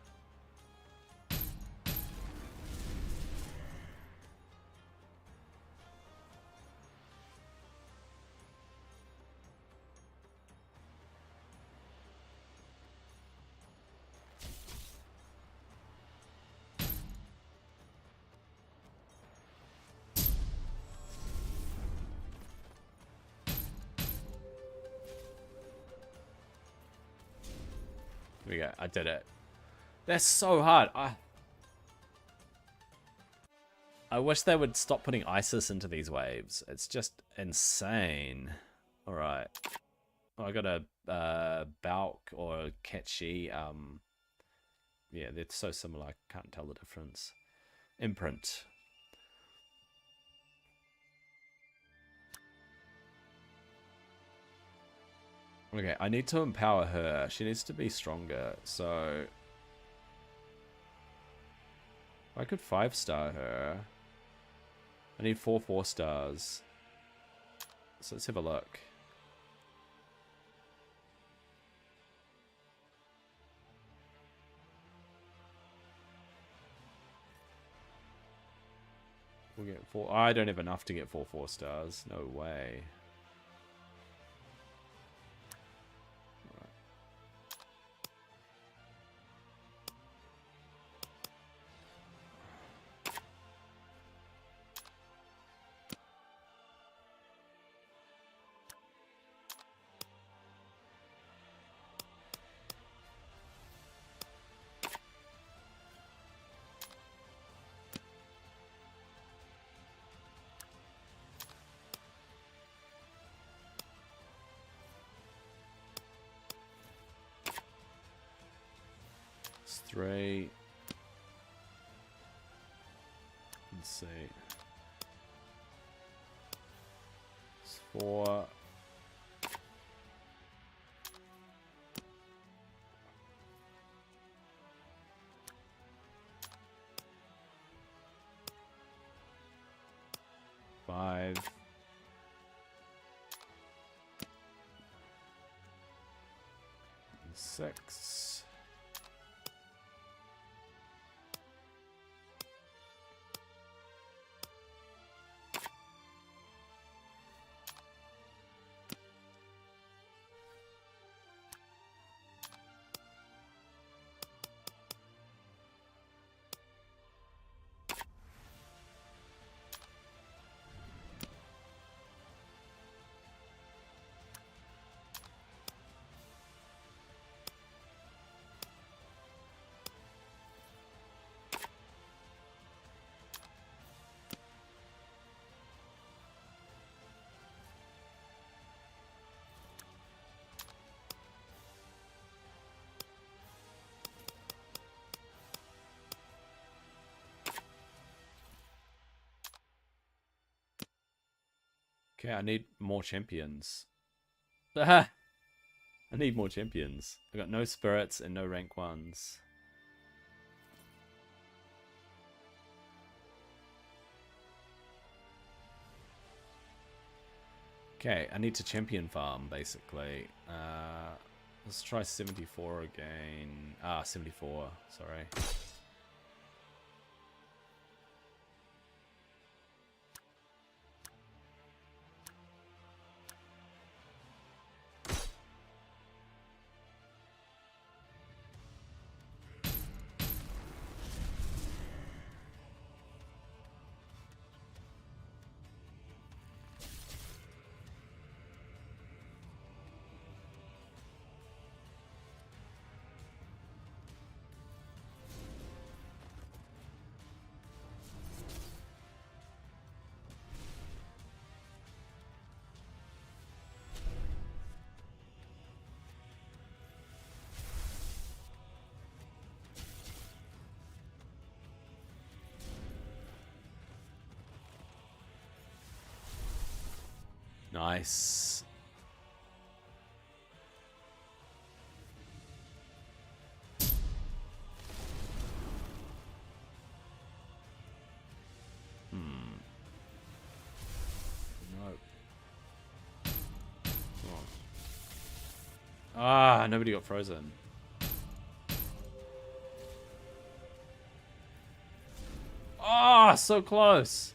Here we go. I did it. They're so hard. I wish they would stop putting ISIS into these waves. It's just insane. Alright. Oh, I got a Balk or Ketchi. Yeah, they're so similar. I can't tell the difference. imprint. Okay, I need to empower her. She needs to be stronger, so... I could 5-star her. I need 4 4-stars. So let's have a look. We'll get 4... I don't have enough to get 4 4-stars. No way. 3. Let's see. It's 4. Five. 6. Okay, I need more champions. I need more champions. I got no spirits and no rank 1s. Okay, I need to champion farm, basically. Let's try 74 again. 74, sorry. Nice. No. Oh. Nobody got frozen. Oh, so close.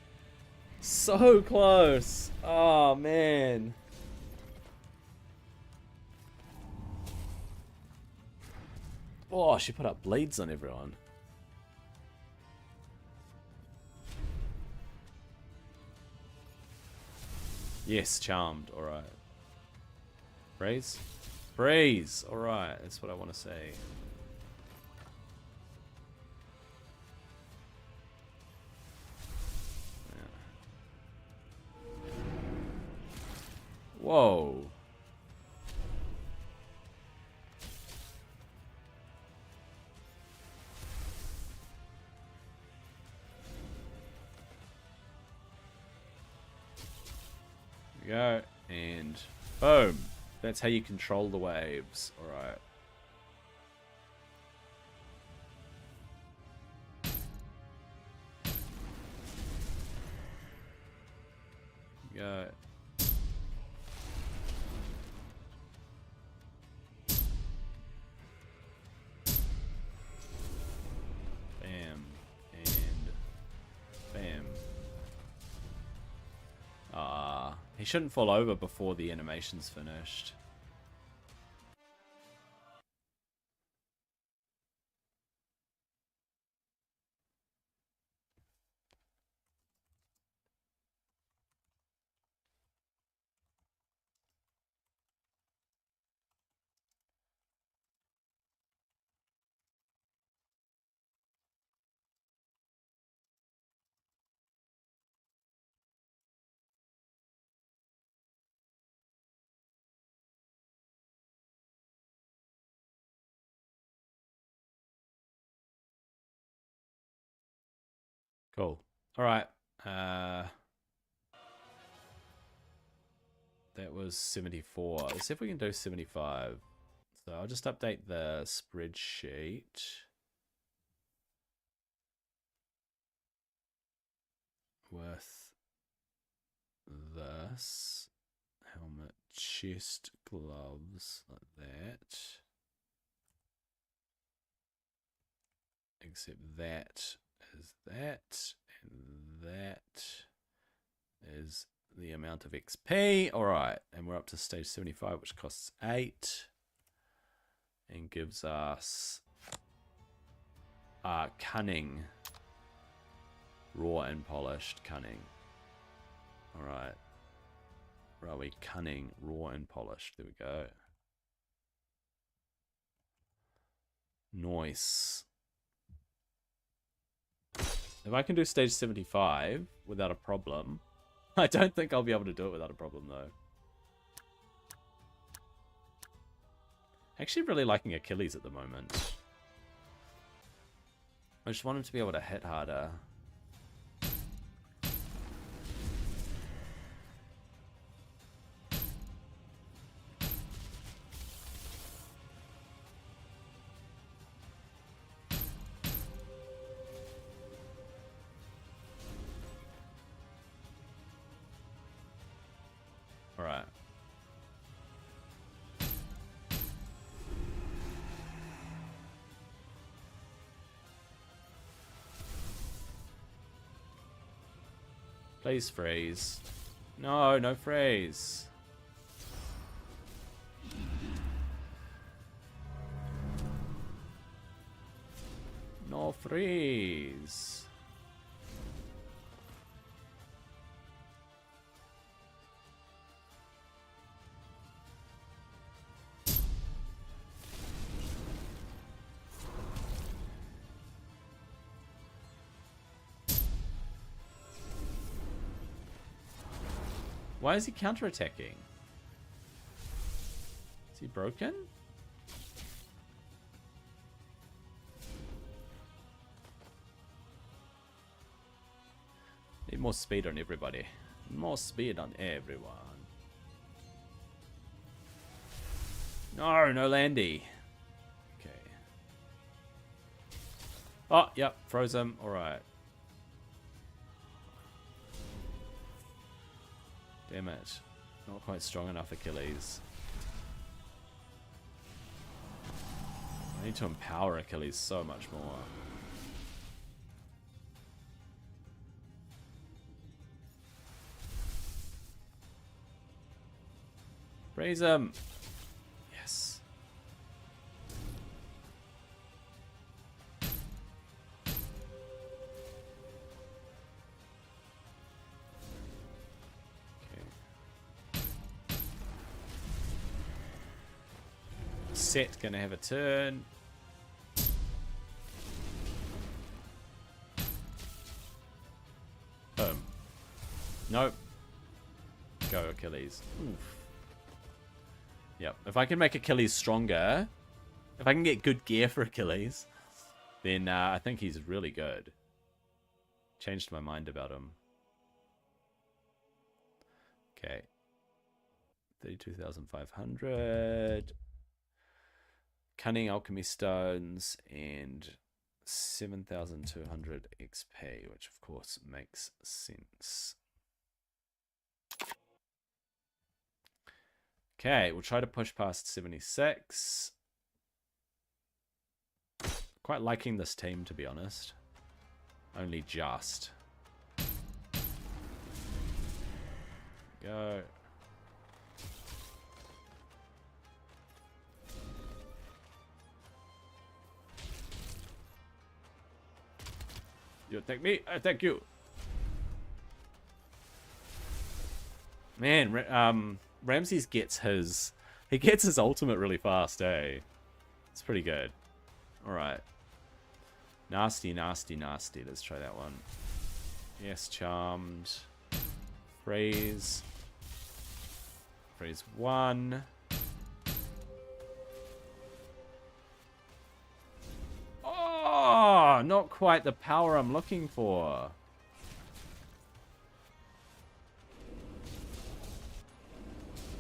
So close. Oh, man. Oh, she put up blades on everyone. Yes, charmed. Alright. Breeze? Breeze! Alright, that's what I want to say. Whoa. go. And boom. That's how you control the waves. Alright. Go. Bam. And bam. He shouldn't fall over before the animation's finished. Cool. Alright. That was 74. Let's see if we can do 75. So I'll just update the spreadsheet. With this. Helmet, chest, gloves, like that. Except that is that, and that is the amount of XP. Alright, and we're up to stage 75, which costs 8. And gives us cunning. Raw and polished cunning. Alright. Where are we? Cunning, raw and polished. There we go. Nice. If I can do stage 75 without a problem, I don't think I'll be able to do it without a problem though. Actually really liking Achilles at the moment. I just want him to be able to hit harder. Alright. Please freeze. No, no freeze. No freeze. Why is he counterattacking? Is he broken? Need more speed on everybody. More speed on everyone. No, no landy. Okay. Oh, yep, froze him. Alright. Damn it. Not quite strong enough, Achilles. I need to empower Achilles so much more. Raise him! Yes. Set gonna have a turn. Boom. Nope. Go Achilles. Oof. Yep. If I can make Achilles stronger, if I can get good gear for Achilles, then I think he's really good. Changed my mind about him. Okay. 32,500. Cunning alchemy stones and 7,200 XP, which of course makes sense. Okay, we'll try to push past 76. Quite liking this team, to be honest. Only just. Go. You attack me, I attack you. Man, Ramses gets his ultimate really fast, eh? It's pretty good. Alright. Nasty, nasty, nasty. Let's try that one. Yes, charmed. Freeze. Freeze 1. Oh, not quite the power I'm looking for.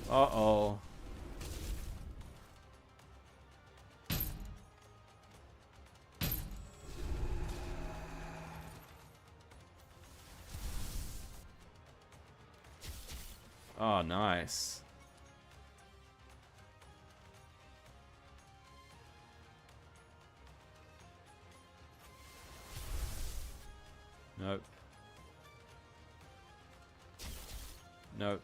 Uh-oh. Oh, nice. Nope. Nope.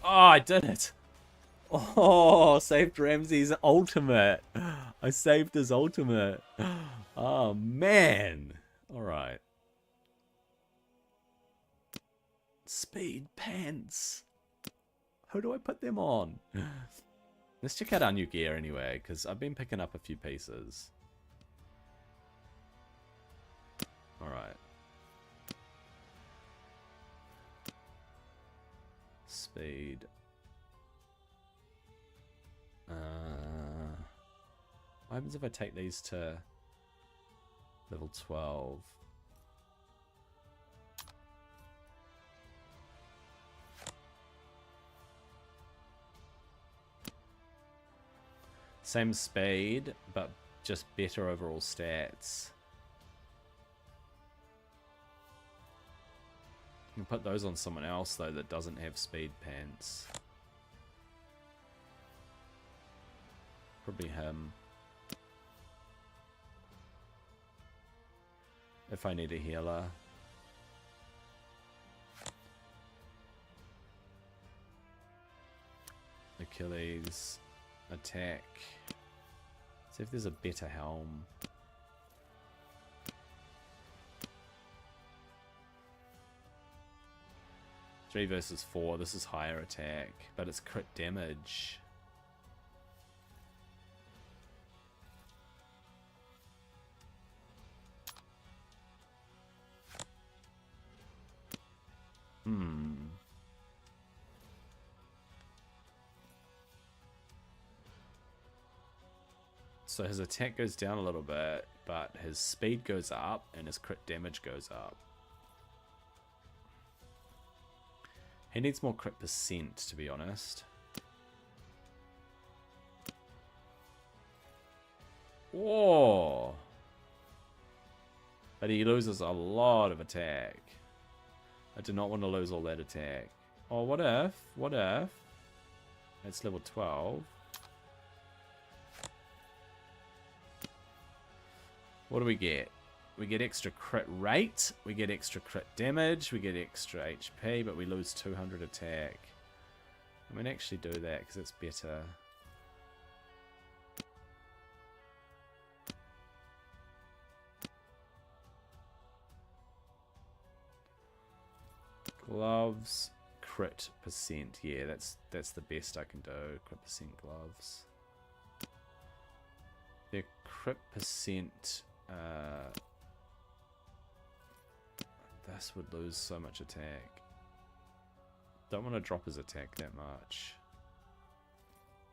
Oh, I did it. Oh, saved Ramsey's ultimate. I saved his ultimate. Oh, man. All right. Speed pants. Who do I put them on? Let's check out our new gear anyway, because I've been picking up a few pieces. Alright. Speed. What happens if I take these to level 12? Same speed, but just better overall stats. You can put those on someone else, though, that doesn't have speed pants. Probably him. If I need a healer. Achilles. Attack. See if there's a better helm. 3 versus 4. This is higher attack, but it's crit damage. So his attack goes down a little bit, but his speed goes up and his crit damage goes up. He needs more crit percent, to be honest. Whoa! But he loses a lot of attack. I do not want to lose all that attack. Oh, what if? What if? It's level 12. What do we get? We get extra crit rate, we get extra crit damage, we get extra HP, but we lose 200 attack. I'm going to actually do that because it's better. Gloves, crit percent. Yeah, that's the best I can do. Crit percent gloves. Their crit percent. This would lose so much attack. Don't want to drop his attack that much.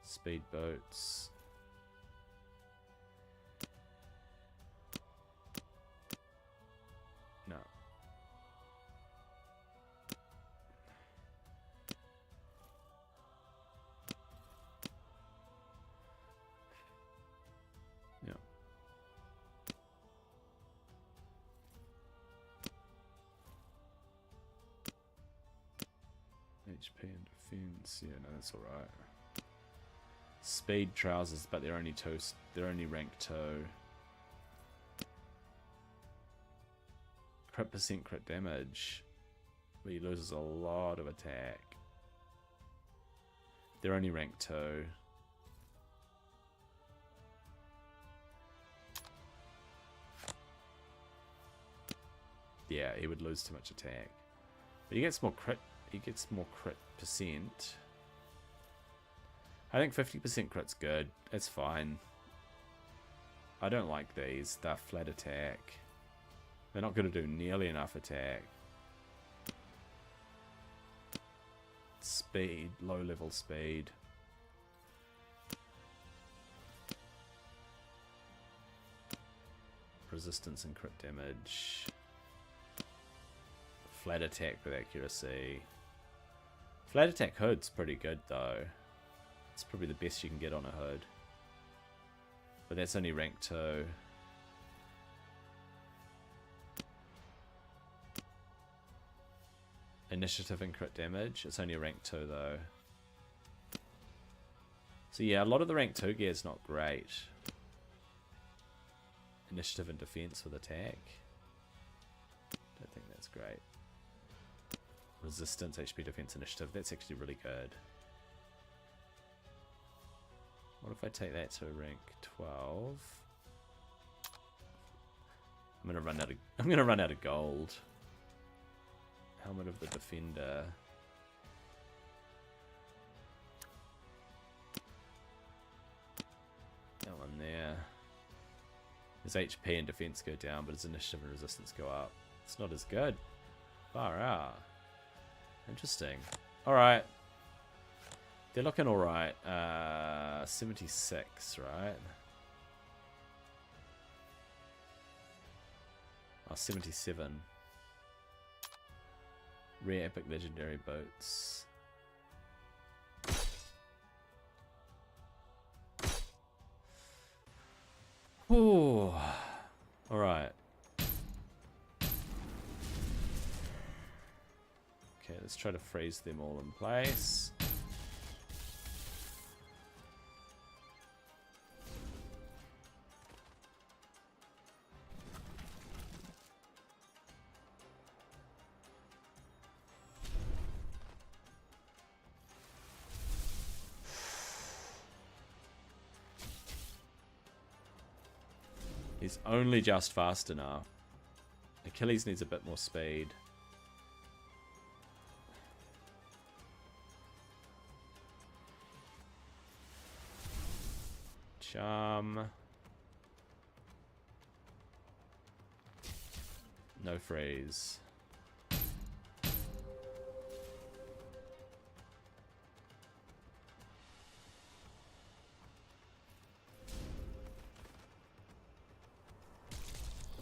Speed boots. HP and defense. Yeah, no, that's alright. Speed trousers, but they're only two. They're only rank 2. Crit percent crit damage. But he loses a lot of attack. They're only rank 2. Yeah, he would lose too much attack. But he gets more crit. He gets more crit percent. I think 50% crit's good. It's fine. I don't like these. They're flat attack. They're not going to do nearly enough attack. Speed, low level speed. Resistance and crit damage. Flat attack with accuracy. Flat attack hood's pretty good though. It's probably the best you can get on a hood. But that's only rank 2. Initiative and crit damage. It's only rank 2 though. So yeah, a lot of the rank 2 gear is not great. Initiative and defense with attack. Don't think that's great. Resistance, HP, defense, initiative. That's actually really good. What if I take that to rank 12? I'm gonna run out of gold. Helmet of the Defender. That one there. His HP and defense go down, but his initiative and resistance go up. It's not as good. Far out. Interesting. Alright. They're looking alright. 76, right? Oh, 77. Rare epic legendary boats. Ooh. Alright. Okay, let's try to freeze them all in place. He's only just fast enough. Achilles needs a bit more speed. Charm. No freeze.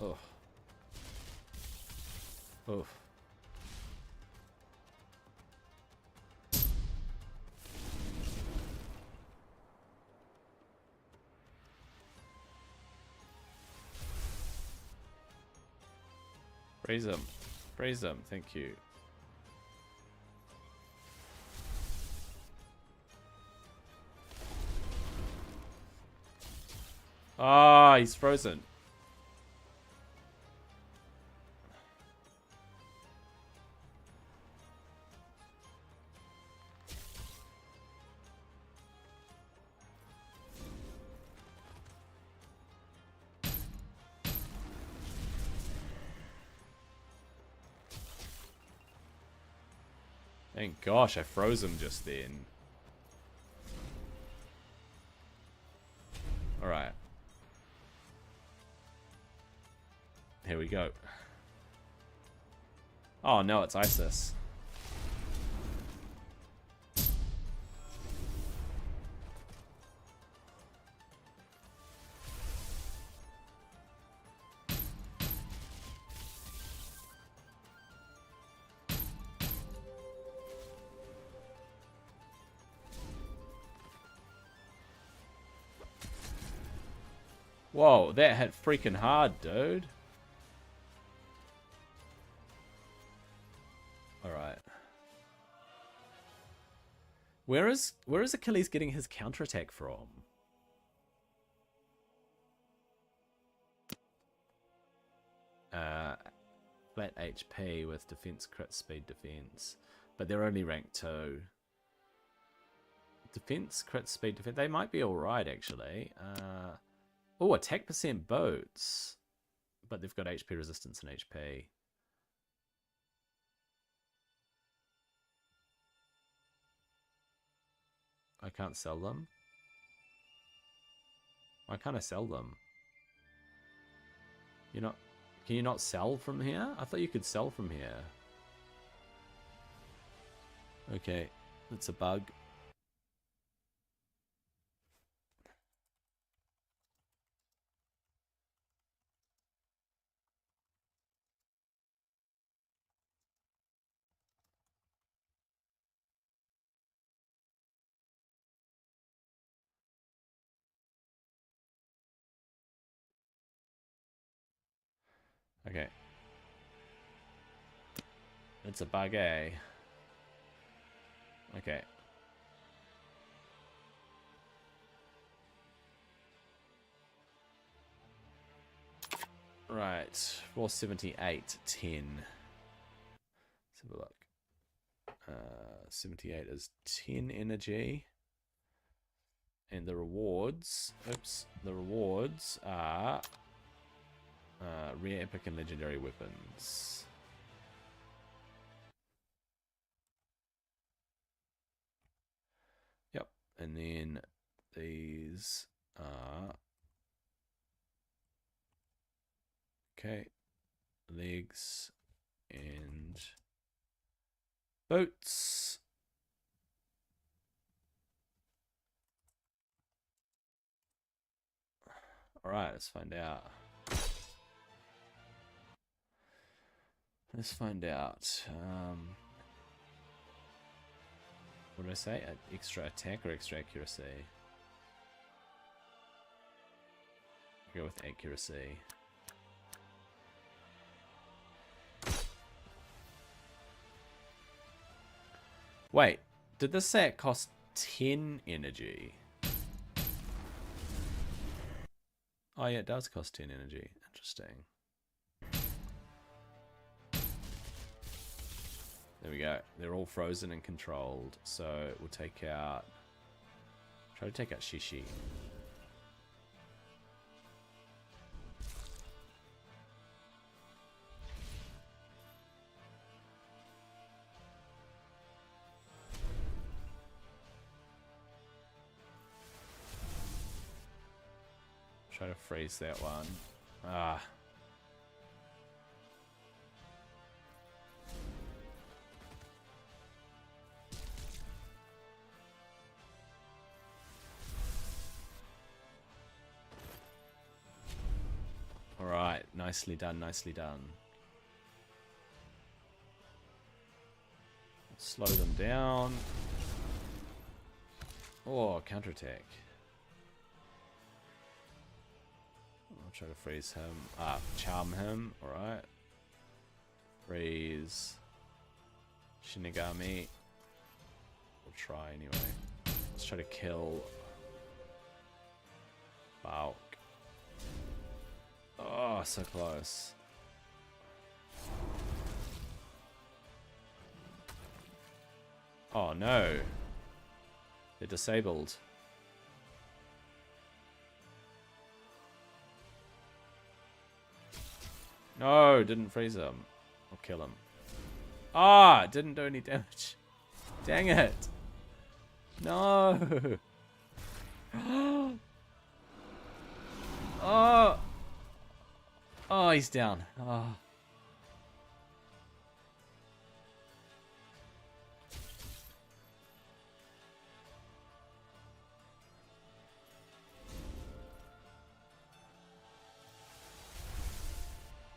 Oh. Oof. Praise him. Praise him. Thank you. Ah, he's frozen. Thank gosh, I froze him just then. Alright. Here we go. Oh no, it's Isis. Whoa, that hit freaking hard, dude. Alright. Where is Achilles getting his counterattack from? Flat HP with defense, crit, speed, defense, but they're only rank 2. Defense, crit, speed, defense. They might be all right actually. Oh, attack percent boats, but they've got HP resistance and HP. I can't sell them. Why can't I sell them? You're not. Can you not sell from here? I thought you could sell from here. Okay, that's a bug. Okay. It's a bug, eh? Okay. Right. 478, 10. Let's have a look. 78 is 10 energy. And the rewards... Oops. The rewards are... rare, epic, and legendary weapons. Yep. And then these are... Okay. Legs and boats. Alright, let's find out. Let's find out. What did I say? Extra attack or extra accuracy? I'll go with accuracy. Wait, did this set cost 10 energy? Oh yeah, it does cost 10 energy. Interesting. There we go. They're all frozen and controlled. So we'll take out... Try to take out Shishi. Try to freeze that one. Ah. Alright, nicely done, nicely done. Slow them down. Oh, counterattack. I'll try to freeze him. Ah, charm him. Alright. Freeze. Shinigami. We'll try anyway. Let's try to kill Balk. Oh, so close. Oh no. They're disabled. No, didn't freeze him. I'll kill him. Ah, didn't do any damage. Dang it. No. Oh. Oh, he's down. Oh.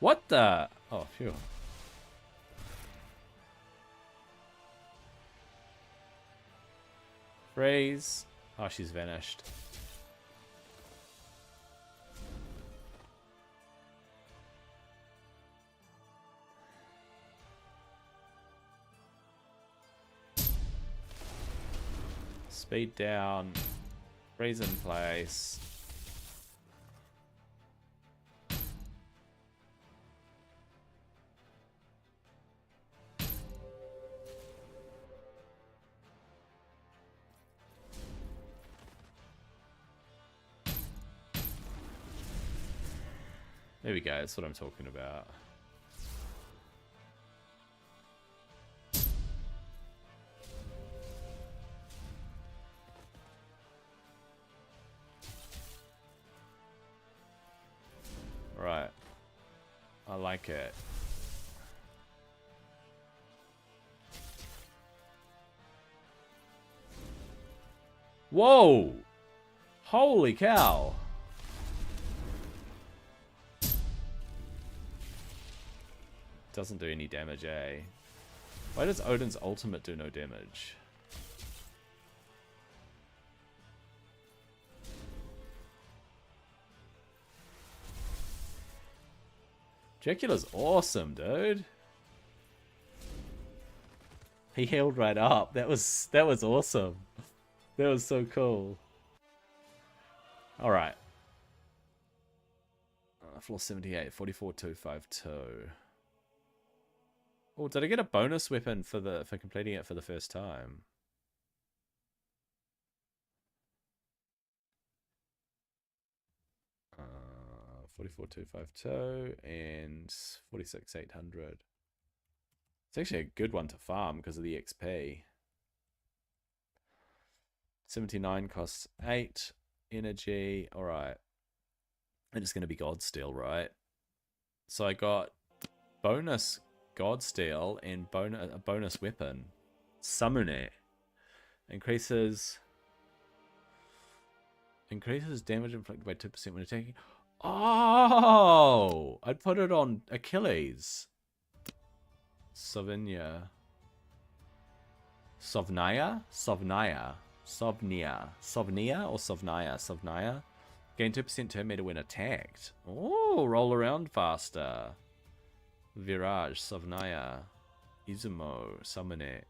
What the? Oh, phew. Freeze. Oh, she's vanished. Speed down. Freeze in place. There we go, that's what I'm talking about. Right. I like it. Whoa! Holy cow! Doesn't do any damage, eh? Why does Odin's ultimate do no damage? Dracula's awesome, dude. He healed right up. That was awesome. That was so cool. All right. Floor 78, 44,252. Oh, did I get a bonus weapon for completing it for the first time? Uh, 44,252 and 46,800. It's actually a good one to farm because of the XP. 79 costs 8 energy. All right. And it's going to be Godsteel, right? So I got bonus Godsteel and a bonus weapon. Summon it. Increases damage inflicted by 2% when attacking. Oh! I'd put it on Achilles. Sovnia or Sovnia? Gain 2% turn meter when attacked. Oh, roll around faster. Virage, Sovnia, Izumo, summon it.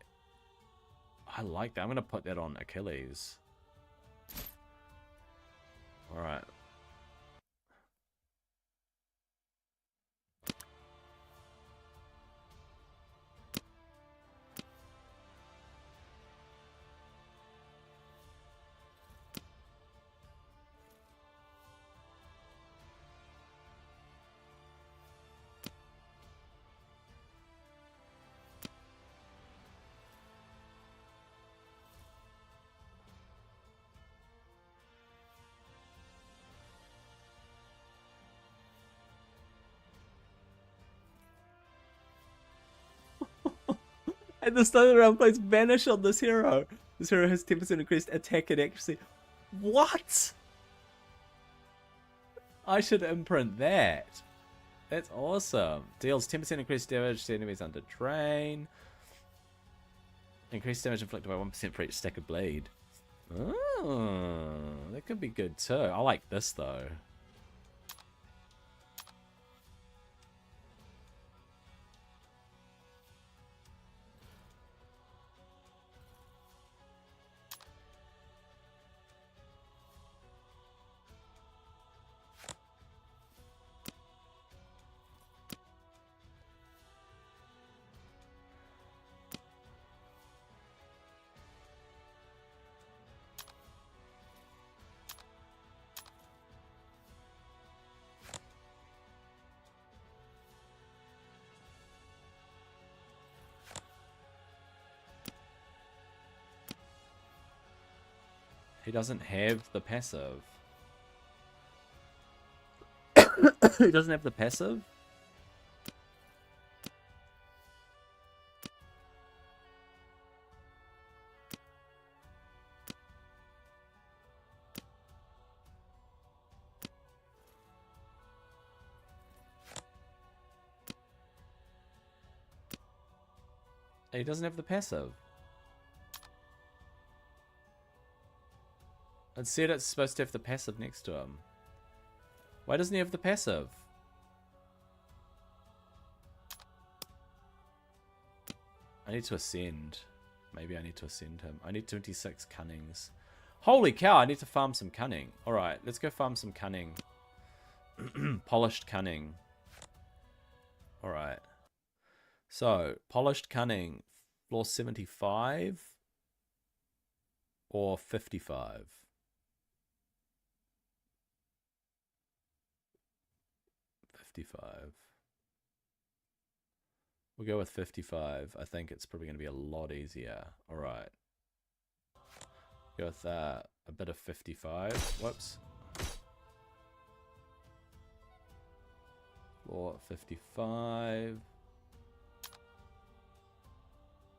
I like that. I'm going to put that on Achilles. Alright. And the start of the round plays vanish on this hero. This hero has 10% increased attack and accuracy. What? I should imprint that. That's awesome. Deals 10% increased damage to enemies under drain. Increased damage inflicted by 1% for each stack of bleed. Oh, that could be good too. I like this though. He doesn't have the passive. He doesn't have the passive? He doesn't have the passive. It said it's supposed to have the passive next to him. Why doesn't he have the passive? I need to ascend. Maybe I need to ascend him. I need 26 cunnings. Holy cow, I need to farm some cunning. Alright, let's go farm some cunning. Polished cunning. Alright. So, polished cunning. Floor 75 or 55? 55. We'll go with 55. I think it's probably going to be a lot easier. Alright. Go with a bit of 55. Whoops. Floor 55.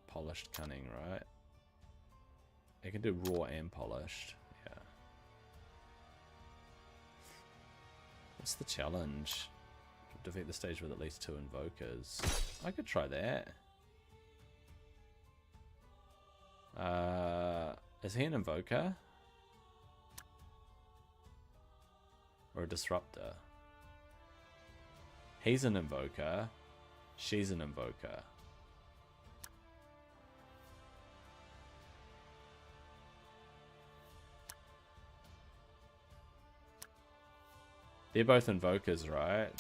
Polished cunning, right? I can do raw and polished. Yeah. What's the challenge? Defeat the stage with at least 2 invokers. I could try that. Is he an invoker? Or a disruptor? He's an invoker. She's an invoker. They're both invokers, right?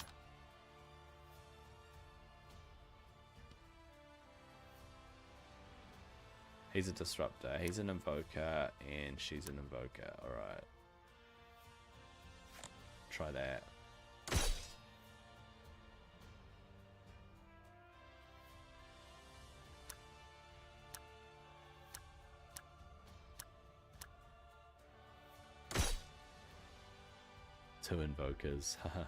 He's a disruptor. He's an invoker, and she's an invoker. Alright. Try that. Two invokers. Haha.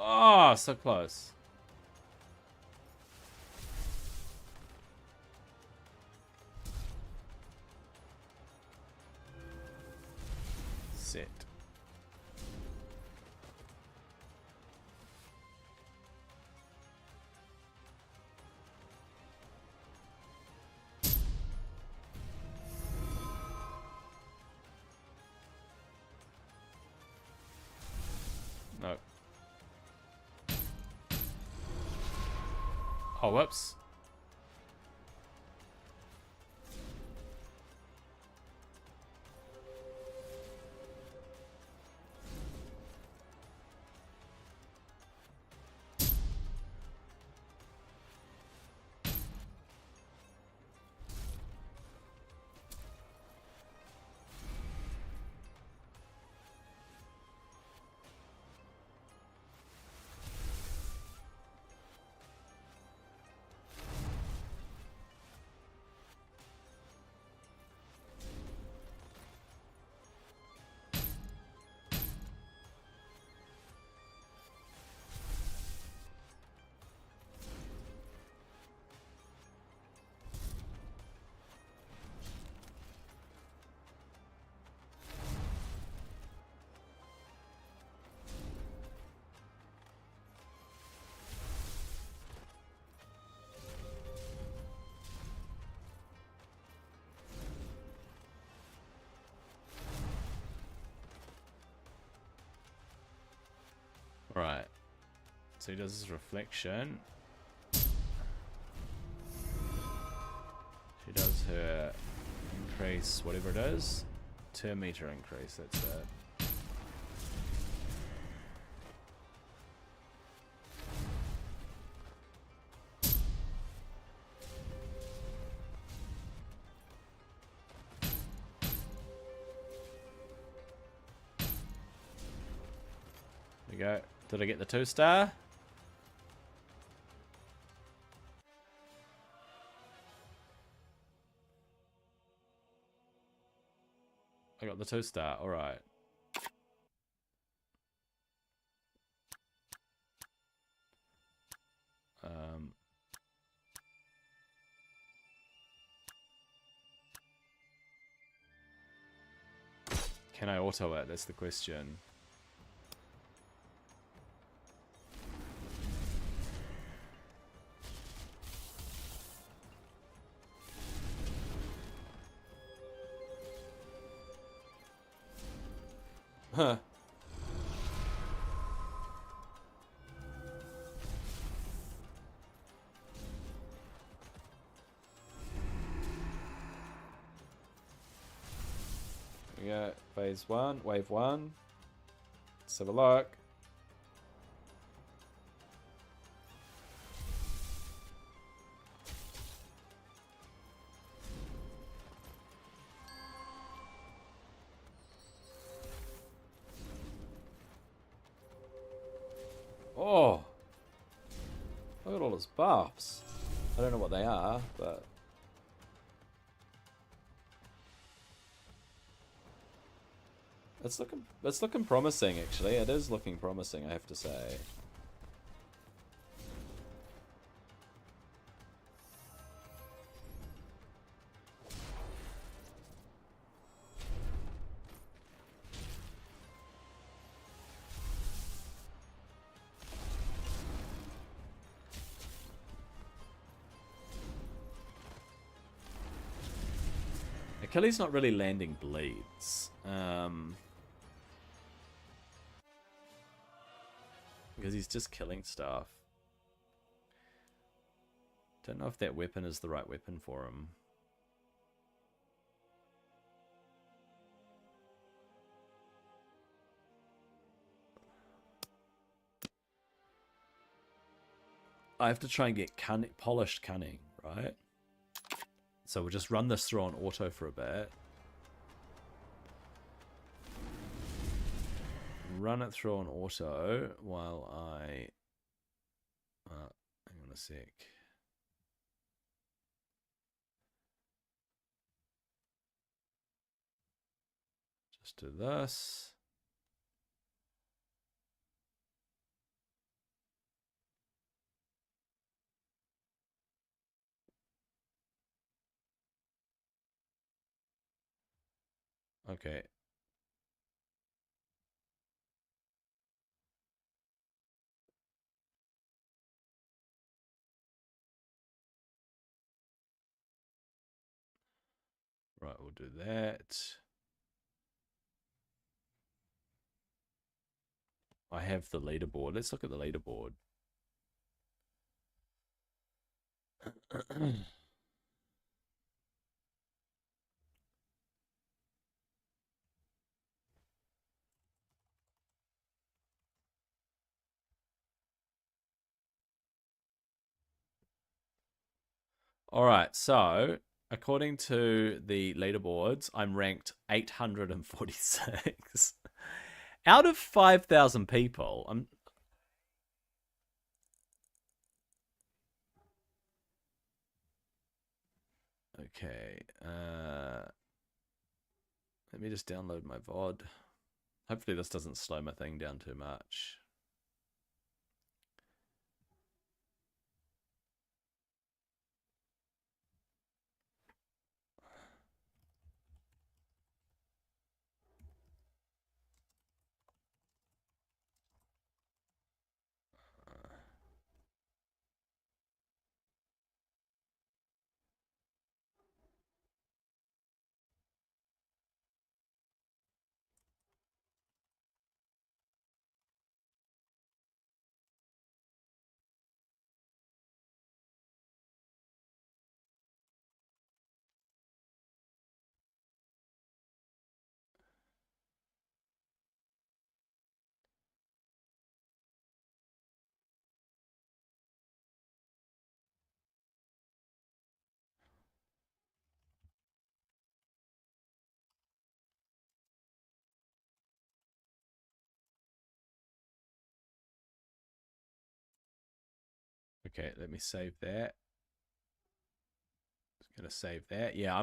Oh, so close. Set. No. Oh, whoops. Right. So he does his reflection. She does her increase, whatever it is. 2 meter increase, that's it. There we go. Did I get the 2-star? I got the 2-star. All right. Can I auto it? That's the question. Huh. We got phase 1, wave 1. Let's have a look. Oh! Look at all his buffs. I don't know what they are, but... It's looking promising, actually. It is looking promising, I have to say. Achilles not really landing bleeds. Because he's just killing stuff. Don't know if that weapon is the right weapon for him. I have to try and get polished cunning, right? So we'll just run this through on auto for a bit. Run it through on auto while I... hang on a sec. Just do this. Okay. Right, we'll do that. I have the leaderboard. Let's look at the leaderboard. All right, so according to the leaderboards, I'm ranked 846 out of 5,000 people. I'm okay. Let me just download my VOD. Hopefully, this doesn't slow my thing down too much. Okay, let me save that. Just gonna save that. Yeah,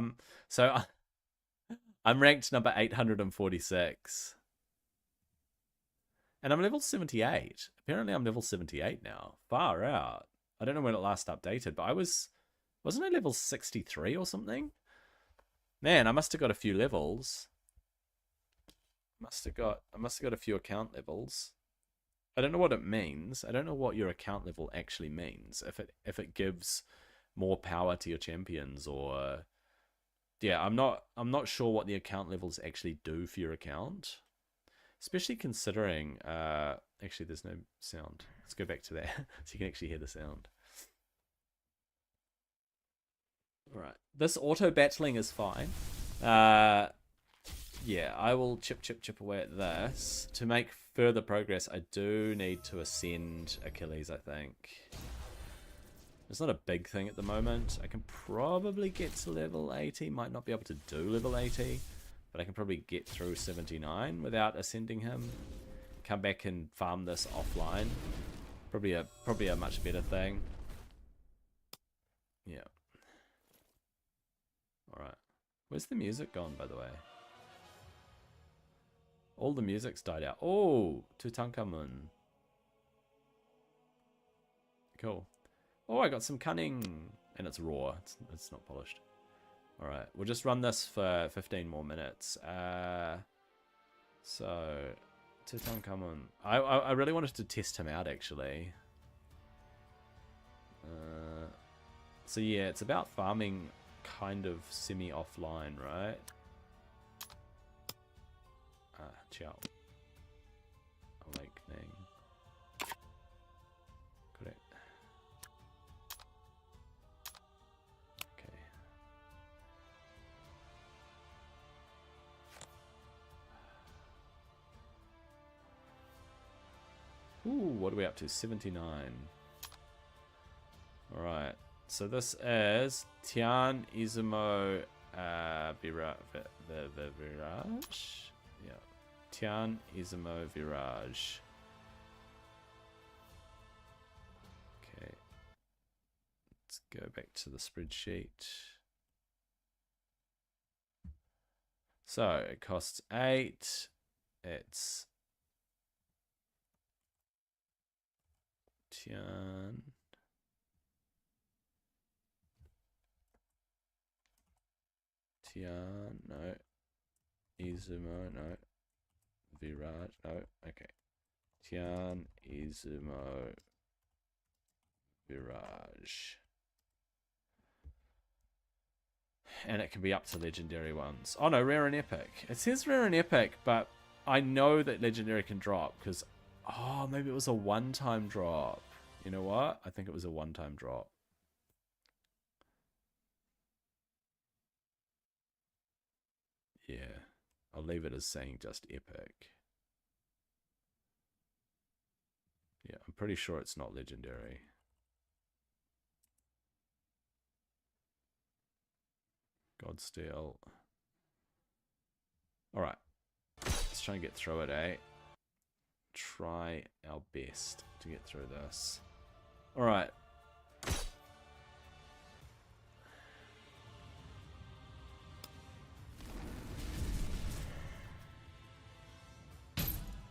I'm ranked number 846. And I'm level 78. Apparently I'm level 78 now. Far out. I don't know when it last updated, but wasn't I level 63 or something? Man, I must have got a few levels. I must have got a few account levels. I don't know what it means. I don't know what your account level actually means. If it gives more power to your champions, or yeah, I'm not sure what the account levels actually do for your account. Especially considering actually there's no sound. Let's go back to that so you can actually hear the sound. Alright. This auto battling is fine. Yeah, I will chip away at this. To make further progress, I do need to ascend Achilles, I think. It's not a big thing at the moment. I can probably get to level 80. Might not be able to do level 80, but I can probably get through 79 without ascending him. Come back and farm this offline. Probably a much better thing. Yeah. Alright. Where's the music gone, by the way? All the music's died out. Oh, Tutankhamun. Cool. Oh, I got some cunning. And it's raw. It's not polished. Alright, we'll just run this for 15 more minutes. So, Tutankhamun. I really wanted to test him out, actually. So yeah, it's about farming kind of semi-offline, right? Ciao. Awakening. Correct. Okay. Ooh, what are we up to? 79. Alright. So this is Tian Izumo Virage. Yeah. Tian Izumo Virage. Okay. Let's go back to the spreadsheet. So it costs 8. It's Tian. No. Izumo, no. Virage, no. Okay. Tian Izumo Virage. And it can be up to legendary ones. Oh no, rare and epic. It says rare and epic, but I know that legendary can drop because, oh, maybe it was a one-time drop. You know what? I think it was a one-time drop. Yeah, I'll leave it as saying just epic. Yeah, I'm pretty sure it's not legendary. Godsteel. Alright. Let's try and get through it, eh? Try our best to get through this. Alright.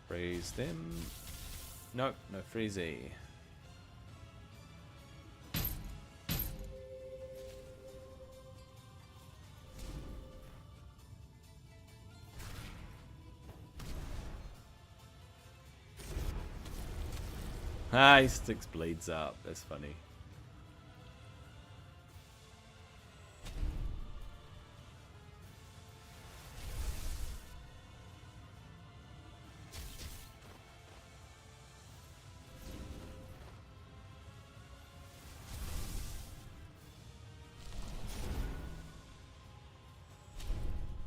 Freeze them. Nope, no freezy. Ah, he sticks bleeds up. That's funny.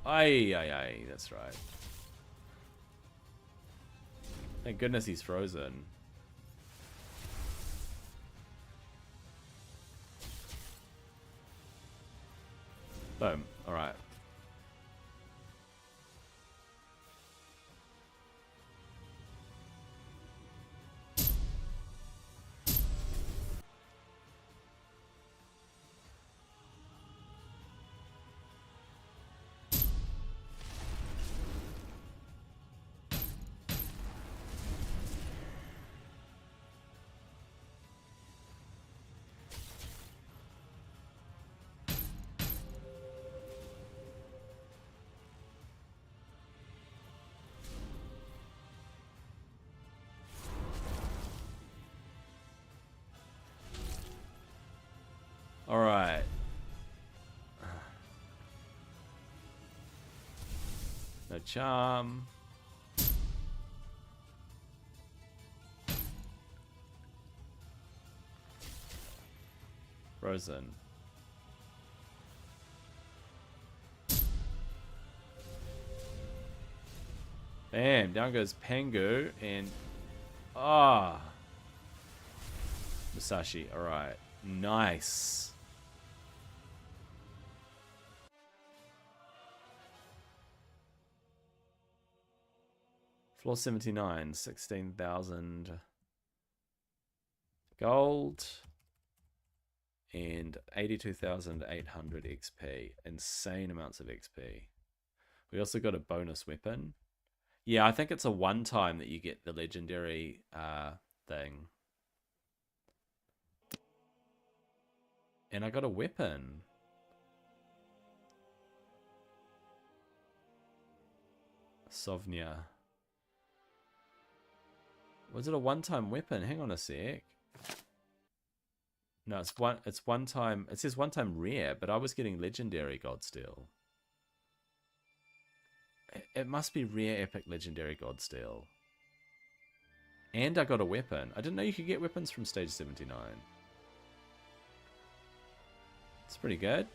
Aye, that's right. Thank goodness he's frozen. Boom. Alright. No charm. Frozen. Bam, down goes Pengu and Musashi, alright. Nice. Floor 79, 16,000 gold and 82,800 XP. Insane amounts of XP. We also got a bonus weapon. Yeah, I think it's a one-time that you get the legendary thing. And I got a weapon. Sovnia. Was it a one-time weapon? Hang on a sec. No, it's one time. It says one time rare, but I was getting legendary God Steel. It must be rare epic legendary God Steel. And I got a weapon. I didn't know you could get weapons from stage 79. It's pretty good.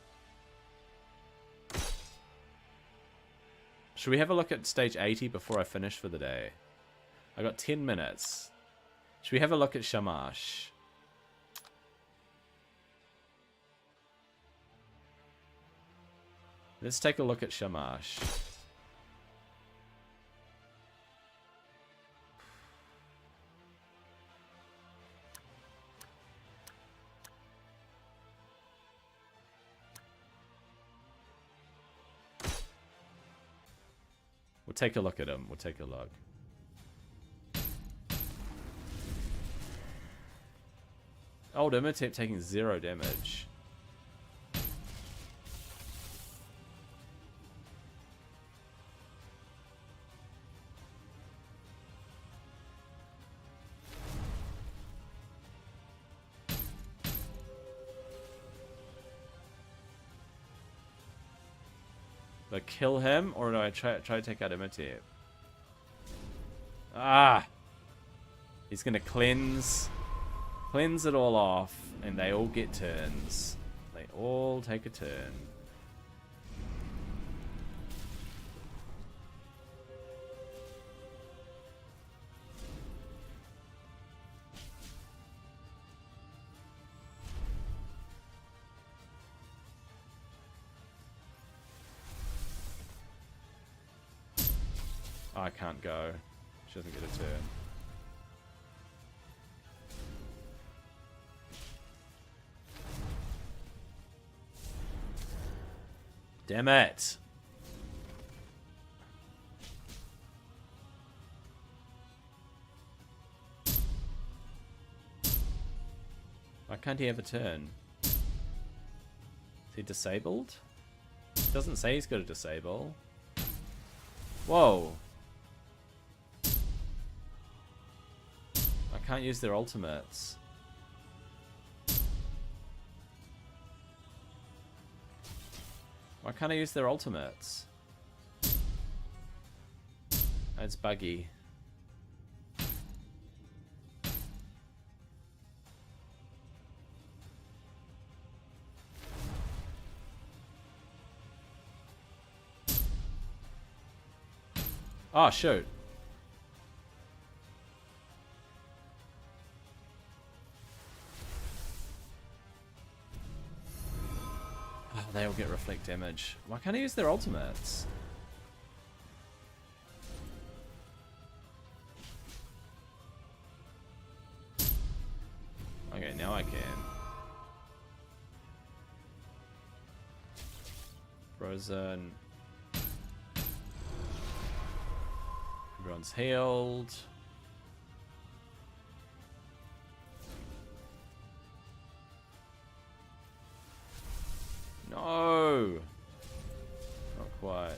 Should we have a look at stage 80 before I finish for the day? I got 10 minutes. Should we have a look at Shamash? Let's take a look at Shamash. We'll take a look at him. We'll take a look. Old Imhotep taking 0 damage. Do I kill him or do I try to take out Imhotep? Ah! He's gonna cleanse it all off, and they all get turns. They all take a turn. I can't go. She doesn't get a turn. Damn it! Why can't he have a turn? Is he disabled? Doesn't say he's got a disable. Whoa! I can't use their ultimates. Why can't I use their ultimates? It's buggy. Oh, shoot. Oh, they all get reflect damage. Why can't I use their ultimates? Okay, now I can. Frozen. Everyone's healed. No! Not quite.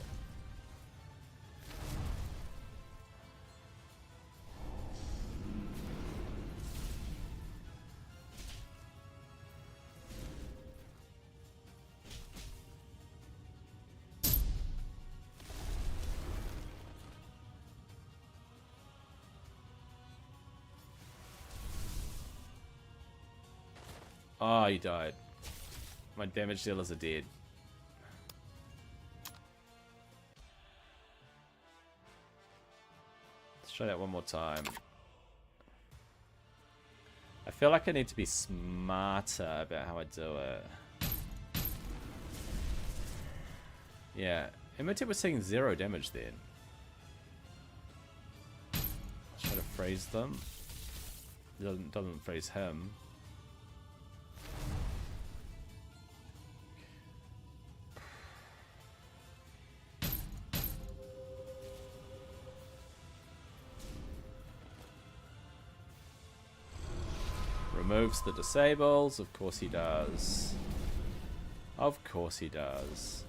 Oh, he died. My damage dealers are dead. Let's try that one more time. I feel like I need to be smarter about how I do it. Yeah, Imhotep was taking 0 damage then. Let's try to freeze them. Doesn't freeze him. Removes the disables. Of course he does. Of course he does.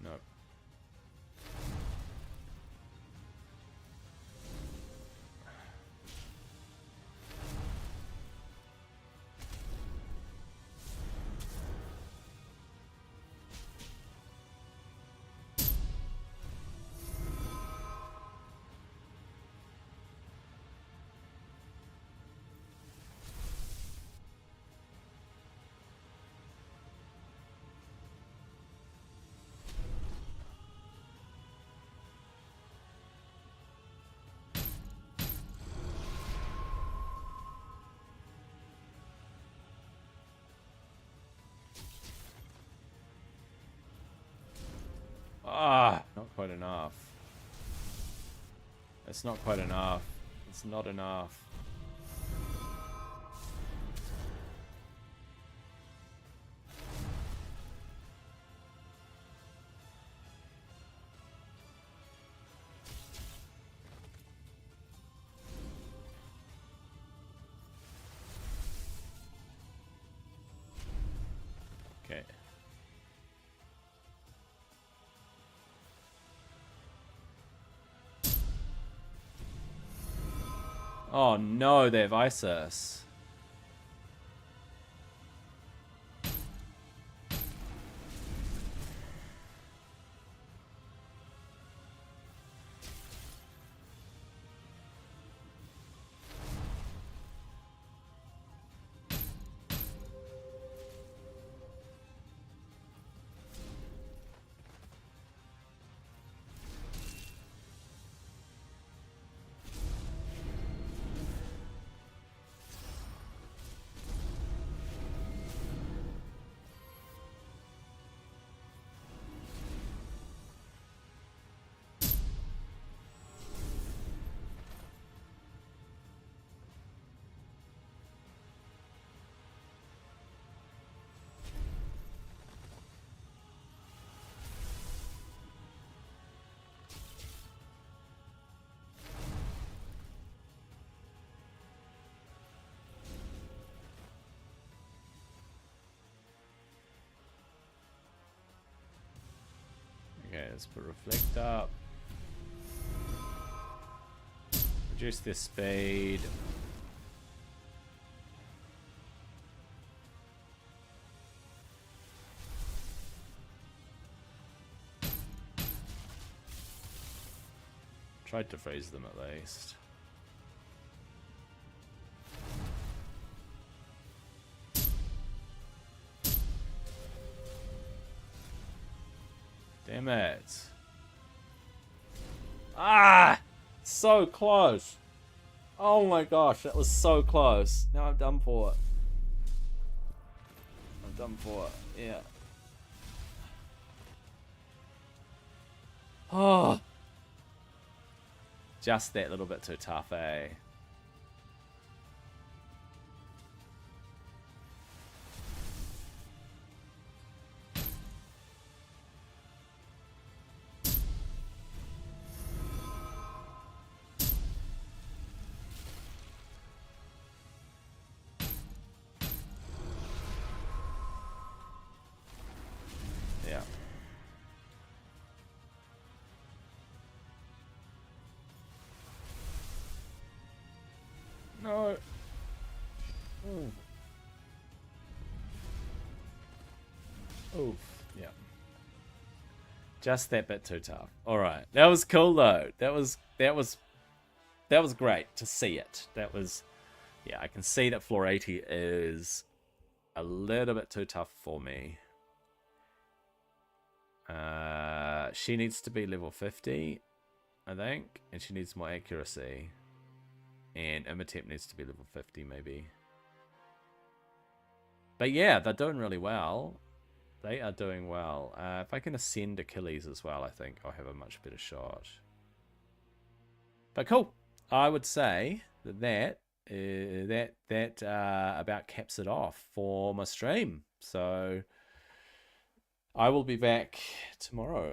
Nope. Ah, not quite enough. It's not quite enough. It's not enough. Okay. Oh no, they have Isis. Okay, let's put Reflect up. Reduce their speed. Tried to freeze them at least. Damn it. Ah! So close. Oh my gosh, that was so close. Now I'm done for it. I'm done for it. Yeah. Oh. Just that little bit too tough, eh? Yeah. No. Ooh. Oof. Yeah. Just that bit too tough. All right. That was cool though. That was great to see it. That was, yeah, I can see that floor 80 is a little bit too tough for me. She needs to be level 50, I think, and she needs more accuracy. And Imatep needs to be level 50 maybe. But yeah, they're doing really well. They are doing well. If I can ascend Achilles as well, I think I'll have a much better shot. But cool. I would say that about caps it off for my stream. So I will be back tomorrow.